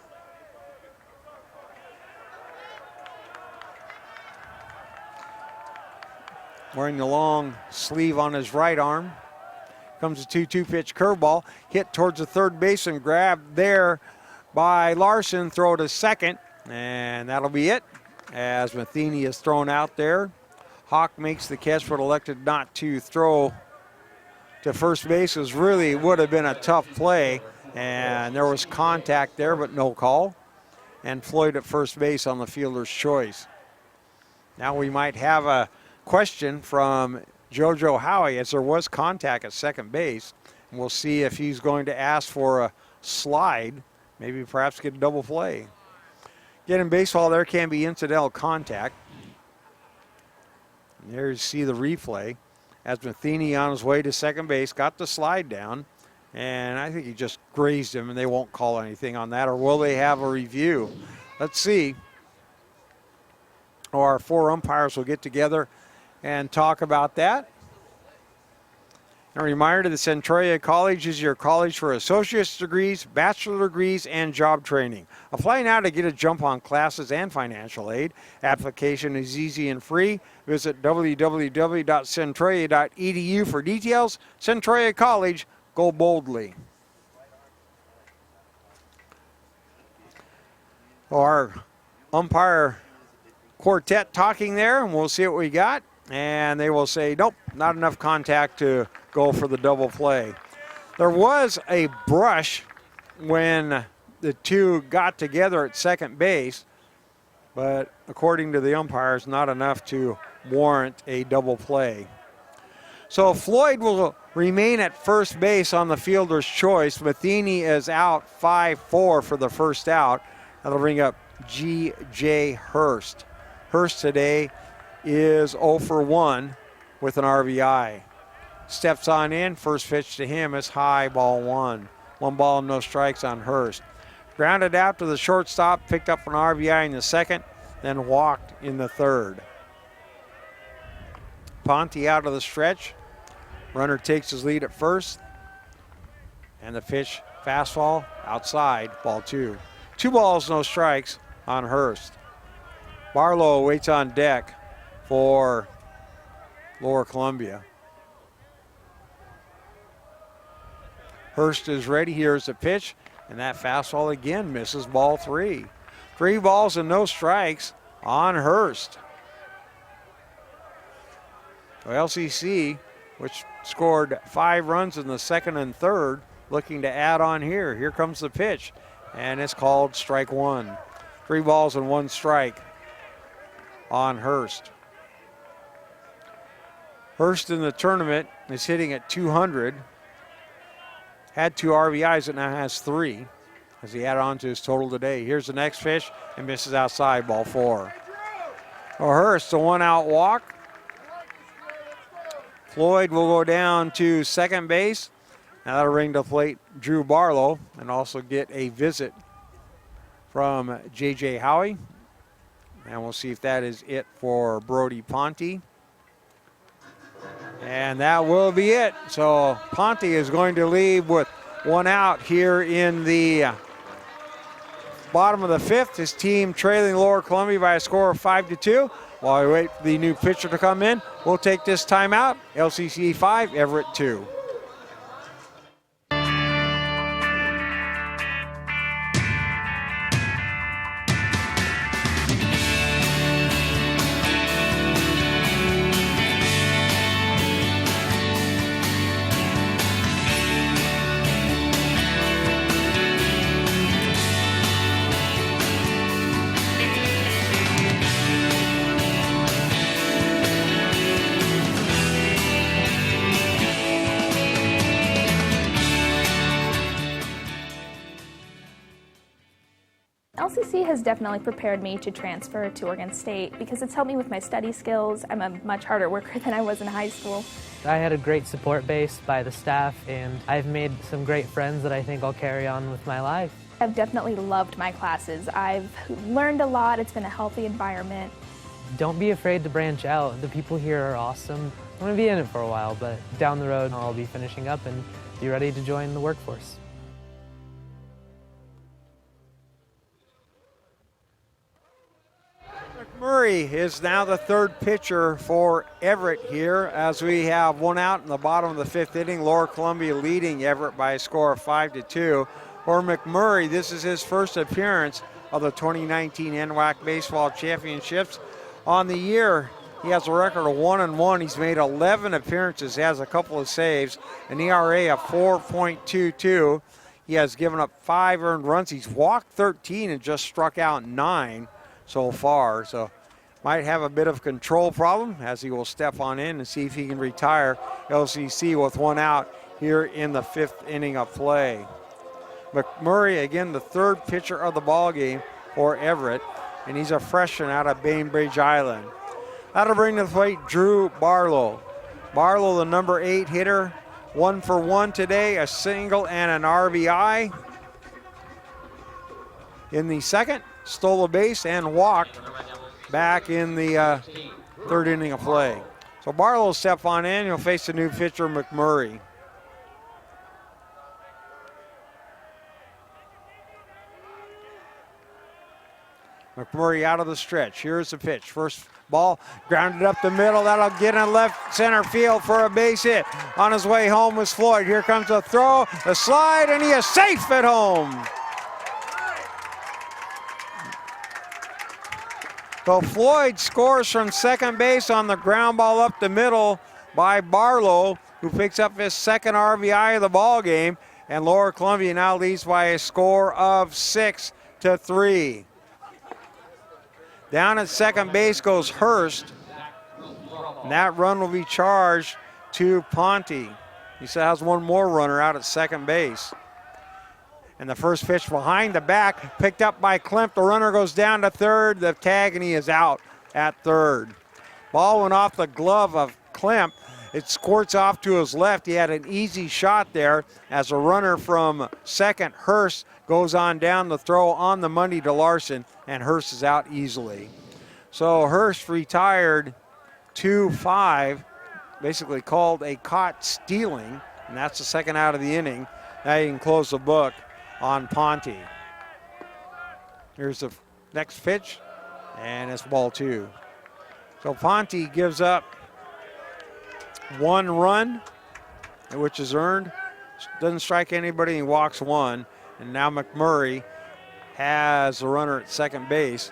Wearing the long sleeve on his right arm. Comes a 2-2 pitch curveball, hit towards the third base and grabbed there by Larson, throw to second. And that'll be it, as Matheny is thrown out there. Hawk makes the catch, but elected not to throw to first base. It really would have been a tough play, and there was contact there, but no call. And Floyd at first base on the fielder's choice. Now we might have a question from JoJo Howie, as there was contact at second base. And we'll see if he's going to ask for a slide, maybe perhaps get a double play. Again, in baseball, there can be incidental contact. And there you see the replay as Matheny on his way to second base, got the slide down, and I think he just grazed him, and they won't call anything on that, or will they have a review? Let's see. Our 4 umpires will get together and talk about that. A reminder that Centralia College is your college for associate's degrees, bachelor degrees, and job training. Apply now to get a jump on classes and financial aid. Application is easy and free. Visit www.centralia.edu for details. Centralia College, go boldly. Our umpire quartet talking there, and we'll see what we got. And they will say, nope, not enough contact to go for the double play. There was a brush when the two got together at second base, but according to the umpires, not enough to warrant a double play. So Floyd will remain at first base on the fielder's choice. Matheny is out 5-4 for the first out. That'll bring up G.J. Hurst. Hurst today is 0 for 1 with an RBI. Steps on in, first pitch to him is high, ball one. 1 ball, no strikes on Hurst. Grounded out to the shortstop, picked up an RBI in the second, then walked in the third. Ponte out of the stretch. Runner takes his lead at first. And the pitch, fastball, outside, ball two. 2 balls, no strikes on Hurst. Barlow waits on deck for Lower Columbia. Hurst is ready. Here's the pitch. And that fastball again misses, ball 3. 3 balls and no strikes on Hurst. So LCC, which scored 5 runs in the second and third, looking to add on here. Here comes the pitch, and it's called strike 1. 3 balls and 1 strike on Hurst. Hurst in the tournament is hitting at 200. Had 2 RBIs and now has 3 as he added on to his total today. Here's the next pitch and misses outside, ball 4. Well, Hurst, a 1-out walk. Floyd will go down to second base. Now that'll bring to plate Drew Barlow and also get a visit from J.J. Howie. And we'll see if that is it for Brody Ponte. And that will be it. So Ponte is going to leave with 1 out here in the bottom of the 5th. His team trailing Lower Columbia by a score of 5-2. While we wait for the new pitcher to come in, we'll take this timeout. LCC 5, Everett 2. LCC has definitely prepared me to transfer to Oregon State because it's helped me with my study skills. I'm a much harder worker than I was in high school. I had a great support base by the staff, and I've made some great friends that I think I'll carry on with my life. I've definitely loved my classes. I've learned a lot. It's been a healthy environment. Don't be afraid to branch out. The people here are awesome. I'm going to be in it for a while, but down the road I'll be finishing up and be ready to join the workforce. Murray is now the 3rd pitcher for Everett here as we have 1 out in the bottom of the 5th inning. Lower Columbia leading Everett by a score of 5-2. For McMurray, this is his first appearance of the 2019 NWAC Baseball Championships. On the year, he has a record of 1-1. He's made 11 appearances, has a couple of saves, an ERA of 4.22. He has given up 5 earned runs. He's walked 13 and just struck out 9. So far, so might have a bit of control problem as he will step on in and see if he can retire LCC with 1 out here in the 5th inning of play. McMurray, again, the 3rd pitcher of the ball game for Everett, and he's a freshman out of Bainbridge Island. That'll bring to the plate Drew Barlow. Barlow, the number 8 hitter, 1 for 1 today, a single and an RBI. In the second, stole a base and walked back in the 3rd inning of play. So Barlow step on in. He'll face the new pitcher, McMurray. McMurray out of the stretch. Here's the pitch. First ball grounded up the middle. That'll get in left center field for a base hit. On his way home was Floyd. Here comes a throw, a slide, and he is safe at home. So Floyd scores from second base on the ground ball up the middle by Barlow, who picks up his 2nd RBI of the ball game. And Lower Columbia now leads by a score of 6-3. Down at second base goes Hurst. And that run will be charged to Ponte. He still has one more runner out at second base. And the first pitch behind the back, picked up by Klemp. The runner goes down to third. The tag, and he is out at third. Ball went off the glove of Klemp. It squirts off to his left. He had an easy shot there as a runner from second, Hurst, goes on down the throw on the money to Larson, and Hurst is out easily. So Hurst retired 2-5, basically called a caught stealing, and that's the second out of the inning. Now you can close the book on Ponte. Here's the next pitch, and it's ball 2. So Ponte gives up 1 run, which is earned. Doesn't strike anybody, he walks 1. And now McMurray has a runner at second base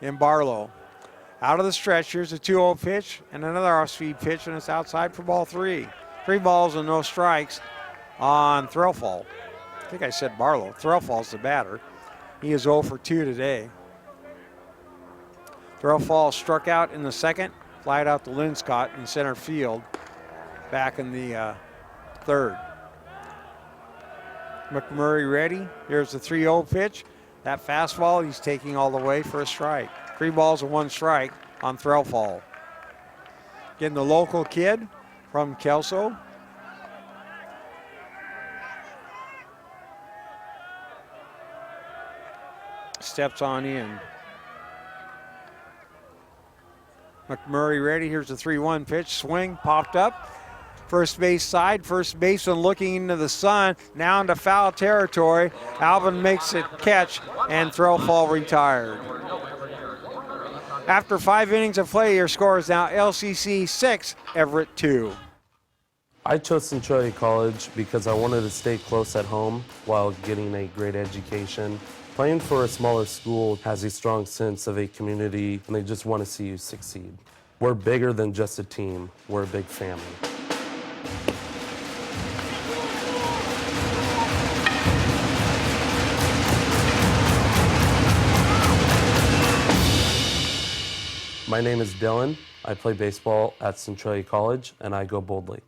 in Barlow. Out of the stretch, here's a 2-0 pitch and another off-speed pitch, and it's outside for ball 3. 3 balls and no strikes on Threlfall. I think I said Barlow. Threlfall's the batter. He is 0 for 2 today. Threlfall struck out in the second, flied out to Linscott in center field back in the third. McMurray ready. Here's the 3-0 pitch. That fastball he's taking all the way for a strike. 3 balls and 1 strike on Threlfall. Getting the local kid from Kelso. Steps on in. McMurray ready. Here's the 3-1 pitch. Swing, popped up. First base side. First baseman looking into the sun. Now into foul territory. Alvin makes it catch, and Threlfall retired. After 5 innings of play, your score is now LCC 6, Everett 2. I chose Centralia College because I wanted to stay close at home while getting a great education. Playing for a smaller school has a strong sense of a community, and they just want to see you succeed. We're bigger than just a team. We're a big family. My name is Dylan. I play baseball at Centralia College, and I go boldly.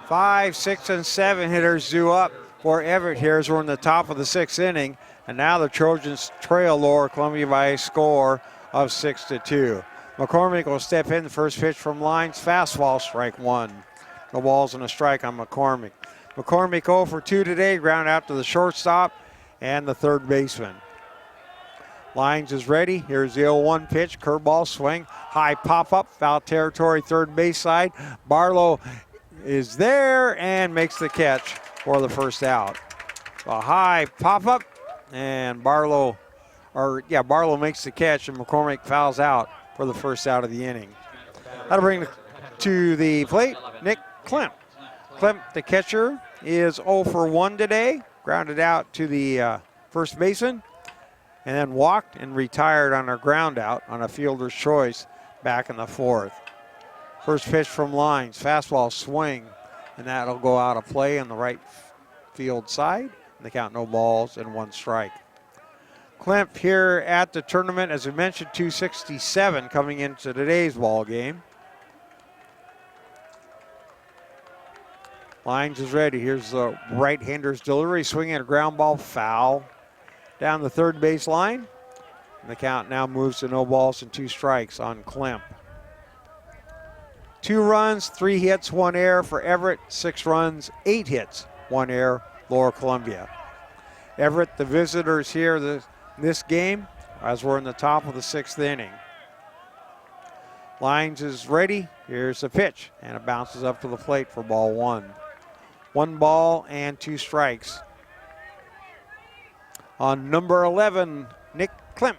Five, 6, and 7 hitters due up for Everett here as we're in the top of the 6th inning. And now the Trojans trail Lower Columbia by a score of 6-2. McCormick will step in. The first pitch from lines. Fastball, strike 1. No balls and a strike on McCormick. McCormick 0 for 2 today. Ground out to the shortstop and the third baseman. Lines is ready. Here's the 0-1 pitch. Curveball swing. High pop-up. Foul territory, third base side. Barlow is there and makes the catch for the first out. A high pop-up, and Barlow makes the catch, and McCormick fouls out for the first out of the inning. That'll bring to the plate Nick Klemp. Klemp, the catcher, is 0 for 1 today. Grounded out to the first baseman, and then walked and retired on a ground out on a fielder's choice back in the 4th. First pitch from lines, fastball swing, and that'll go out of play on the right field side. And they count no balls and 1 strike. Klemp here at the tournament, as we mentioned, 267 coming into today's ball game. Lines is ready. Here's the right-hander's delivery, swinging a ground ball, foul down the third base line. And the count now moves to no balls and 2 strikes on Klemp. 2 runs, 3 hits, 1 error for Everett. 6 runs, 8 hits, 1 error, Lower Columbia. Everett, the visitors here this game, as we're in the top of the 6th inning. Lines is ready. Here's the pitch, and it bounces up to the plate for ball 1. 1 ball and 2 strikes on number 11, Nick Klemp.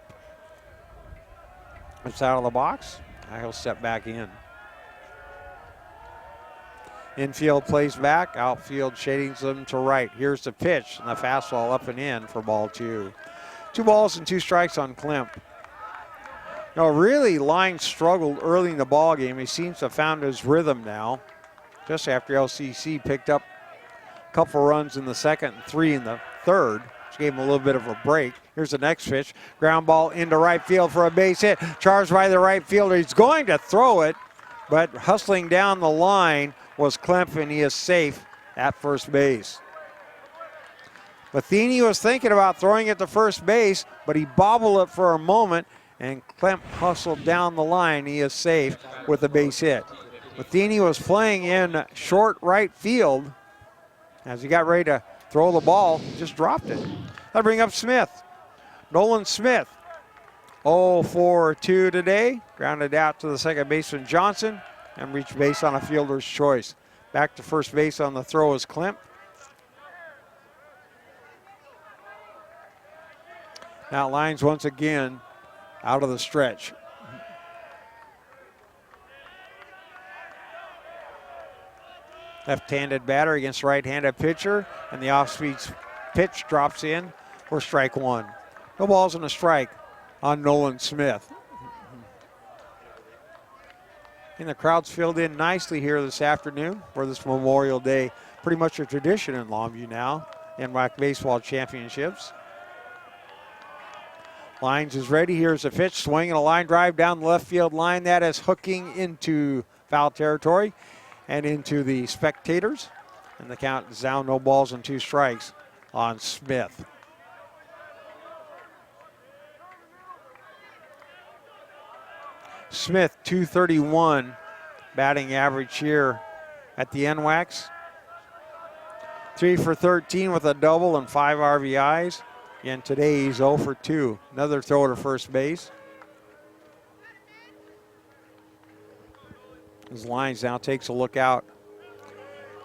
It's out of the box. He'll step back in. Infield plays back. Outfield shading them to right. Here's the pitch, and the fastball up and in for ball 2. 2 balls and 2 strikes on Klemp. Now, really, Lines struggled early in the ball game. He seems to have found his rhythm now, just after LCC picked up a couple runs in the second and 3 in the third, which gave him a little bit of a break. Here's the next pitch. Ground ball into right field for a base hit. Charged by the right fielder. He's going to throw it, but hustling down the line was Klemp, and he is safe at first base. Matheny was thinking about throwing it to first base, but he bobbled it for a moment, and Klemp hustled down the line. He is safe with a base hit. Matheny was playing in short right field. As he got ready to throw the ball, just dropped it. That'll bring up Smith. Nolan Smith, 0 for 2 today. Grounded out to the second baseman Johnson and reached base on a fielder's choice. Back to first base on the throw is Klemp. Now Lines once again out of the stretch. Left-handed batter against right-handed pitcher, and the off-speed pitch drops in for strike 1. No balls and a strike on Nolan Smith. And the crowd's filled in nicely here this afternoon for this Memorial Day. Pretty much a tradition in Longview now, NWAC Baseball Championships. Lines is ready. Here's a pitch, swinging a line drive down the left field line. That is hooking into foul territory and into the spectators. And the count is down, no balls and 2 strikes on Smith. Smith, .231 batting average here at the NWACs. 3 for 13 with a double and 5 RBIs. Again, today he's 0 for 2. Another throw to first base. His Lines now takes a look out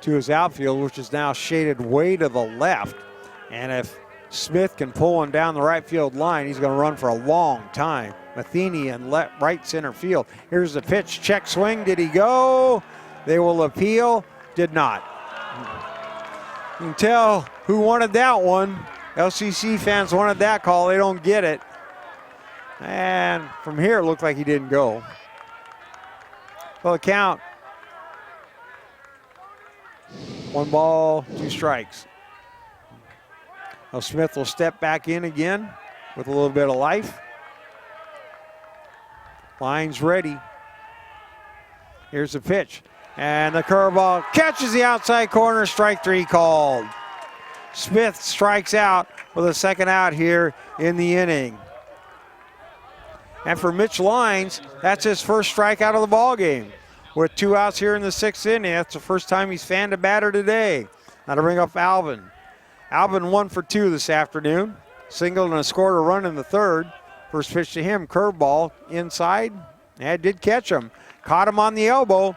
to his outfield, which is now shaded way to the left. And if Smith can pull one down the right field line, he's going to run for a long time. Matheny in right center field. Here's the pitch, check swing. Did he go? They will appeal. Did not. You can tell who wanted that one. LCC fans wanted that call. They don't get it. And from here, it looked like he didn't go. Well, the count, 1 ball, 2 strikes. Now Smith will step back in again with a little bit of life. Lines ready. Here's the pitch. And the curveball catches the outside corner, strike 3 called. Smith strikes out with a second out here in the inning. And for Mitch Lines, that's his first strikeout of the ball game. With 2 outs here in the 6th inning, that's the first time he's fanned a batter today. Now to bring up Alvin. Alvin 1 for 2 this afternoon. Singled and scored a run in the 3rd. First pitch to him, curveball inside. And did catch him. Caught him on the elbow.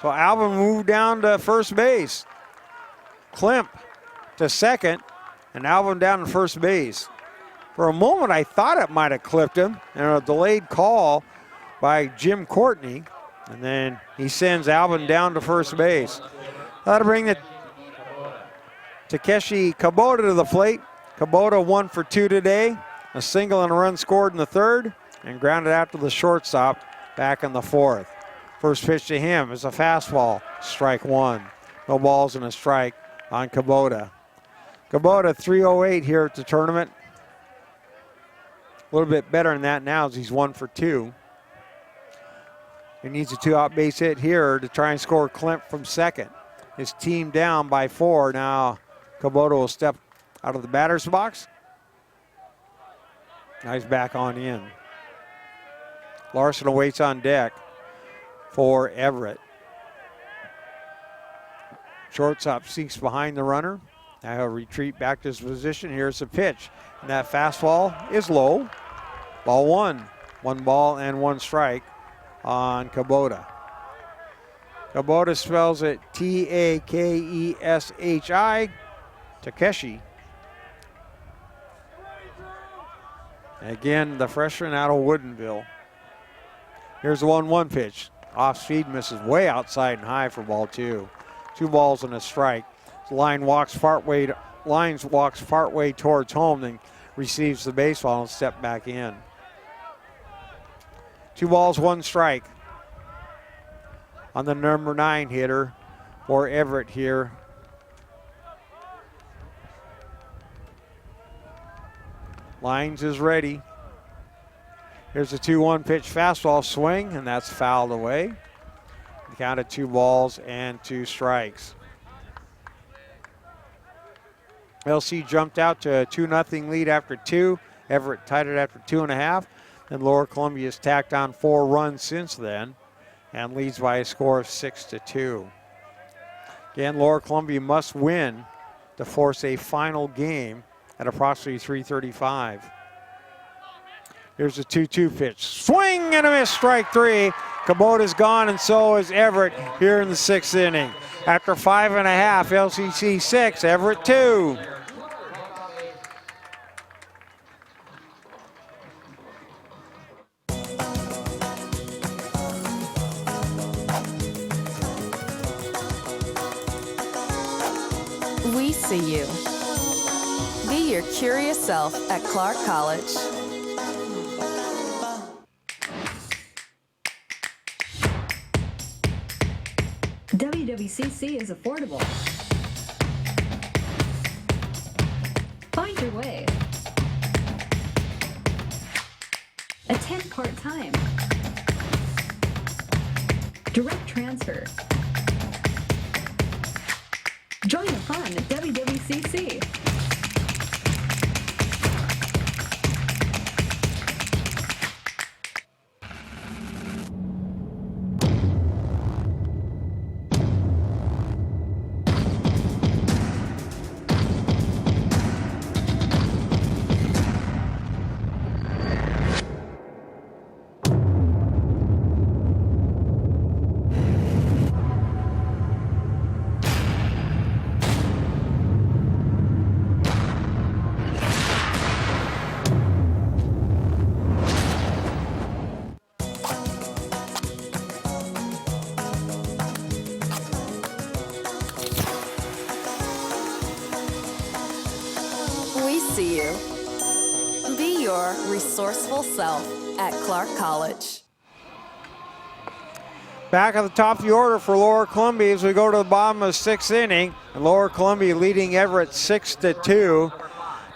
So Alvin moved down to first base. Klemp to second, and Alvin down to first base. For a moment, I thought it might have clipped him, and a delayed call by Jim Courtney, and then he sends Alvin down to first base. That'll bring the Takeshi Kubota to the plate. Kubota 1 for 2 today. A single and a run scored in the 3rd, and grounded out to the shortstop back in the 4th. First pitch to him is a fastball, strike 1. No balls and a strike on Kubota. Kubota 308 here at the tournament. A little bit better than that now as he's 1 for 2. He needs a 2-out base hit here to try and score Klemp from second. his team down by 4. Now Kubota will step out of the batter's box. Now he's back on in. Larson awaits on deck for Everett. Shortstop seeks behind the runner. Now he'll retreat back to his position. Here's the pitch. And that fastball is low. Ball 1. 1 ball and 1 strike on Kubota. Kubota spells it Takeshi. Takeshi. Again, the freshman out of Woodinville. Here's the 1-1 pitch. Off speed, misses way outside and high for ball 2. 2 balls and a strike. Lines walks partway towards home, then receives the baseball and step back in. 2 balls, 1 strike on the number 9 hitter for Everett here. Lines is ready. Here's the 2-1 pitch, fastball swing, and that's fouled away. The count of 2 balls and 2 strikes. LC jumped out to a 2-0 lead after 2. Everett tied it after 2.5. And Lower Columbia's tacked on 4 runs since then and leads by a score of 6-2. Again, Lower Columbia must win to force a final game at approximately 3:35. Here's a 2-2 pitch. Swing and a miss, strike 3. Kubota's gone, and so is Everett here in the 6th inning. After 5.5, LCC 6, Everett 2. We see you. Be your curious self at Clark College. WWCC is affordable. Find your way. Attend part-time. Direct transfer. Join the fun at WWCC. See you. Be your resourceful self at Clark College. Back at the top of the order for Lower Columbia as we go to the bottom of the 6th inning. And Lower Columbia leading Everett 6-2.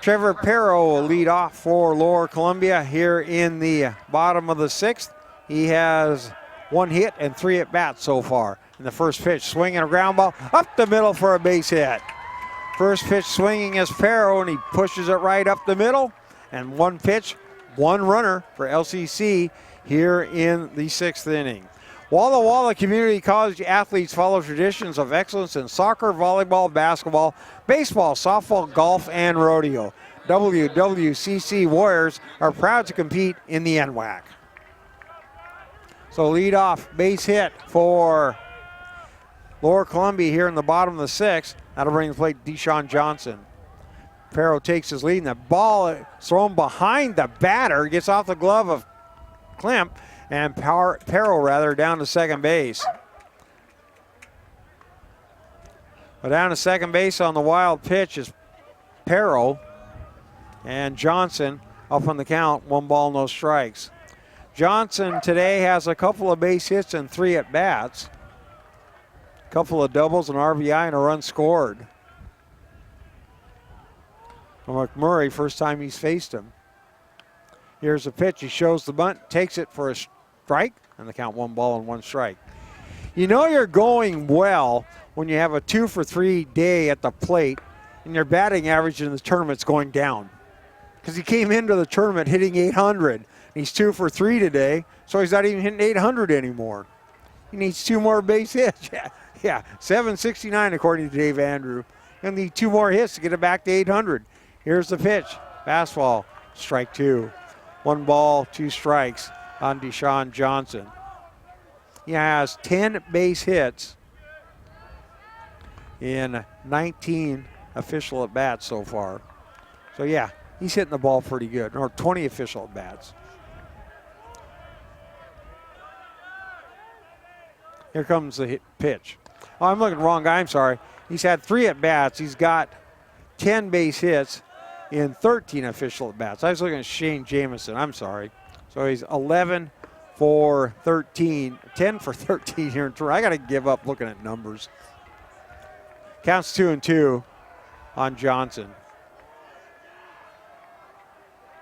Trevor Perro will lead off for Lower Columbia here in the bottom of the 6th. He has 1 hit and 3 at-bats so far. In the first pitch, swinging a ground ball up the middle for a base hit. First pitch swinging is Perro, and he pushes it right up the middle. And 1 pitch, 1 runner for LCC here in the 6th inning. Walla Walla Community College athletes follow traditions of excellence in soccer, volleyball, basketball, baseball, softball, golf, and rodeo. WWCC Warriors are proud to compete in the NWAC. So lead off base hit for Lower Columbia here in the bottom of the 6th. That'll bring the plate Deshaun Johnson. Perro takes his lead, and the ball is thrown behind the batter, gets off the glove of Klemp, and Perro down to second base. But down to second base on the wild pitch is Perro, and Johnson up on the count, 1 ball, no strikes. Johnson today has a couple of base hits and 3 at-bats. Couple of doubles, an RBI, and a run scored. McMurray, first time he's faced him. Here's a pitch. He shows the bunt, takes it for a strike, and the count 1 ball and 1 strike. You know you're going well when you have a 2-for-3 day at the plate and your batting average in the tournament's going down. Because he came into the tournament hitting 800. He's 2-for-3 today, so he's not even hitting 800 anymore. He needs 2 more base hits. Yeah, 769 according to Dave Andrew. He'll need 2 more hits to get it back to 800. Here's the pitch. Fastball, strike 2. 1 ball, 2 strikes on Deshaun Johnson. He has 10 base hits in 19 official at-bats so far. So, yeah, he's hitting the ball pretty good, or 20 official at-bats. Here comes the pitch. Oh, I'm looking at the wrong guy. I'm sorry. He's had 3 at-bats. He's got 10 base hits in 13 official at-bats. I was looking at Shane Jamison. I'm sorry. So he's 11 for 13, 10 for 13 here in tour. I got to give up looking at numbers. Counts 2-2 on Johnson.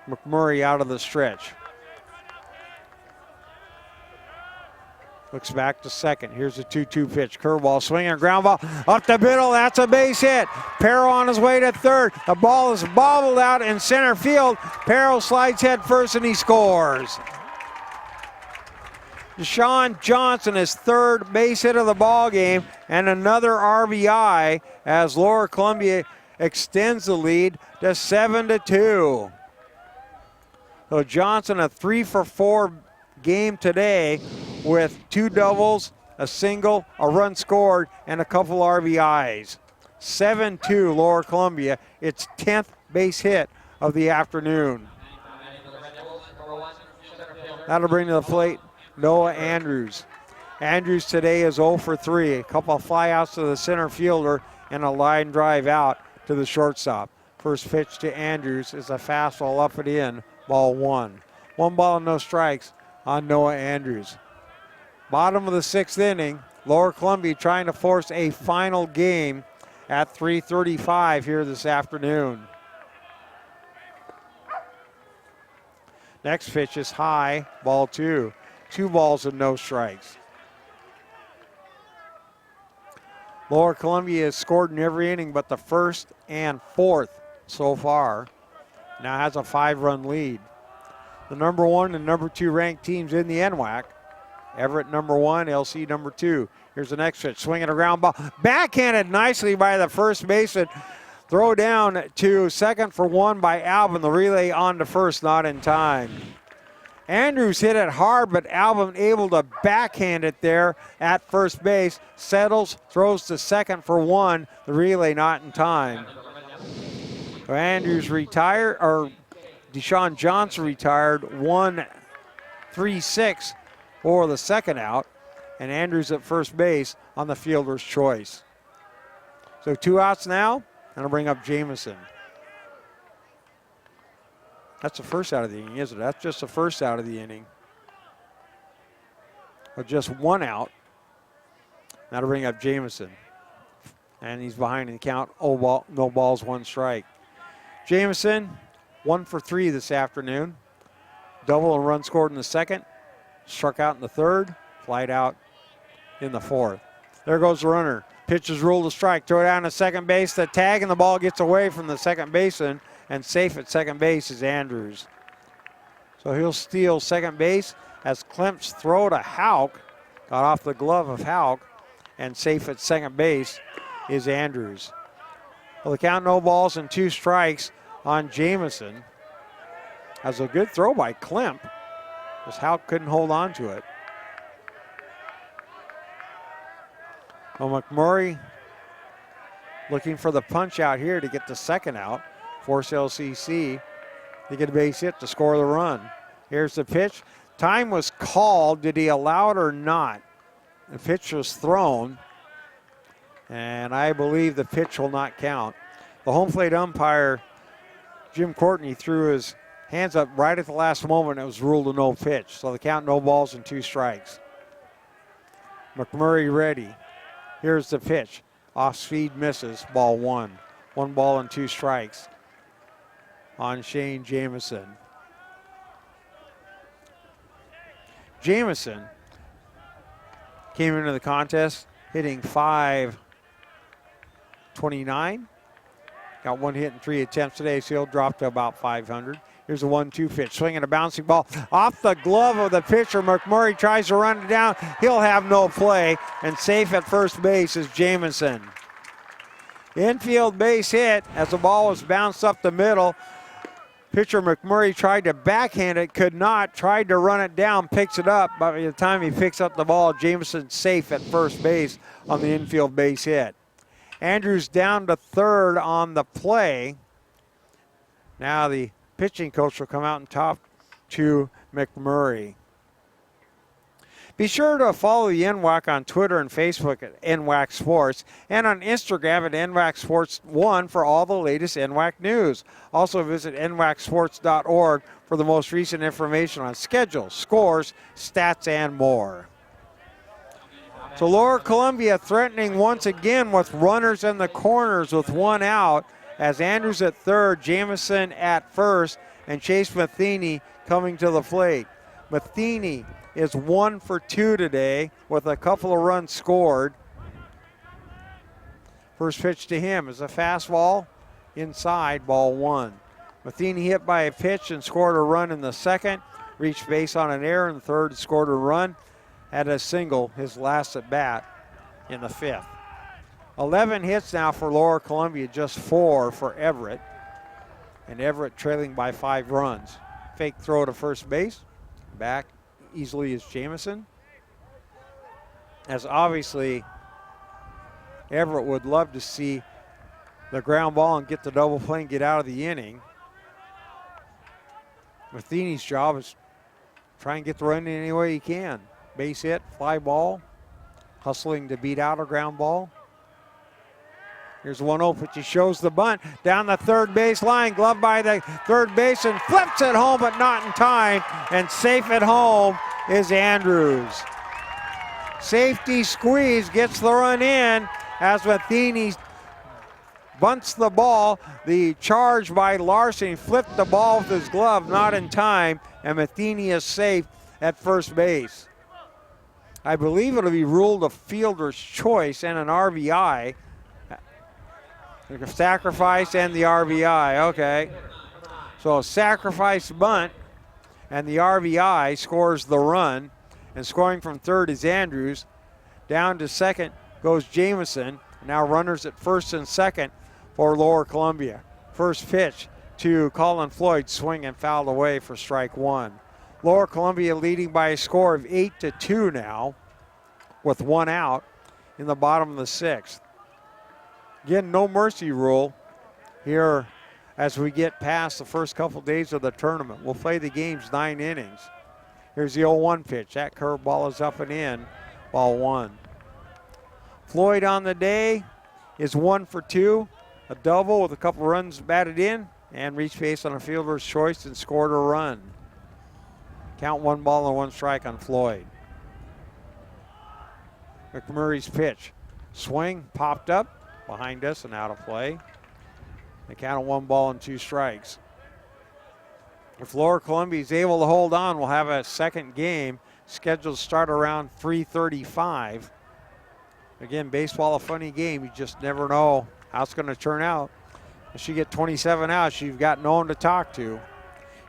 McMurray out of the stretch. Looks back to second. Here's a 2-2 pitch. Curveball, swinging, ground ball up the middle. That's a base hit. Perro on his way to third. The ball is bobbled out in center field. Perro slides head first and he scores. Deshaun Johnson, his 3rd base hit of the ball game, and another RBI as Lower Columbia extends the lead to 7-2. So Johnson, a 3-for-4 game today with 2 doubles, a single, a run scored, and a couple RBIs. 7-2 Lower Columbia. Its 10th base hit of the afternoon. That'll bring to the plate Noah Andrews. Andrews today is 0 for 3. A couple of flyouts to the center fielder and a line drive out to the shortstop. First pitch to Andrews is a fastball up and in, ball 1. 1 ball and no strikes on Noah Andrews. Bottom of the 6th inning, Lower Columbia trying to force a final game at 3:35 here this afternoon. Next pitch is high, ball 2. 2 balls and no strikes. Lower Columbia has scored in every inning but the 1st and 4th so far. Now has a 5-run lead. The number 1 and number 2 ranked teams in the NWAC. Everett number 1, LC number 2. Here's the next pitch, swinging a ground ball. Backhanded nicely by the first baseman. Throw down to second for 1 by Alvin. The relay on to first, not in time. Andrews hit it hard, but Alvin able to backhand it there at first base. Settles, throws to second for 1. The relay not in time. So Andrews retired, or Deshaun Johnson retired 1-3-6 for the second out. And Andrews at first base on the fielder's choice. So 2 outs now, and I'll bring up Jamison. That's the first out of the inning, isn't it? That's just the first out of the inning. But just 1 out. Now to bring up Jamison. And he's behind in the count. No balls, 1 strike. Jamison, 1 for 3 this afternoon. Double and run scored in the 2nd. Struck out in the 3rd. Flied out in the 4th. There goes the runner. Pitch is ruled a strike. Throw it down to second base. The tag and the ball gets away from the second baseman. And safe at second base is Andrews. So he'll steal second base as Klemt's throw to Hauk got off the glove of Hauk, and safe at second base is Andrews. Well, the count, no balls and 2 strikes on Jamison. That's a good throw by Klemt, as Hauk couldn't hold on to it. Well, McMurray looking for the punch out here to get the second out. Force LCC to get a base hit to score the run. Here's the pitch. Time was called. Did he allow it or not? The pitch was thrown, and I believe the pitch will not count. The home plate umpire, Jim Courtney, threw his hands up right at the last moment. It was ruled a no pitch. So the count, no balls and 2 strikes. McMurray ready. Here's the pitch. Off speed, misses, ball 1. 1 ball and 2 strikes on Shane Jamison. Jamison came into the contest hitting .529. Got one hit in 3 attempts today, so he'll drop to about 500. Here's a 1-2 pitch, swinging a bouncing ball off the glove of the pitcher. McMurray tries to run it down. He'll have no play, and safe at first base is Jamison. Infield base hit as the ball was bounced up the middle. Pitcher McMurray tried to backhand it, could not, tried to run it down, picks it up. By the time he picks up the ball, Jamison's safe at first base on the infield base hit. Andrews down to third on the play. Now the pitching coach will come out and talk to McMurray. Be sure to follow the NWAC on Twitter and Facebook at NWAC Sports and on Instagram at NWAC Sports 1 for all the latest NWAC news. Also visit nwacsports.org for the most recent information on schedules, scores, stats, and more. So Lower Columbia threatening once again with runners in the corners with one out as Andrews at third, Jamison at first, and Chase Matheny coming to the plate. Matheny is 1 for 2 today with a couple of runs scored. First pitch to him is a fastball inside, ball 1. Matheny hit by a pitch and scored a run in the second, reached base on an error in the third, scored a run, had a single his last at bat in the fifth. 11 hits now for Lower Columbia, just 4 for Everett, and Everett trailing by 5 runs. Fake throw to first base, back easily is Jamison. As obviously Everett would love to see the ground ball and get the double play and get out of the inning. Matheny's job is try and get the run in any way he can. Base hit, fly ball, hustling to beat out a ground ball. Here's 1-0 pitch. He shows the bunt down the third base line. Glove by the third baseman. Flips it home, but not in time. And safe at home is Andrews. Safety squeeze gets the run in as Matheny bunts the ball. The charge by Larson flipped the ball with his glove, not in time. And Matheny is safe at first base. I believe it'll be ruled a fielder's choice and an RBI. The sacrifice and the RBI, okay. So a sacrifice bunt and the RBI scores the run. And scoring from third is Andrews. Down to second goes Jamison. Now runners at first and second for Lower Columbia. First pitch to Colin Floyd, swing and fouled away for strike 1. Lower Columbia leading by a score of 8-2 now with 1 out in the bottom of the 6th. Again, no mercy rule here as we get past the first couple days of the tournament. We'll play the games 9 innings. Here's the 0-1 pitch. That curveball is up and in, ball 1. Floyd on the day is 1 for 2, a double with a couple runs batted in, and reached base on a fielder's choice and scored a run. Count 1 ball and 1 strike on Floyd. McMurray's pitch. Swing, popped up. Behind us and out of play. The count of 1 ball and 2 strikes. If Lower Columbia is able to hold on, we'll have a second game scheduled to start around 3:35. Again, baseball a funny game. You just never know how it's going to turn out. If you get 27 outs, you've got no one to talk to.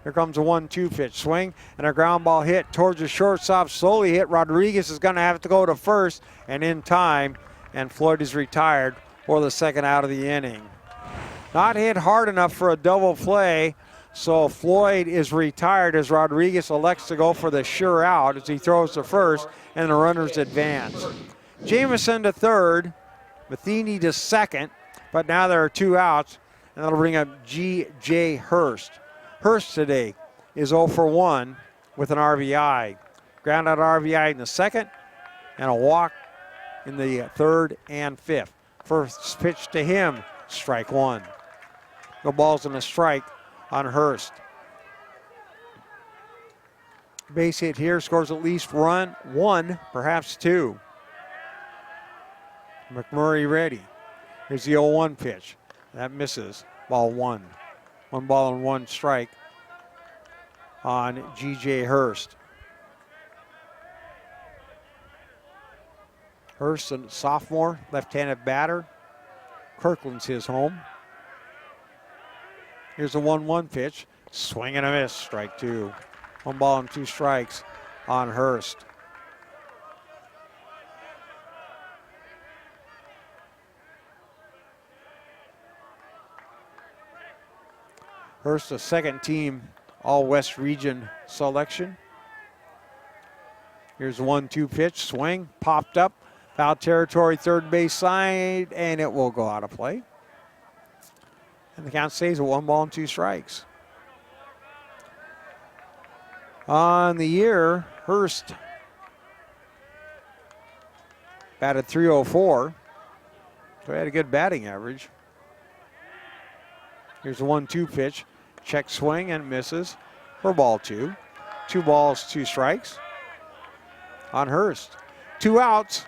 Here comes a 1-2 pitch. Swing and a ground ball hit towards the shortstop. Slowly hit. Rodriguez is going to have to go to first and in time. And Floyd is retired for the second out of the inning. Not hit hard enough for a double play, so Floyd is retired as Rodriguez elects to go for the sure out as he throws to first and the runners advance. Jamison to third, Matheny to second, but now there are 2 outs, and that'll bring up G.J. Hurst. Hurst today is 0 for 1 with an RBI. Ground out RBI in the second and a walk in the third and fifth. First pitch to him, strike 1. The ball's in a strike on Hurst. Base hit here, scores at least 1, perhaps 2. McMurray ready. Here's the 0-1 pitch. That misses, ball 1. 1 ball and 1 strike on G.J. Hurst. Hurst, a sophomore, left-handed batter. Kirkland's his home. Here's a 1-1 pitch. Swing and a miss, strike two. 1 ball and 2 strikes on Hurst. Hurst, a second team All-West Region selection. Here's a 1-2 pitch, swing, popped up, foul territory, third base side, and it will go out of play. And the count stays at 1 ball and 2 strikes. On the year, Hurst batted .304, so he had a good batting average. Here's a 1-2 pitch, check swing and misses for ball 2. 2 balls, 2 strikes on Hurst. 2 outs.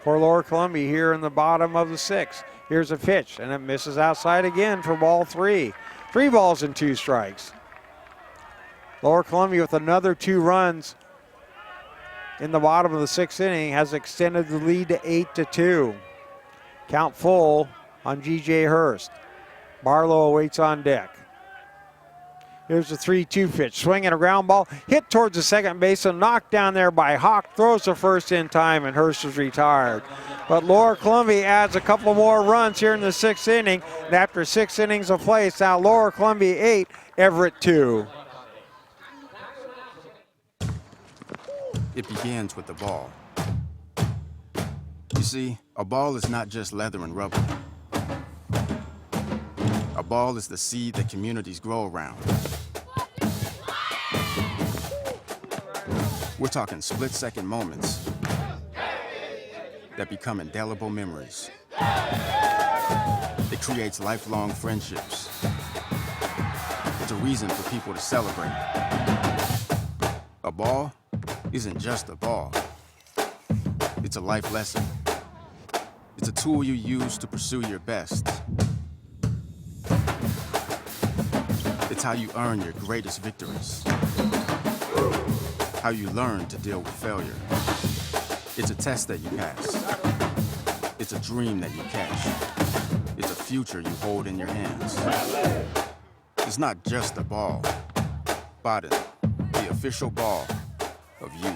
For Lower Columbia here in the bottom of the 6th. Here's a pitch, and it misses outside again for ball 3. 3 balls and 2 strikes. Lower Columbia with another 2 runs in the bottom of the 6th inning has extended the lead to 8-2. Count full on G.J. Hurst. Barlow awaits on deck. Here's a 3-2 pitch. Swing and a ground ball. Hit towards the second base and knocked down there by Hawk. Throws the first in time, and Hurst is retired. But Lower Columbia adds a couple more runs here in the 6th inning. And after 6 innings of play, it's now Lower Columbia 8, Everett 2. It begins with the ball. You see, a ball is not just leather and rubber. A ball is the seed that communities grow around. We're talking split-second moments that become indelible memories. It creates lifelong friendships. It's a reason for people to celebrate. A ball isn't just a ball. It's a life lesson. It's a tool you use to pursue your best. It's how you earn your greatest victories. How you learn to deal with failure. It's a test that you pass. It's a dream that you catch. It's a future you hold in your hands. It's not just a ball. Biden, the official ball of you.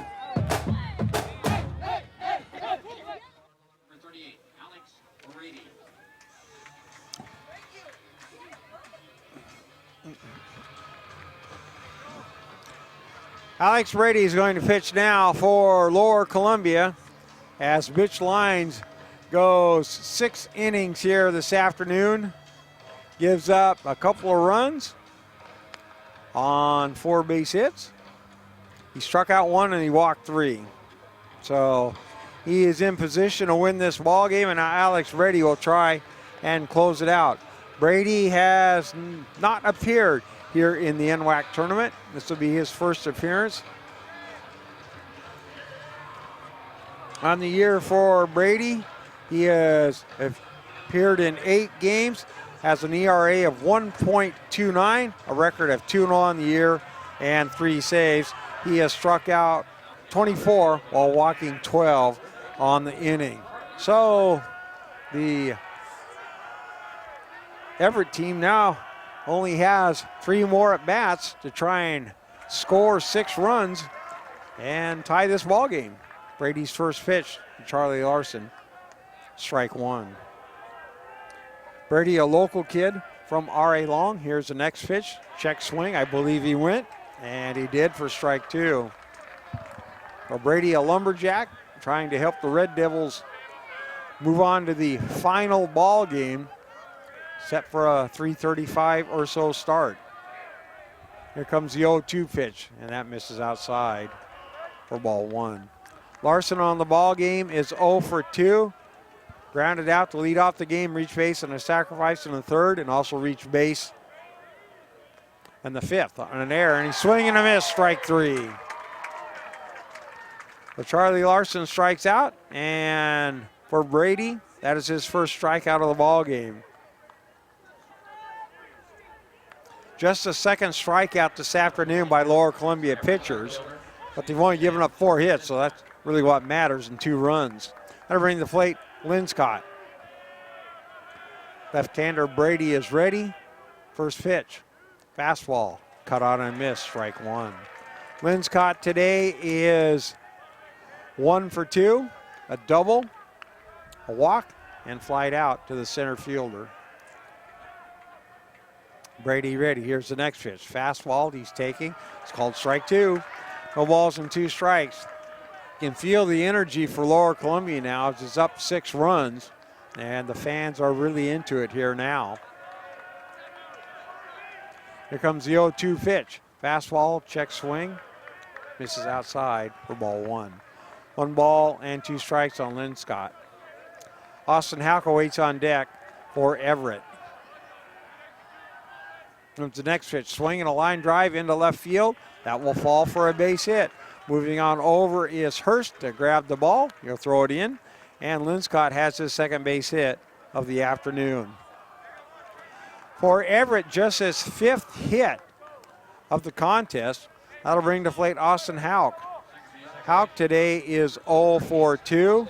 Alex Brady is going to pitch now for Lower Columbia as Mitch Lyons goes 6 innings here this afternoon. Gives up a couple of runs on 4 base hits. He struck out 1 and he walked 3. So he is in position to win this ball game, and now Alex Brady will try and close it out. Brady has not appeared here in the NWAC tournament. This will be his first appearance. On the year for Brady, he has appeared in 8 games, has an ERA of 1.29, a record of 2-0 on the year, and 3 saves. He has struck out 24 while walking 12 on the inning. So the Everett team now only has 3 more at-bats to try and score 6 runs and tie this ball game. Brady's first pitch to Charlie Larson, strike 1. Brady, a local kid from R.A. Long. Here's the next pitch, check swing. I believe he went, and he did for strike 2. Well, Brady, a lumberjack, trying to help the Red Devils move on to the final ball game, set for a 3:35 or so start. Here comes the 0-2 pitch, and that misses outside for ball 1. Larson on the ball game is 0 for 2. Grounded out to lead off the game, reach base on a sacrifice in the 3rd, and also reach base in the 5th on an error, and he's swinging and a miss, strike 3. But Charlie Larson strikes out, and for Brady, that is his first strikeout of the ball game. Just the second strikeout this afternoon by Lower Columbia pitchers, but they've only given up 4 hits, so that's really what matters, and 2 runs. That'll bring the plate, Linscott. Left-hander Brady is ready. First pitch, fastball, cut on and miss, strike 1. Linscott today is 1 for 2, a double, a walk, and flied out to the center fielder. Brady ready. Here's the next pitch. Fastball he's taking. It's called strike 2. No balls and 2 strikes. You can feel the energy for Lower Columbia now as it's up 6 runs, and the fans are really into it here now. Here comes the 0-2 pitch. Fastball, check swing. Misses outside for ball 1. 1 ball and 2 strikes on Linscott. Austin Houck waits on deck for Everett. Comes the next pitch, swinging a line drive into left field. That will fall for a base hit. Moving on over is Hurst to grab the ball. He'll throw it in. And Linscott has his second base hit of the afternoon. For Everett, just his 5th hit of the contest. That'll bring to plate Austin Houck. Houck today is 0 for 2.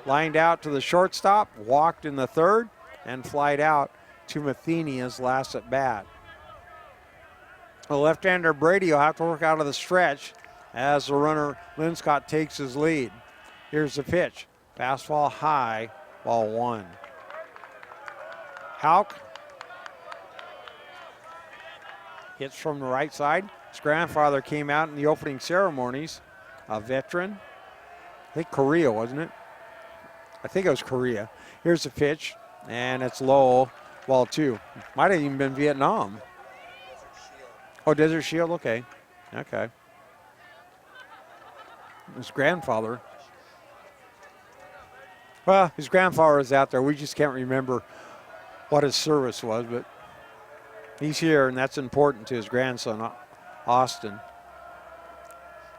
Lined out to the shortstop, walked in the 3rd, and flied out to Mathenia's last at bat. The left-hander Brady will have to work out of the stretch as the runner Linscott takes his lead. Here's the pitch. Fastball high, ball 1. Houck hits from the right side. His grandfather came out in the opening ceremonies, a veteran. I think Korea, wasn't it? I think it was Korea. Here's the pitch, and it's low, ball 2. Might have even been Vietnam. Oh, Desert Shield, okay. Okay. His grandfather. Well, his grandfather was out there. We just can't remember what his service was, but he's here, and that's important to his grandson, Austin.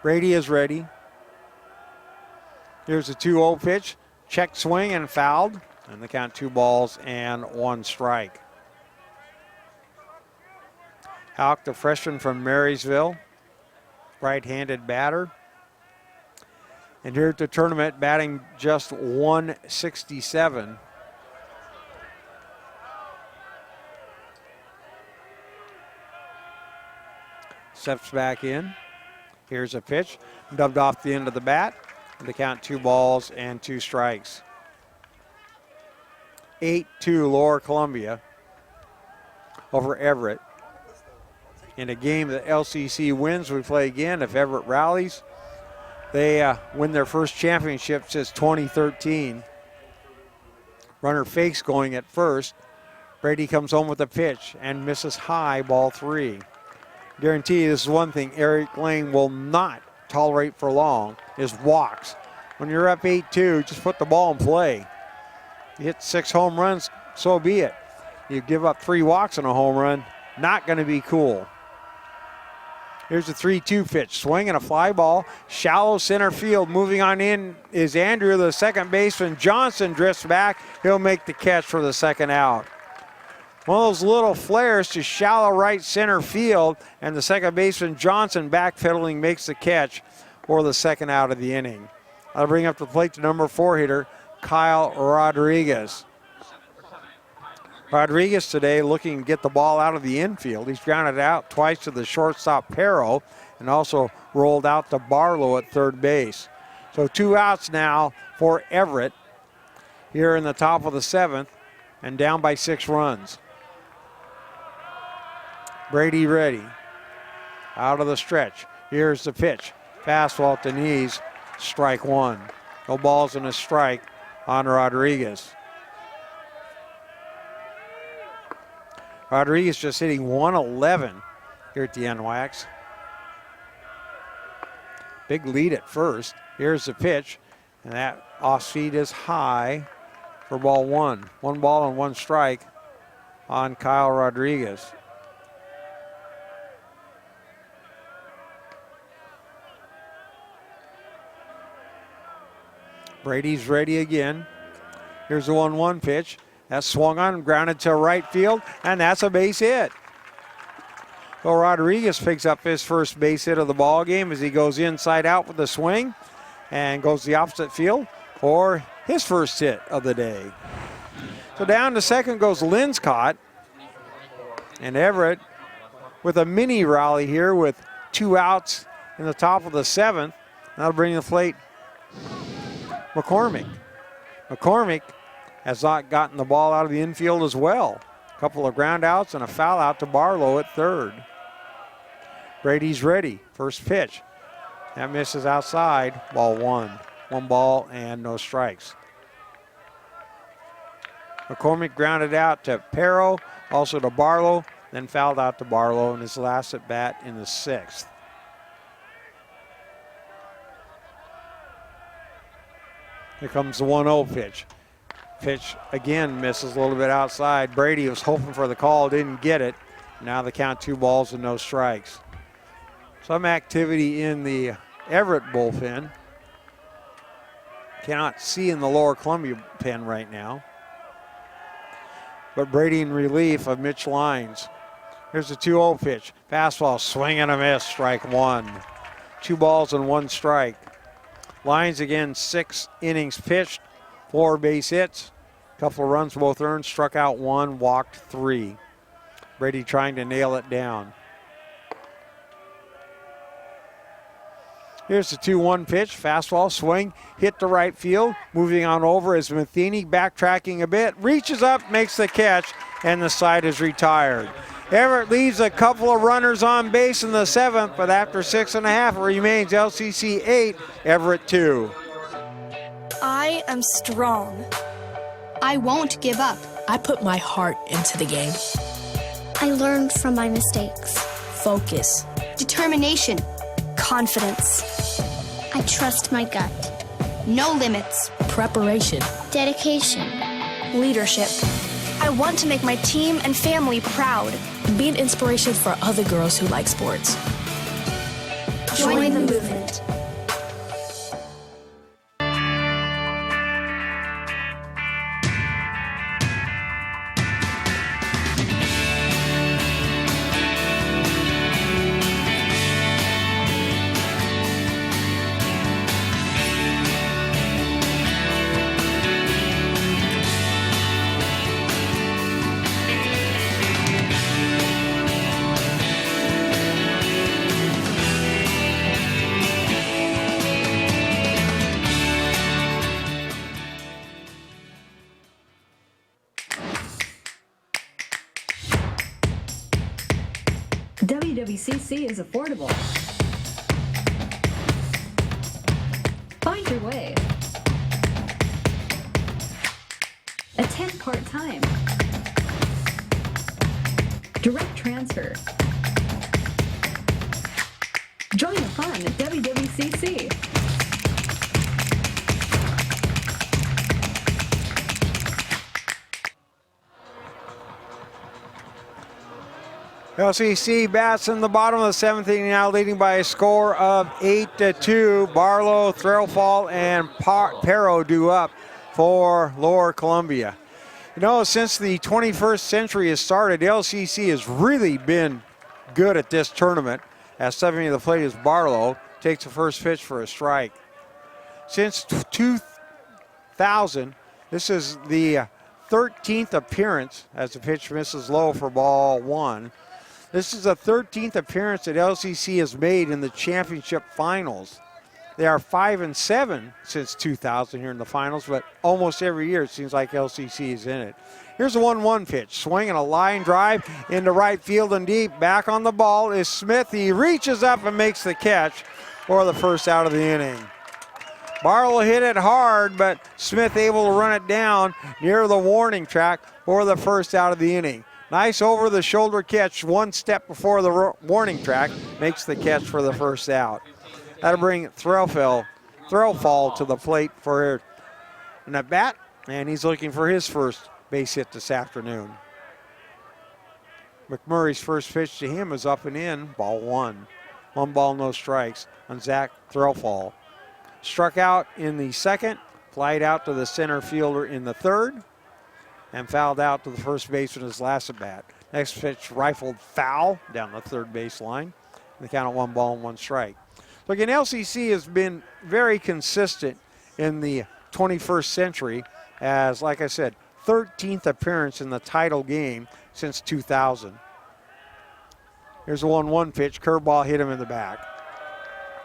Brady is ready. Here's a 2-0 pitch. Check swing and fouled. And the count 2 balls and 1 strike. Houck, the freshman from Marysville, right-handed batter. And here at the tournament, batting just 167. Steps back in. Here's a pitch, dubbed off the end of the bat. And the count 2 balls and 2 strikes. 8-2 Lower Columbia over Everett. In a game that LCC wins, we play again. If Everett rallies, they win their first championship since 2013. Runner fakes going at first. Brady comes home with a pitch and misses high, ball 3. Guarantee you this is one thing Eric Lane will not tolerate for long, is walks. When you're up 8-2, just put the ball in play. You hit 6 home runs, so be it. You give up 3 walks on a home run, not going to be cool. Here's a 3-2 pitch, swing and a fly ball, shallow center field. Moving on in is Andrew, the second baseman. Johnson drifts back. He'll make the catch for the second out. One of those little flares to shallow right center field, and the second baseman Johnson backpedaling makes the catch for the second out of the inning. I'll bring up the plate to number 4 hitter, Kyle Rodriguez. Rodriguez today looking to get the ball out of the infield. He's grounded out twice to the shortstop Perro and also rolled out to Barlow at third base. So 2 outs now for Everett here in the top of the 7th and down by 6 runs. Brady ready. Out of the stretch. Here's the pitch. Fastball at the knees. Strike 1. No balls and a strike on Rodriguez. Rodriguez just hitting 111 here at the NWACs. Big lead at first. Here's the pitch, and that off speed is high for ball 1. 1 ball and 1 strike on Kyle Rodriguez. Brady's ready again. Here's the 1-1 pitch. That's swung on, grounded to right field, and that's a base hit. Well, Rodriguez picks up his first base hit of the ball game as he goes inside out with a swing and goes the opposite field for his first hit of the day. So down to second goes Linscott. And Everett with a mini rally here with 2 outs in the top of the 7th. That'll bring the plate McCormick. McCormick has not gotten the ball out of the infield as well. A couple of ground outs and a foul out to Barlow at third. Brady's ready. First pitch. That misses outside. Ball 1. 1 ball and no strikes. McCormick grounded out to Perro, also to Barlow, then fouled out to Barlow in his last at bat in the 6th. Here comes the 1-0 pitch. Pitch again misses a little bit outside. Brady was hoping for the call, didn't get it. Now the count 2 balls and no strikes. Some activity in the Everett bullpen. Cannot see in the Lower Columbia pen right now. But Brady in relief of Mitch Lyons. Here's the 2-0 pitch. Fastball, swing and a miss, strike 1. 2 balls and 1 strike. Lyons again, 6 innings pitched, 4 base hits. Couple of runs both earned, struck out 1, walked 3. Brady trying to nail it down. Here's the 2-1 pitch, fastball, swing, hit to right field. Moving on over is Matheny, backtracking a bit, reaches up, makes the catch, and the side is retired. Everett leaves a couple of runners on base in the 7th, but after 6.5, it remains LCC 8, Everett 2. I am strong. I won't give up. I put my heart into the game. I learned from my mistakes. Focus. Determination. Confidence. I trust my gut. No limits. Preparation. Dedication. Leadership. I want to make my team and family proud. Be an inspiration for other girls who like sports. Join the movement. WWCC is affordable. Find your way. Attend part-time. Direct transfer. Join the fun at WWCC. LCC bats in the bottom of the 7th inning now, leading by a score of 8-2. Barlow, Threlfall, and Perro due up for Lower Columbia. You know, since the 21st century has started, LCC has really been good at this tournament. As stepping to the plate is Barlow, takes the first pitch for a strike. Since 2000, this is the 13th appearance as the pitch misses low for ball 1. This is the 13th appearance that LCC has made in the championship finals. They are 5-7 since 2000 here in the finals, but almost every year it seems like LCC is in it. Here's a 1-1 pitch, swing and a line drive into right field and deep. Back on the ball is Smith. He reaches up and makes the catch for the first out of the inning. Barlow hit it hard, but Smith able to run it down near the warning track for the first out of the inning. Nice over-the-shoulder catch, 1 step before the warning track, makes the catch for the first out. That'll bring Threlfall to the plate for an at-bat, and he's looking for his first base hit this afternoon. McMurray's first pitch to him is up and in, ball 1. 1 ball, no strikes on Zach Threlfall. Struck out in the 2nd, flied out to the center fielder in the 3rd, and fouled out to the first baseman his last at bat. Next pitch rifled foul down the third baseline. The count of 1 ball and 1 strike. So again, LCC has been very consistent in the 21st century as, like I said, 13th appearance in the title game since 2000. Here's a 1-1 pitch. Curveball hit him in the back.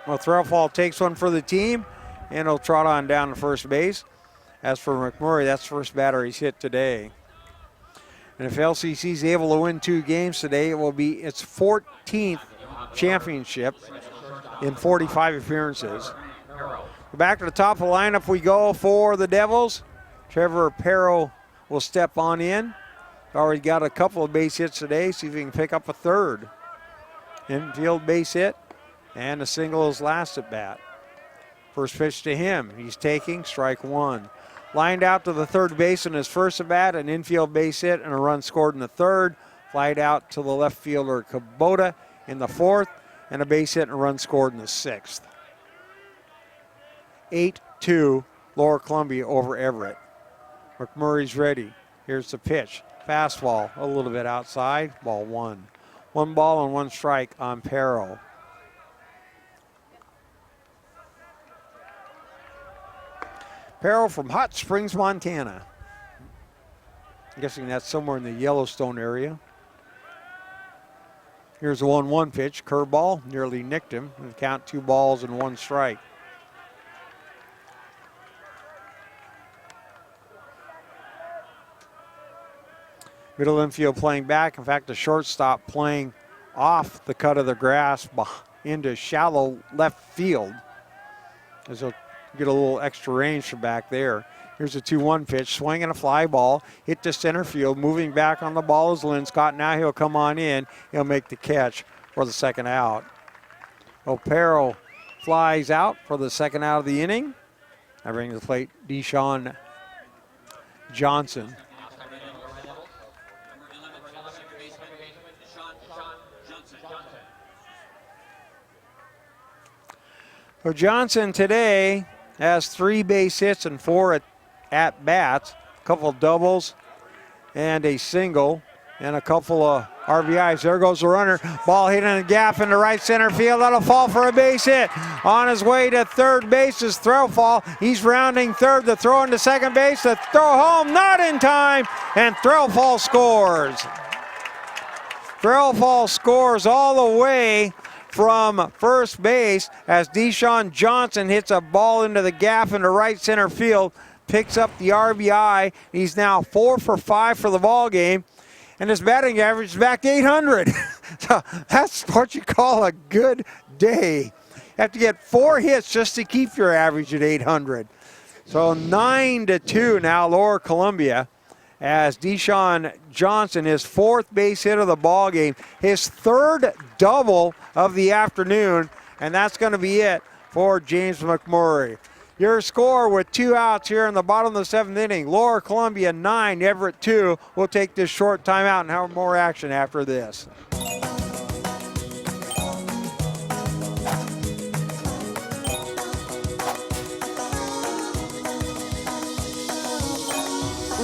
Well, Threlfall takes one for the team, and he'll trot on down to first base. As for McMurray, that's the first batter he's hit today. And if LCC is able to win 2 games today, it will be its 14th championship in 45 appearances. Back to the top of the lineup we go for the Devils. Trevor Perro will step on in. Already got a couple of base hits today. See if he can pick up a third. Infield base hit and a single his last at bat. First pitch to him. He's taking strike 1. Lined out to the third base in his first at bat, an infield base hit and a run scored in the third. Flied out to the left fielder Kubota in the fourth, and a base hit and a run scored in the sixth. 8-2 Lower Columbia over Everett. McMurray's ready. Here's the pitch. Fastball a little bit outside. Ball 1. 1 ball and 1 strike on Perro. Perro from Hot Springs, Montana. I'm guessing that's somewhere in the Yellowstone area. Here's a 1-1 pitch. Curveball nearly nicked him. And count 2 balls and 1 strike. Middle infield playing back. In fact, the shortstop playing off the cut of the grass into shallow left field, as he'll get a little extra range from back there. Here's a 2-1 pitch, swinging a fly ball, hit to center field, moving back on the ball is Linscott. Now he'll come on in. He'll make the catch for the second out. O'Perro flies out for the second out of the inning. I bring to the plate Deshaun Johnson. So Johnson today has 3 base hits and 4 at-bats, a couple of doubles and a single, and a couple of RBIs. There goes the runner. Ball hit in the gap into right center field. That'll fall for a base hit. On his way to third base is Threlfall. He's rounding third. The throw into second base. The throw home, not in time, and Threlfall scores. Threlfall scores all the way from first base as Deshaun Johnson hits a ball into the gap into right center field, picks up the RBI. He's now 4 for 5 for the ball game, and his batting average is back to 800. So that's what you call a good day. You have to get 4 hits just to keep your average at 800. So 9-2 now, Lower Columbia, as Deshaun Johnson, his 4th base hit of the ball game, his 3rd double of the afternoon, and that's going to be it for James McMurray. Your score with 2 outs here in the bottom of the 7th inning. Lower Columbia 9, Everett 2. We'll take this short timeout and have more action after this.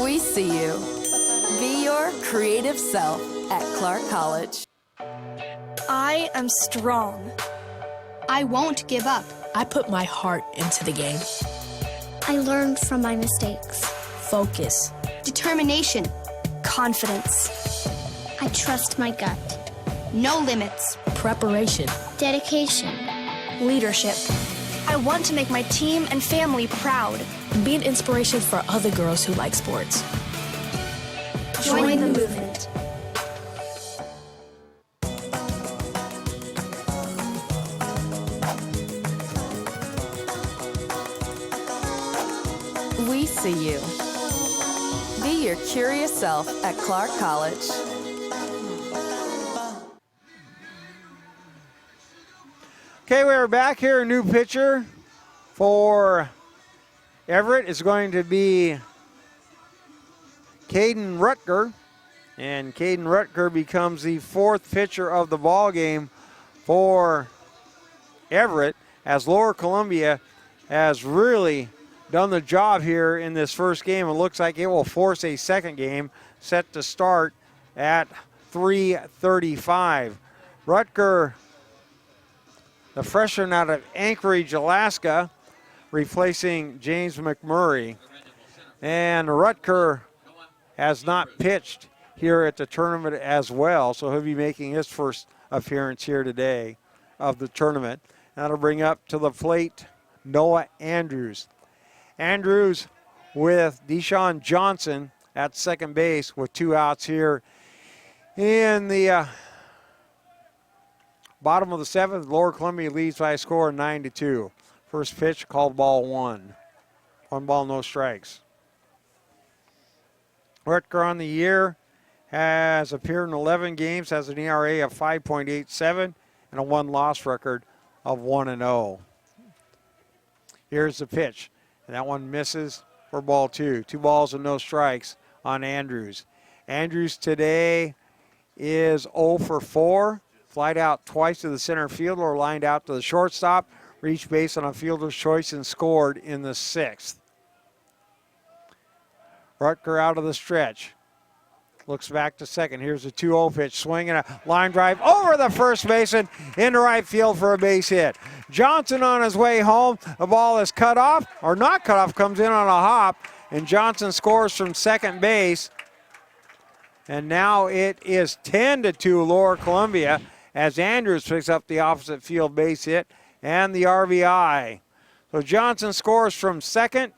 We see you. Be your creative self at Clark College. I am strong. I won't give up. I put my heart into the game. I learned from my mistakes. Focus. Determination. Confidence. I trust my gut. No limits. Preparation. Dedication. Leadership. I want to make my team and family proud. Be an inspiration for other girls who like sports. Join the movement. We see you. Be your curious self at Clark College. Okay, we're back here. A new pitcher for Everett is going to be Kayden Rutger. And Kayden Rutger becomes the 4th pitcher of the ball game for Everett, as Lower Columbia has really done the job here in this first game. It looks like it will force a second game set to start at 3:35. Rutger, the freshman out of Anchorage, Alaska, replacing James McMurray. And Rutger has not pitched here at the tournament as well, so he'll be making his first appearance here today of the tournament. That'll bring up to the plate Noah Andrews. Andrews with Deshaun Johnson at second base with 2 outs here in the bottom of the 7th. Lower Columbia leads by a score of 9-2. First pitch, called ball 1. 1 ball, no strikes. Rutger on the year has appeared in 11 games, has an ERA of 5.87 and a 1-loss record of 1-0. Here's the pitch, and that one misses for ball 2. 2 balls and no strikes on Andrews. Andrews today is 0 for 4. Flied out twice to the center fielder, lined out to the shortstop, reached base on a fielder's choice and scored in the 6th. Rutger out of the stretch. Looks back to second. Here's a 2-0 pitch. Swinging a line drive over the first baseman into right field for a base hit. Johnson on his way home. The ball is cut off, or not cut off, comes in on a hop, and Johnson scores from second base. And now it is 10-2 Lower Columbia as Andrews picks up the opposite field base hit and the RBI. So Johnson scores from second.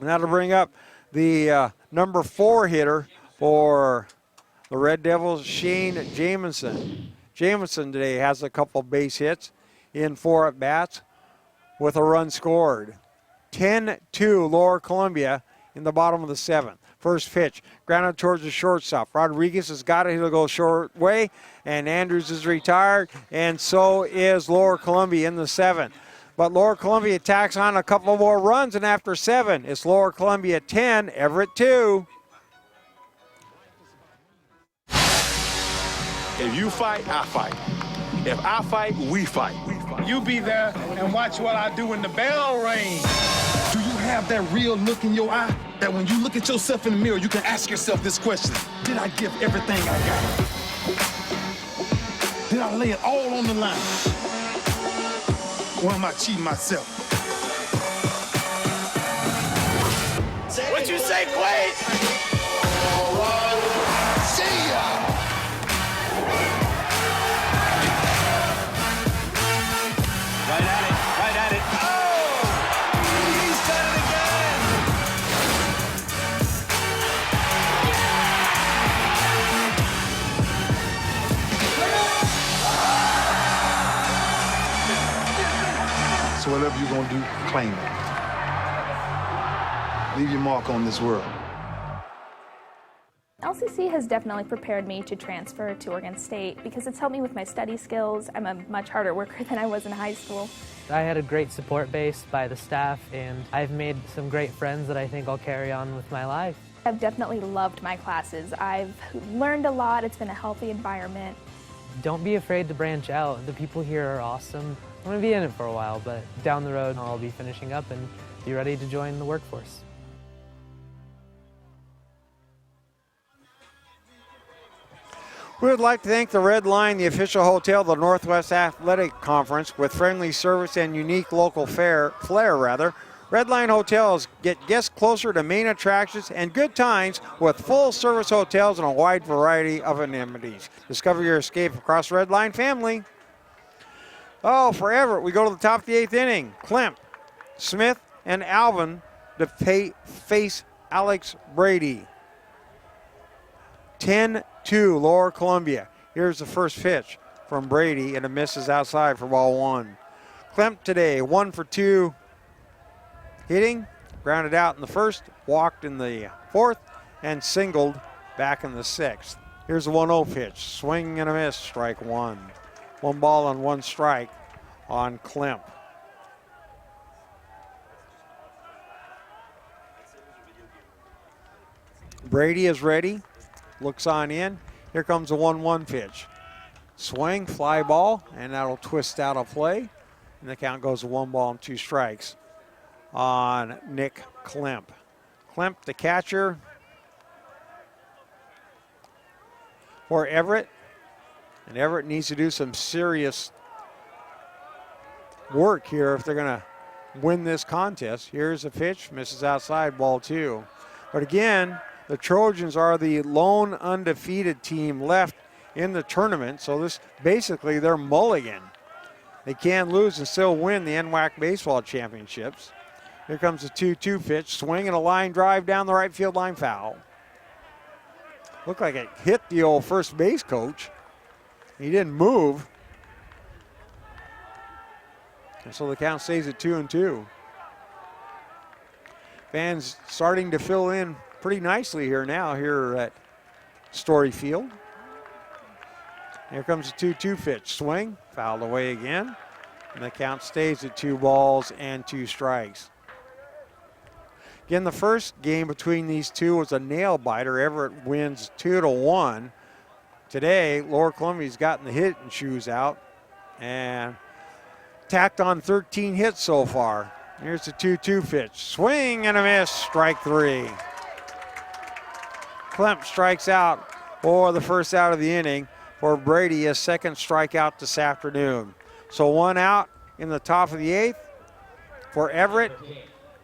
And that'll bring up the number 4 hitter for the Red Devils, Shane Jamison. Jamison today has a couple base hits in 4 at-bats with a run scored. 10-2 Lower Columbia in the bottom of the 7th. First pitch, grounded towards the shortstop. Rodriguez has got it. He'll go short way, and Andrews is retired, and so is Lower Columbia in the 7th. But Lower Columbia tacks on a couple more runs, and after 7, it's Lower Columbia 10, Everett 2. If you fight, I fight. If I fight, we fight. You be there and watch what I do when the bell rings. Do you have that real look in your eye that when you look at yourself in the mirror, you can ask yourself this question: did I give everything I got? Did I lay it all on the line? Or am I cheating myself? What you say, Quaid? See ya! Right at it. Oh! He's done it again! So whatever you're gonna do, claim it. Leave your mark on this world. LCC has definitely prepared me to transfer to Oregon State because it's helped me with my study skills. I'm a much harder worker than I was in high school. I had a great support base by the staff, and I've made some great friends that I think I'll carry on with my life. I've definitely loved my classes. I've learned a lot. It's been a healthy environment. Don't be afraid to branch out. The people here are awesome. I'm going to be in it for a while, but down the road I'll be finishing up and be ready to join the workforce. We would like to thank the Red Line, the official hotel of the Northwest Athletic Conference, with friendly service and unique local flair. Red Line Hotels get guests closer to main attractions and good times with full-service hotels and a wide variety of amenities. Discover your escape across Red Line family. Oh, for Everett, we go to the top of the 8th inning. Klemp, Smith, and Alvin to face Alex Brady. 10-2 Lower Columbia. Here's the first pitch from Brady, and it misses outside for ball 1. Klemp today, 1 for 2 hitting, grounded out in the first, walked in the 4th, and singled back in the 6th. Here's the 1-0 pitch, swing and a miss, strike 1. 1 ball and 1 strike on Klemp. Brady is ready, looks on in. Here comes the 1-1 pitch. Swing, fly ball, and that'll twist out of play. And the count goes to 1 ball and 2 strikes on Nick Klemp. Klemp, the catcher, for Everett. And Everett needs to do some serious work here if they're going to win this contest. Here's a pitch, misses outside, ball 2. But again, the Trojans are the lone undefeated team left in the tournament, so this basically their mulligan. They can lose and still win the NWAC baseball championships. Here comes the 2-2 pitch, swing and a line drive down the right field line, foul. Looked like it hit the old first base coach. He didn't move. And so the count stays at 2-2. Fans starting to fill in pretty nicely here now here at Story Field. Here comes the 2-2 pitch. Swing, fouled away again. And the count stays at 2 balls and 2 strikes. Again, the first game between these two was a nail biter. Everett wins 2-1. Today, Lower Columbia's gotten the hitting shoes out and tacked on 13 hits so far. Here's the 2-2 pitch. Swing and a miss, strike 3. Klemp strikes out for the first out of the inning for Brady, his second strikeout this afternoon. So 1 out in the top of the 8th for Everett,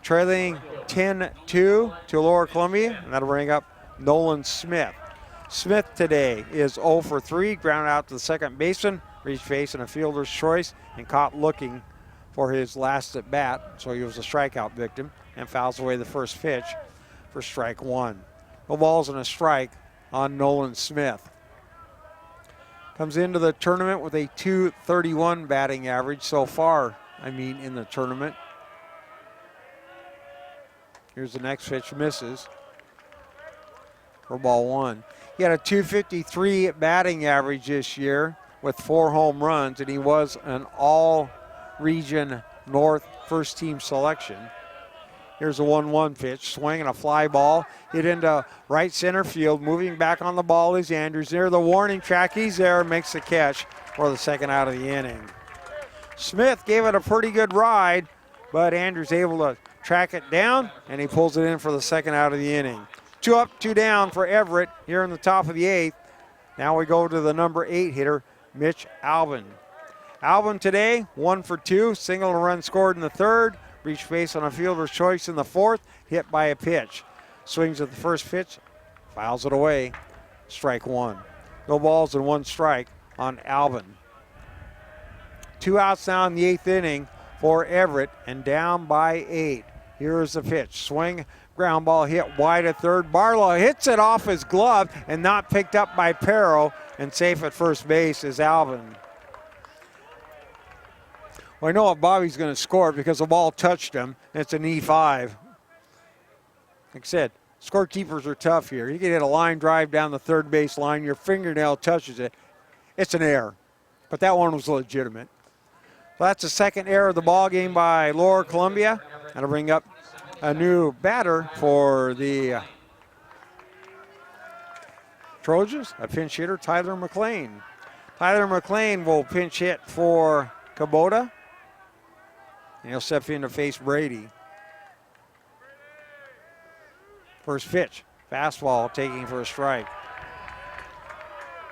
trailing 10-2 to Lower Columbia, and that'll bring up Nolan Smith. Smith today is 0 for 3, ground out to the second baseman, reached base in a fielder's choice, and caught looking for his last at bat, so he was a strikeout victim, and fouls away the first pitch for strike 1. No balls and a strike on Nolan Smith. Comes into the tournament with a .231 batting average so far, in the tournament. Here's the next pitch, misses for ball 1. He had a .253 batting average this year with 4 home runs, and he was an all-region North first-team selection. Here's a 1-1 pitch, swing and a fly ball, hit into right center field. Moving back on the ball is Andrews near the warning track. He's there, makes the catch for the second out of the inning. Smith gave it a pretty good ride, but Andrews able to track it down, and he pulls it in for the second out of the inning. 2 up, 2 down for Everett here in the top of the 8th. Now we go to the number 8 hitter, Mitch Alvin. Alvin today, 1 for 2, single and a run scored in the 3rd, reached base on a fielder's choice in the 4th, hit by a pitch. Swings at the first pitch, fouls it away, strike 1. No balls and 1 strike on Alvin. 2 outs now in the 8th inning for Everett, and down by 8. Here's the pitch, swing, ground ball hit wide at third. Barlow hits it off his glove and not picked up by Perro, and safe at first base is Alvin. Well, I know what Bobby's going to score because the ball touched him. It's an E5. Like I said, scorekeepers are tough here. You can hit a line drive down the third base line. Your fingernail touches it. It's an error. But that one was legitimate. So that's the second error of the ball game by Lower Columbia. That'll bring up a new batter for the Trojans, a pinch hitter, Tyler McLean. Tyler McLean will pinch hit for Kubota. And he'll step in to face Brady. First pitch, fastball, taking for a strike.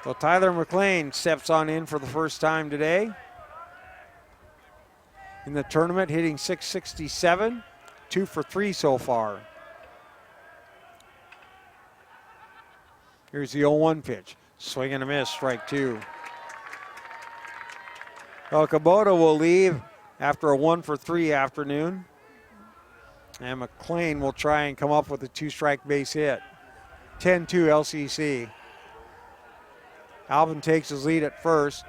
So Tyler McLean steps on in for the first time today. In the tournament, hitting .667, 2 for 3 so far. Here's the 0-1 pitch, swing and a miss, strike 2. Well, Kubota will leave after a 1 for 3 afternoon. And McLean will try and come up with a 2-strike base hit. 10-2 LCC. Alvin takes his lead at first.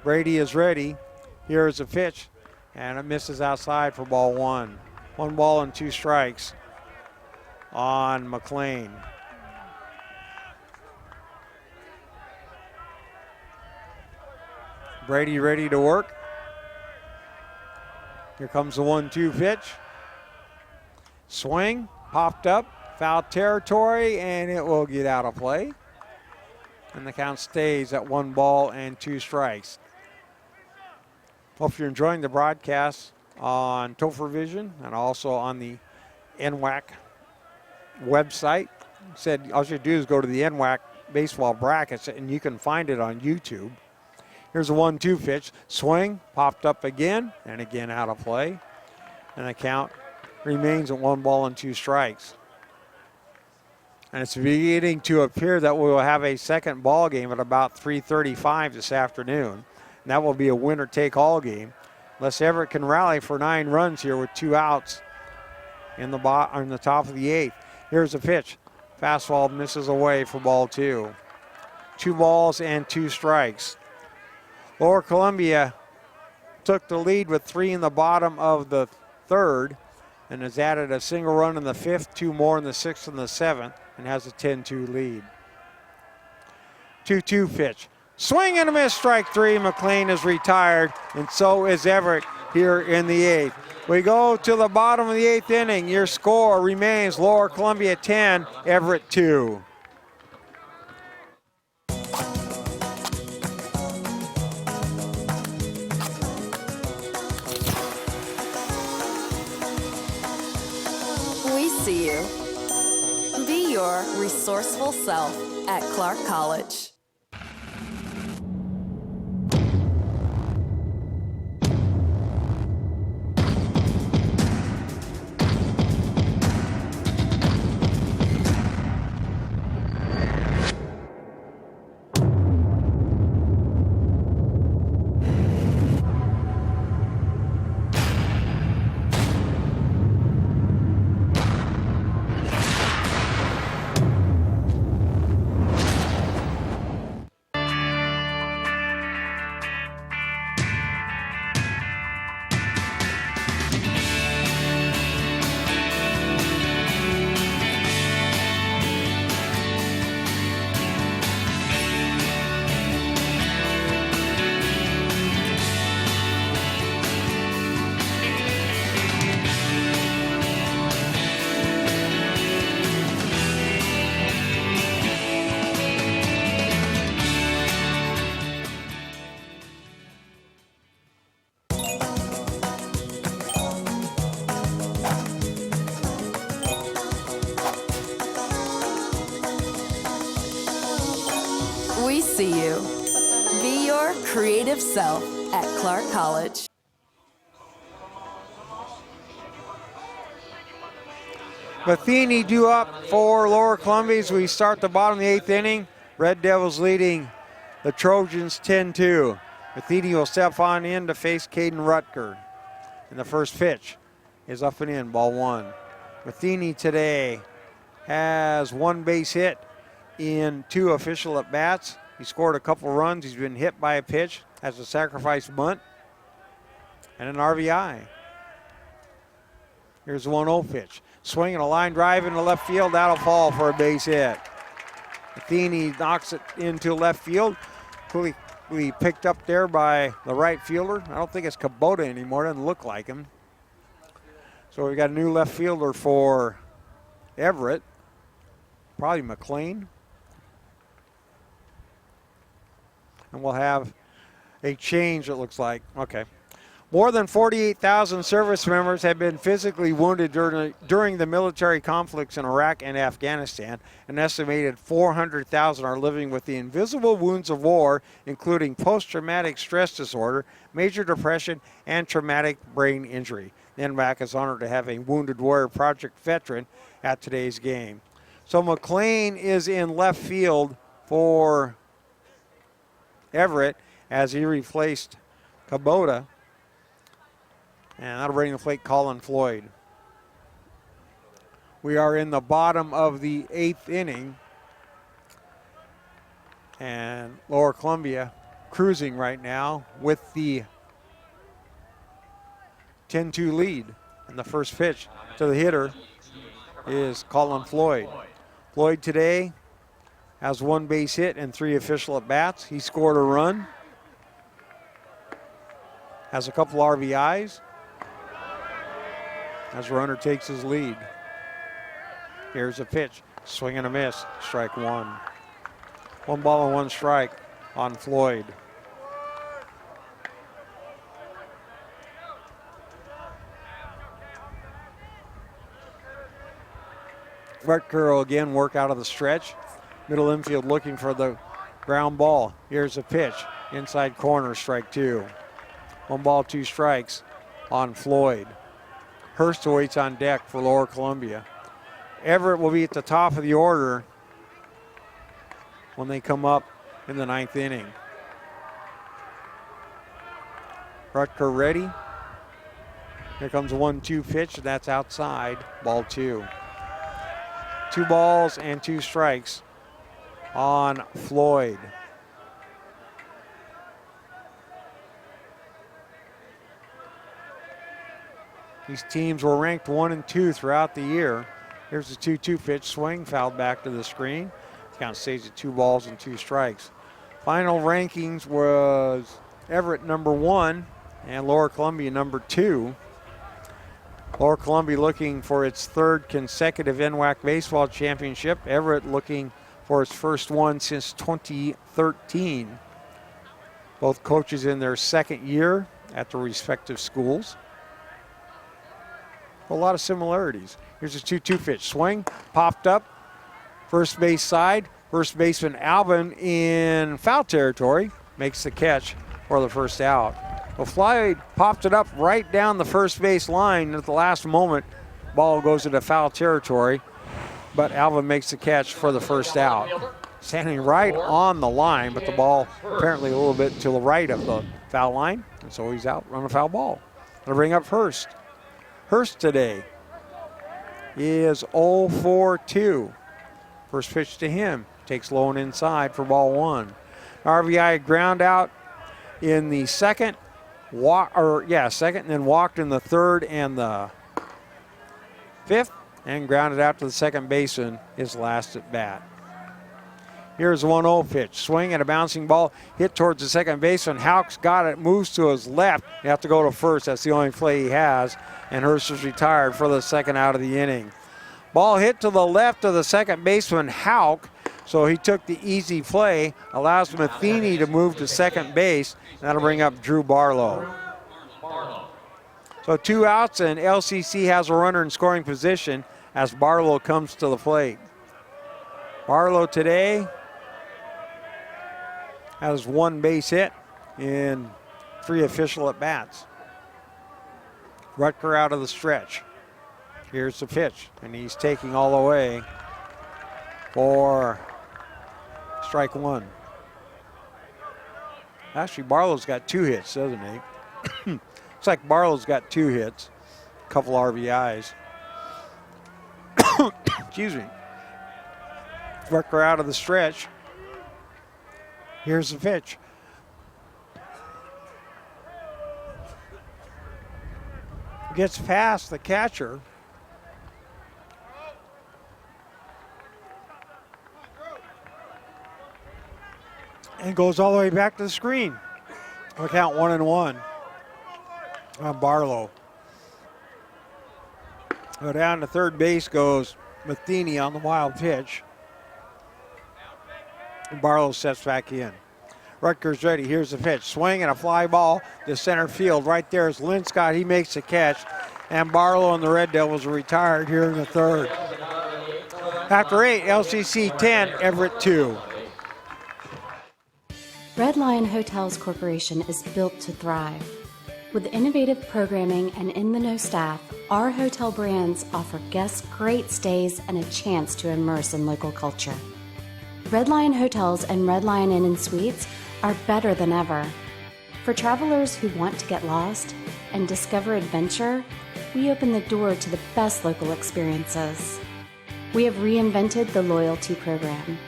Brady is ready. Here's a pitch, and it misses outside for ball 1. 1 ball and 2 strikes on McLean. Brady ready to work. Here comes the 1-2 pitch. Swing, popped up, foul territory, and it will get out of play. And the count stays at 1 ball and 2 strikes. Hope you're enjoying the broadcast on Topher Vision and also on the NWAC website. Said all you do is go to the NWAC baseball brackets, and you can find it on YouTube. Here's a 1-2 pitch. Swing, popped up again, and again out of play. And the count remains at 1 ball and 2 strikes. And it's beginning to appear that we will have a second ball game at about 3:35 this afternoon. And that will be a winner-take-all game, unless Everett can rally for 9 runs here with 2 outs in the top of the 8th. Here's a pitch. Fastball misses away for ball 2. 2 balls and 2 strikes. Lower Columbia took the lead with 3 in the bottom of the 3rd and has added a single run in the 5th, 2 more in the 6th and the 7th, and has a 10-2 lead. 2-2 pitch. Swing and a miss, strike 3. McLean is retired, and so is Everett here in the 8th. We go to the bottom of the 8th inning. Your score remains Lower Columbia 10, Everett 2. We see you. Be your resourceful self at Clark College. We see you. Be your creative self at Clark College. Matheny due up for Lower Columbia as we start the bottom of the 8th inning. Red Devils leading the Trojans 10-2. Matheny will step on in to face Kayden Rutger. And the first pitch is up and in, ball 1. Matheny today has 1 base hit in 2 official at-bats. He scored a couple runs. He's been hit by a pitch, has a sacrifice bunt, and an RBI. Here's the 1-0 pitch. Swinging a line drive into left field. That'll fall for a base hit. Matheny knocks it into left field. Quickly picked up there by the right fielder. I don't think it's Kubota anymore. Doesn't look like him. So we've got a new left fielder for Everett. Probably McLean. And we'll have a change, it looks like. Okay. More than 48,000 service members have been physically wounded during the military conflicts in Iraq and Afghanistan. An estimated 400,000 are living with the invisible wounds of war, including post-traumatic stress disorder, major depression, and traumatic brain injury. The NWAC is honored to have a Wounded Warrior Project veteran at today's game. So McLean is in left field for Everett as he replaced Kubota. And that'll bring the plate Colin Floyd. We are in the bottom of the 8th inning. And Lower Columbia cruising right now with the 10-2 lead. And the first pitch to the hitter is Colin Floyd. Floyd today has 1 base hit and 3 official at-bats. He scored a run. Has a couple RBIs. As runner takes his lead. Here's a pitch. Swing and a miss. Strike 1. 1 ball and 1 strike on Floyd. Rutger will again work out of the stretch. Middle infield looking for the ground ball. Here's a pitch. Inside corner, strike two. 1 ball, 2 strikes on Floyd. Hurst waits on deck for Lower Columbia. Everett will be at the top of the order when they come up in the 9th inning. Rutger ready. Here comes a 1-2 pitch, and that's outside, ball 2. 2 balls and 2 strikes on Floyd. These teams were ranked 1 and 2 throughout the year. Here's the 2-2 pitch, swing, fouled back to the screen. Count stays at 2 balls and 2 strikes. Final rankings was Everett number 1 and Lower Columbia number 2. Lower Columbia looking for its 3rd consecutive NWAC baseball championship. Everett looking for its first one since 2013. Both coaches in their 2nd year at the respective schools. A lot of similarities. Here's a 2-2 pitch. Swing, popped up, first base side. First baseman Alvin in foul territory makes the catch for the first out. Well, Floyd popped it up right down the first base line at the last moment. Ball goes into foul territory, but Alvin makes the catch for the first out. Standing right on the line, but the ball apparently a little bit to the right of the foul line, and so he's out on a foul ball. Gonna bring up Hurst. Hurst today is 0 for 2. First pitch to him. Takes low and inside for ball 1. RBI ground out in the second. Second, and then walked in the 3rd and the 5th, and grounded out to the second baseman his last at bat. Here's a 1-0 pitch. Swing and a bouncing ball hit towards the second baseman. Houck's got it, moves to his left. You have to go to first. That's the only play he has. And Hurst is retired for the second out of the inning. Ball hit to the left of the second baseman, Houck. So he took the easy play, allows Matheny to move to second base. That'll bring up Drew Barlow. So 2 outs, and LCC has a runner in scoring position as Barlow comes to the plate. Barlow today has 1 base hit in 3 official at-bats. Rutger out of the stretch. Here's the pitch, and he's taking all the way for strike 1. Actually, Barlow's got 2 hits, doesn't he? Looks like Barlow's got 2 hits, a couple RBIs. Excuse me. Rutger out of the stretch. Here's the pitch. Gets past the catcher. And goes all the way back to the screen. We'll count 1-1 on Barlow. Go down to third base goes Matheny on the wild pitch. And Barlow steps back in. Rutger's ready. Here's the pitch. Swing and a fly ball to center field. Right there is Linscott. He makes the catch. And Barlow and the Red Devils are retired here in the 3rd. After 8, LCC 10, Everett 2. Red Lion Hotels Corporation is built to thrive. With innovative programming and in-the-know staff, our hotel brands offer guests great stays and a chance to immerse in local culture. Red Lion Hotels and Red Lion Inn and Suites are better than ever. For travelers who want to get lost and discover adventure, we open the door to the best local experiences. We have reinvented the loyalty program.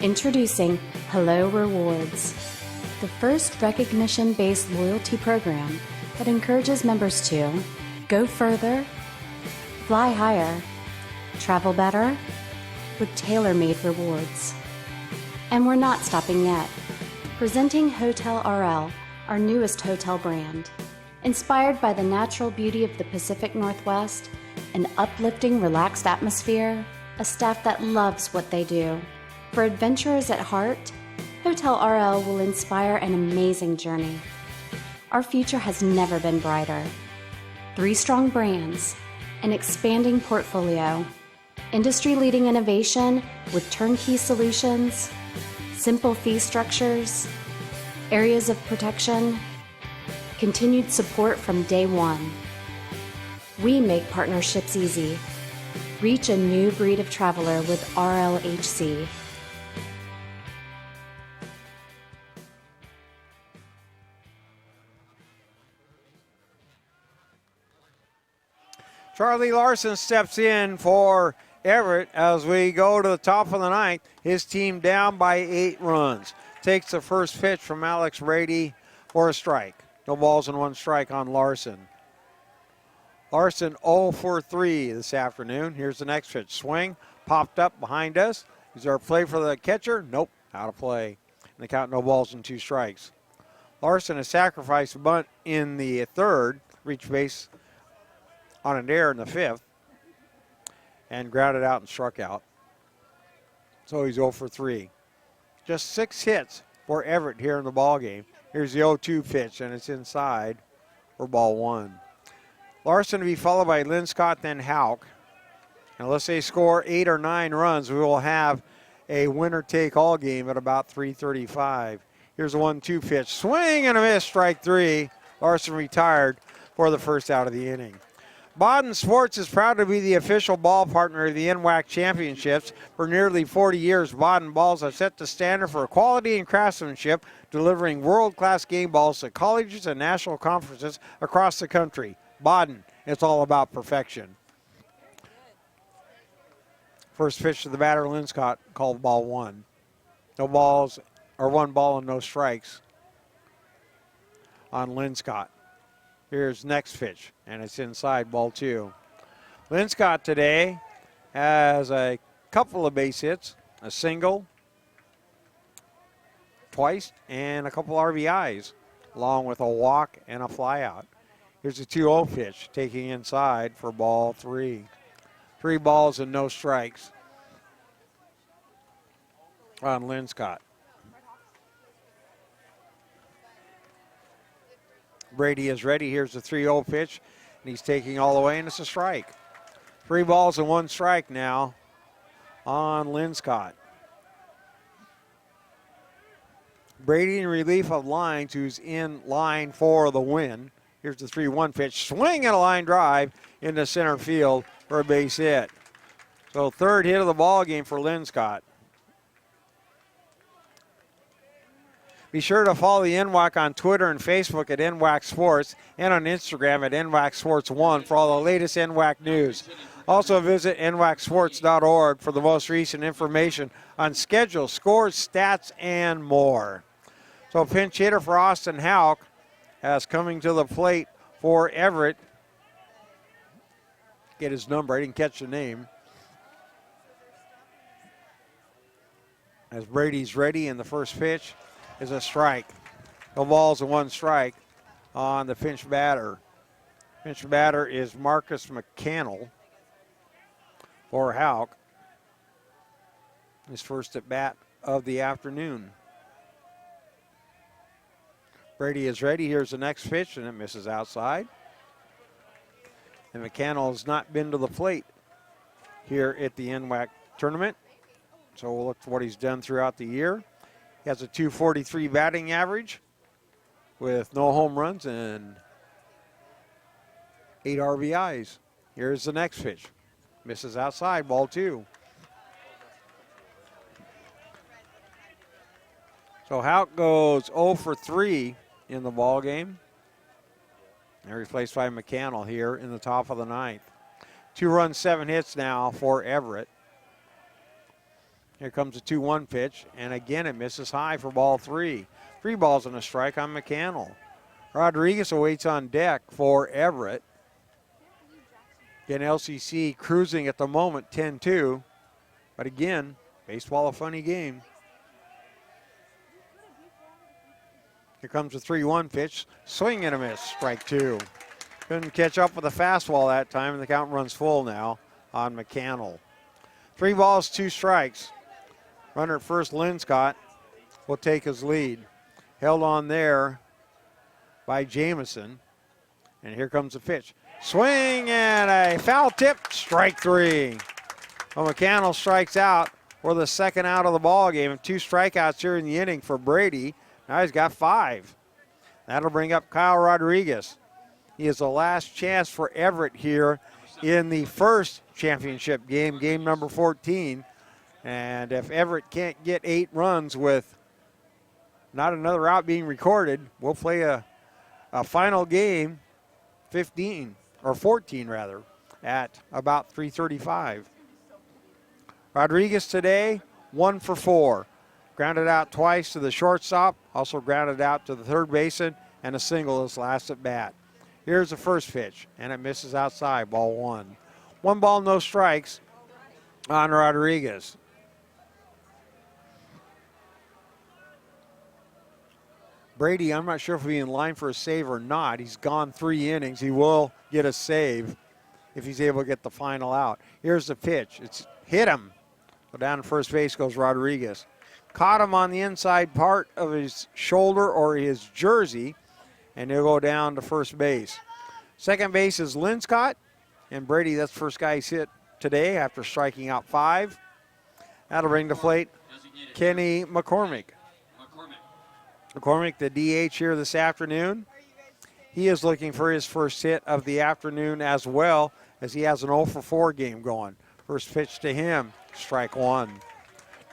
Introducing Hello Rewards, the first recognition-based loyalty program that encourages members to go further, fly higher, travel better, with tailor-made rewards. And we're not stopping yet. Presenting Hotel RL, our newest hotel brand. Inspired by the natural beauty of the Pacific Northwest, an uplifting, relaxed atmosphere, a staff that loves what they do. For adventurers at heart, Hotel RL will inspire an amazing journey. Our future has never been brighter. 3 strong brands, an expanding portfolio, Industry-leading innovation with turnkey solutions, simple fee structures, areas of protection, continued support from day one. We make partnerships easy. Reach a new breed of traveler with RLHC. Charlie Larson steps in for Everett as we go to the top of the ninth. His team down by 8 runs. Takes the first pitch from Alex Brady for a strike. No balls and 1 strike on Larson. Larson 0 for 3 this afternoon. Here's the next pitch. Swing, popped up behind us. Is there a play for the catcher? Nope, out of play. And the count, no balls and 2 strikes. Larson has sacrificed a bunt in the third, reached base on an error in the 5th, and grounded out and struck out. So he's 0 for 3. Just 6 hits for Everett here in the ball game. Here's the 0-2 pitch, and it's inside for ball 1. Larson to be followed by Linscott, then Hauk. And unless they score 8 or 9 runs, we will have a winner-take-all game at about 3:35. Here's a 1-2 pitch. Swing and a miss, strike 3. Larson retired for the first out of the inning. Baden Sports is proud to be the official ball partner of the NWAC Championships. For nearly 40 years, Baden balls have set the standard for quality and craftsmanship, delivering world-class game balls to colleges and national conferences across the country. Baden, it's all about perfection. First pitch to the batter, Linscott, called ball 1. No balls, or 1 ball and no strikes on Linscott. Here's next pitch, and it's inside, ball 2. Linscott today has a couple of base hits, a single, twice, and a couple RBIs, along with a walk and a flyout. Here's a 2-0 pitch, taking inside for ball 3. 3 balls and no strikes on Linscott. Brady is ready. Here's the 3-0 pitch, and he's taking all the way, and it's a strike. 3 balls and 1 strike now on Linscott. Brady in relief of Lines, who's in line for the win. Here's the 3-1 pitch. Swing and a line drive into center field for a base hit. So 3rd hit of the ball game for Linscott. Be sure to follow the NWAC on Twitter and Facebook at NWAC Sports and on Instagram at NWAC Sports 1 for all the latest NWAC news. Also visit NWACsports.org for the most recent information on schedules, scores, stats, and more. So pinch hitter for Austin Hauk as coming to the plate for Everett. Get his number, I didn't catch the name. As Brady's ready, and the first pitch is a strike. No balls and 1 strike on the pinch batter. Pinch batter is Marcus McCannell for Hauk. His first at bat of the afternoon. Brady is ready. Here's the next pitch, and it misses outside. And McCannell has not been to the plate here at the NWAC tournament. So we'll look for what he's done throughout the year. He has a .243 batting average with no home runs and 8 RBIs. Here's the next pitch. Misses outside, ball 2. So Hauk goes 0 for 3 in the ball game. And replaced by McCannell here in the top of the 9th. 2 runs, 7 hits now for Everett. Here comes a 2-1 pitch, and again it misses high for ball 3. 3 balls and a strike on McCannell. Rodriguez awaits on deck for Everett. Again, LCC cruising at the moment, 10-2. But again, baseball a funny game. Here comes a 3-1 pitch. Swing and a miss, strike 2. Couldn't catch up with the fastball that time, and the count runs full now on McCannell. 3 balls, 2 strikes. Runner at first, Linscott, will take his lead. Held on there by Jamison. And here comes the pitch. Swing and a foul tip, strike 3. Well, McCannell strikes out for the second out of the ball game. 2 strikeouts here in the inning for Brady. Now he's got 5. That'll bring up Kyle Rodriguez. He is the last chance for Everett here in the first championship game, game number 14. And if Everett can't get 8 runs with not another out being recorded, we'll play a final game, 15, or 14 rather, at about 3:35. Rodriguez today, 1 for 4. Grounded out twice to the shortstop, also grounded out to the third baseman, and a single his last at bat. Here's the first pitch, and it misses outside, ball 1. 1 ball, no strikes on Rodriguez. Brady, I'm not sure if he'll be in line for a save or not. He's gone 3 innings. He will get a save if he's able to get the final out. Here's the pitch. It's hit him. So down to first base goes Rodriguez. Caught him on the inside part of his shoulder or his jersey, and he'll go down to first base. Second base is Linscott, and Brady, that's the first guy he's hit today after striking out 5. That'll bring to plate Kenny McCormick. McCormick, the DH here this afternoon. He is looking for his first hit of the afternoon as well, as he has an 0 for 4 game going. First pitch to him, strike 1.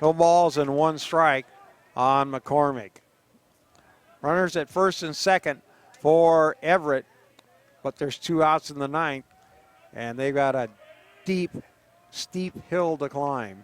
No balls and 1 strike on McCormick. Runners at first and second for Everett, but there's 2 outs in the 9th, and they've got a deep, steep hill to climb.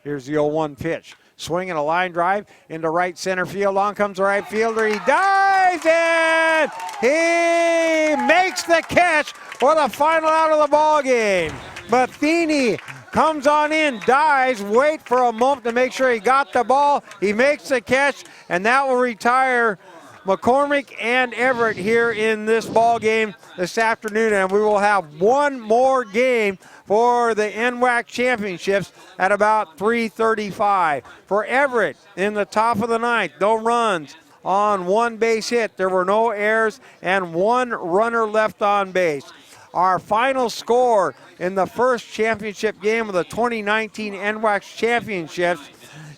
Here's the 0-1 pitch. Swinging a line drive into right center field. On comes the right fielder. He dives in. He makes the catch for the final out of the ball game. Matheny comes on in, dives, wait for a moment to make sure he got the ball. He makes the catch, and that will retire McCormick and Everett here in this ball game this afternoon. And we will have one more game for the NWAC championships at about 3:35. For Everett in the top of the 9th, no runs on 1 base hit. There were no errors and 1 runner left on base. Our final score in the first championship game of the 2019 NWAC championships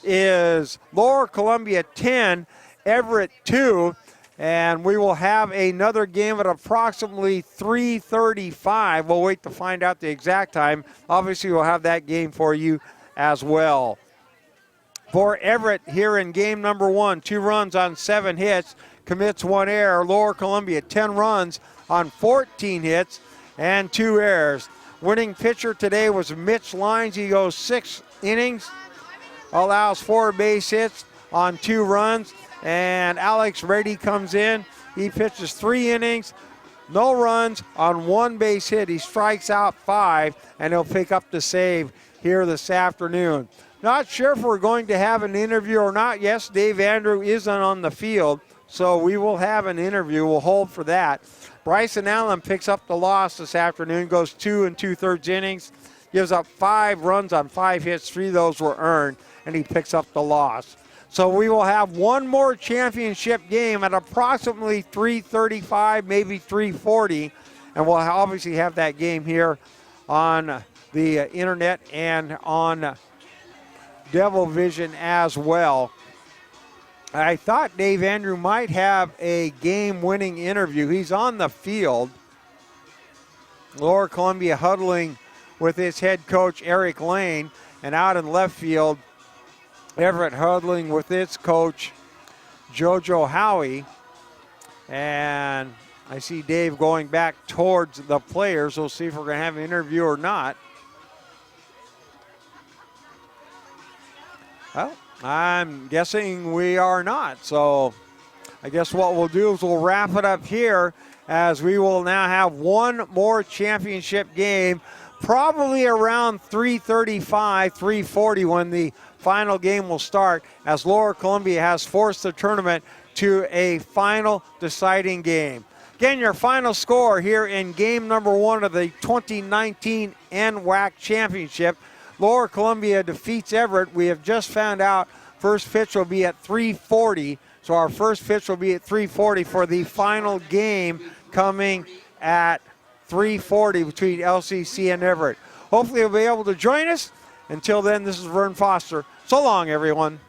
is Lower Columbia 10, Everett 2. And we will have another game at approximately 3:35. We'll wait to find out the exact time. Obviously, we'll have that game for you as well. For Everett here in game number 1, 2 runs on 7 hits, commits 1 error. Lower Columbia, 10 runs on 14 hits and 2 errors. Winning pitcher today was Mitch Lines. He goes 6 innings, allows 4 base hits on 2 runs. And Alex Brady comes in. He pitches 3 innings, no runs on 1 base hit. He strikes out 5, and he'll pick up the save here this afternoon. Not sure if we're going to have an interview or not. Yes, Dave Andrew isn't on the field, so we will have an interview. We'll hold for that. Bryce Allen picks up the loss this afternoon, goes 2 2/3 innings, gives up 5 runs on 5 hits. 3 of those were earned, and he picks up the loss. So we will have one more championship game at approximately 3:35, maybe 3:40, and we'll obviously have that game here on the internet and on Devil Vision as well. I thought Dave Andrew might have a game-winning interview. He's on the field. Lower Columbia huddling with his head coach, Eric Lane, and out in left field, Everett huddling with its coach, JoJo Howie. And I see Dave going back towards the players. We'll see if we're going to have an interview or not. Well, I'm guessing we are not. So I guess what we'll do is we'll wrap it up here, as we will now have one more championship game, probably around 3:35, 3:40 when the final game will start, as Lower Columbia has forced the tournament to a final deciding game. Again, your final score here in game number 1 of the 2019 NWAC championship. Lower Columbia defeats Everett. We have just found out first pitch will be at 3:40. So our first pitch will be at 3:40 for the final game coming at 3:40 between LCC and Everett. Hopefully you'll be able to join us. Until then, this is Vern Foster. So long, everyone.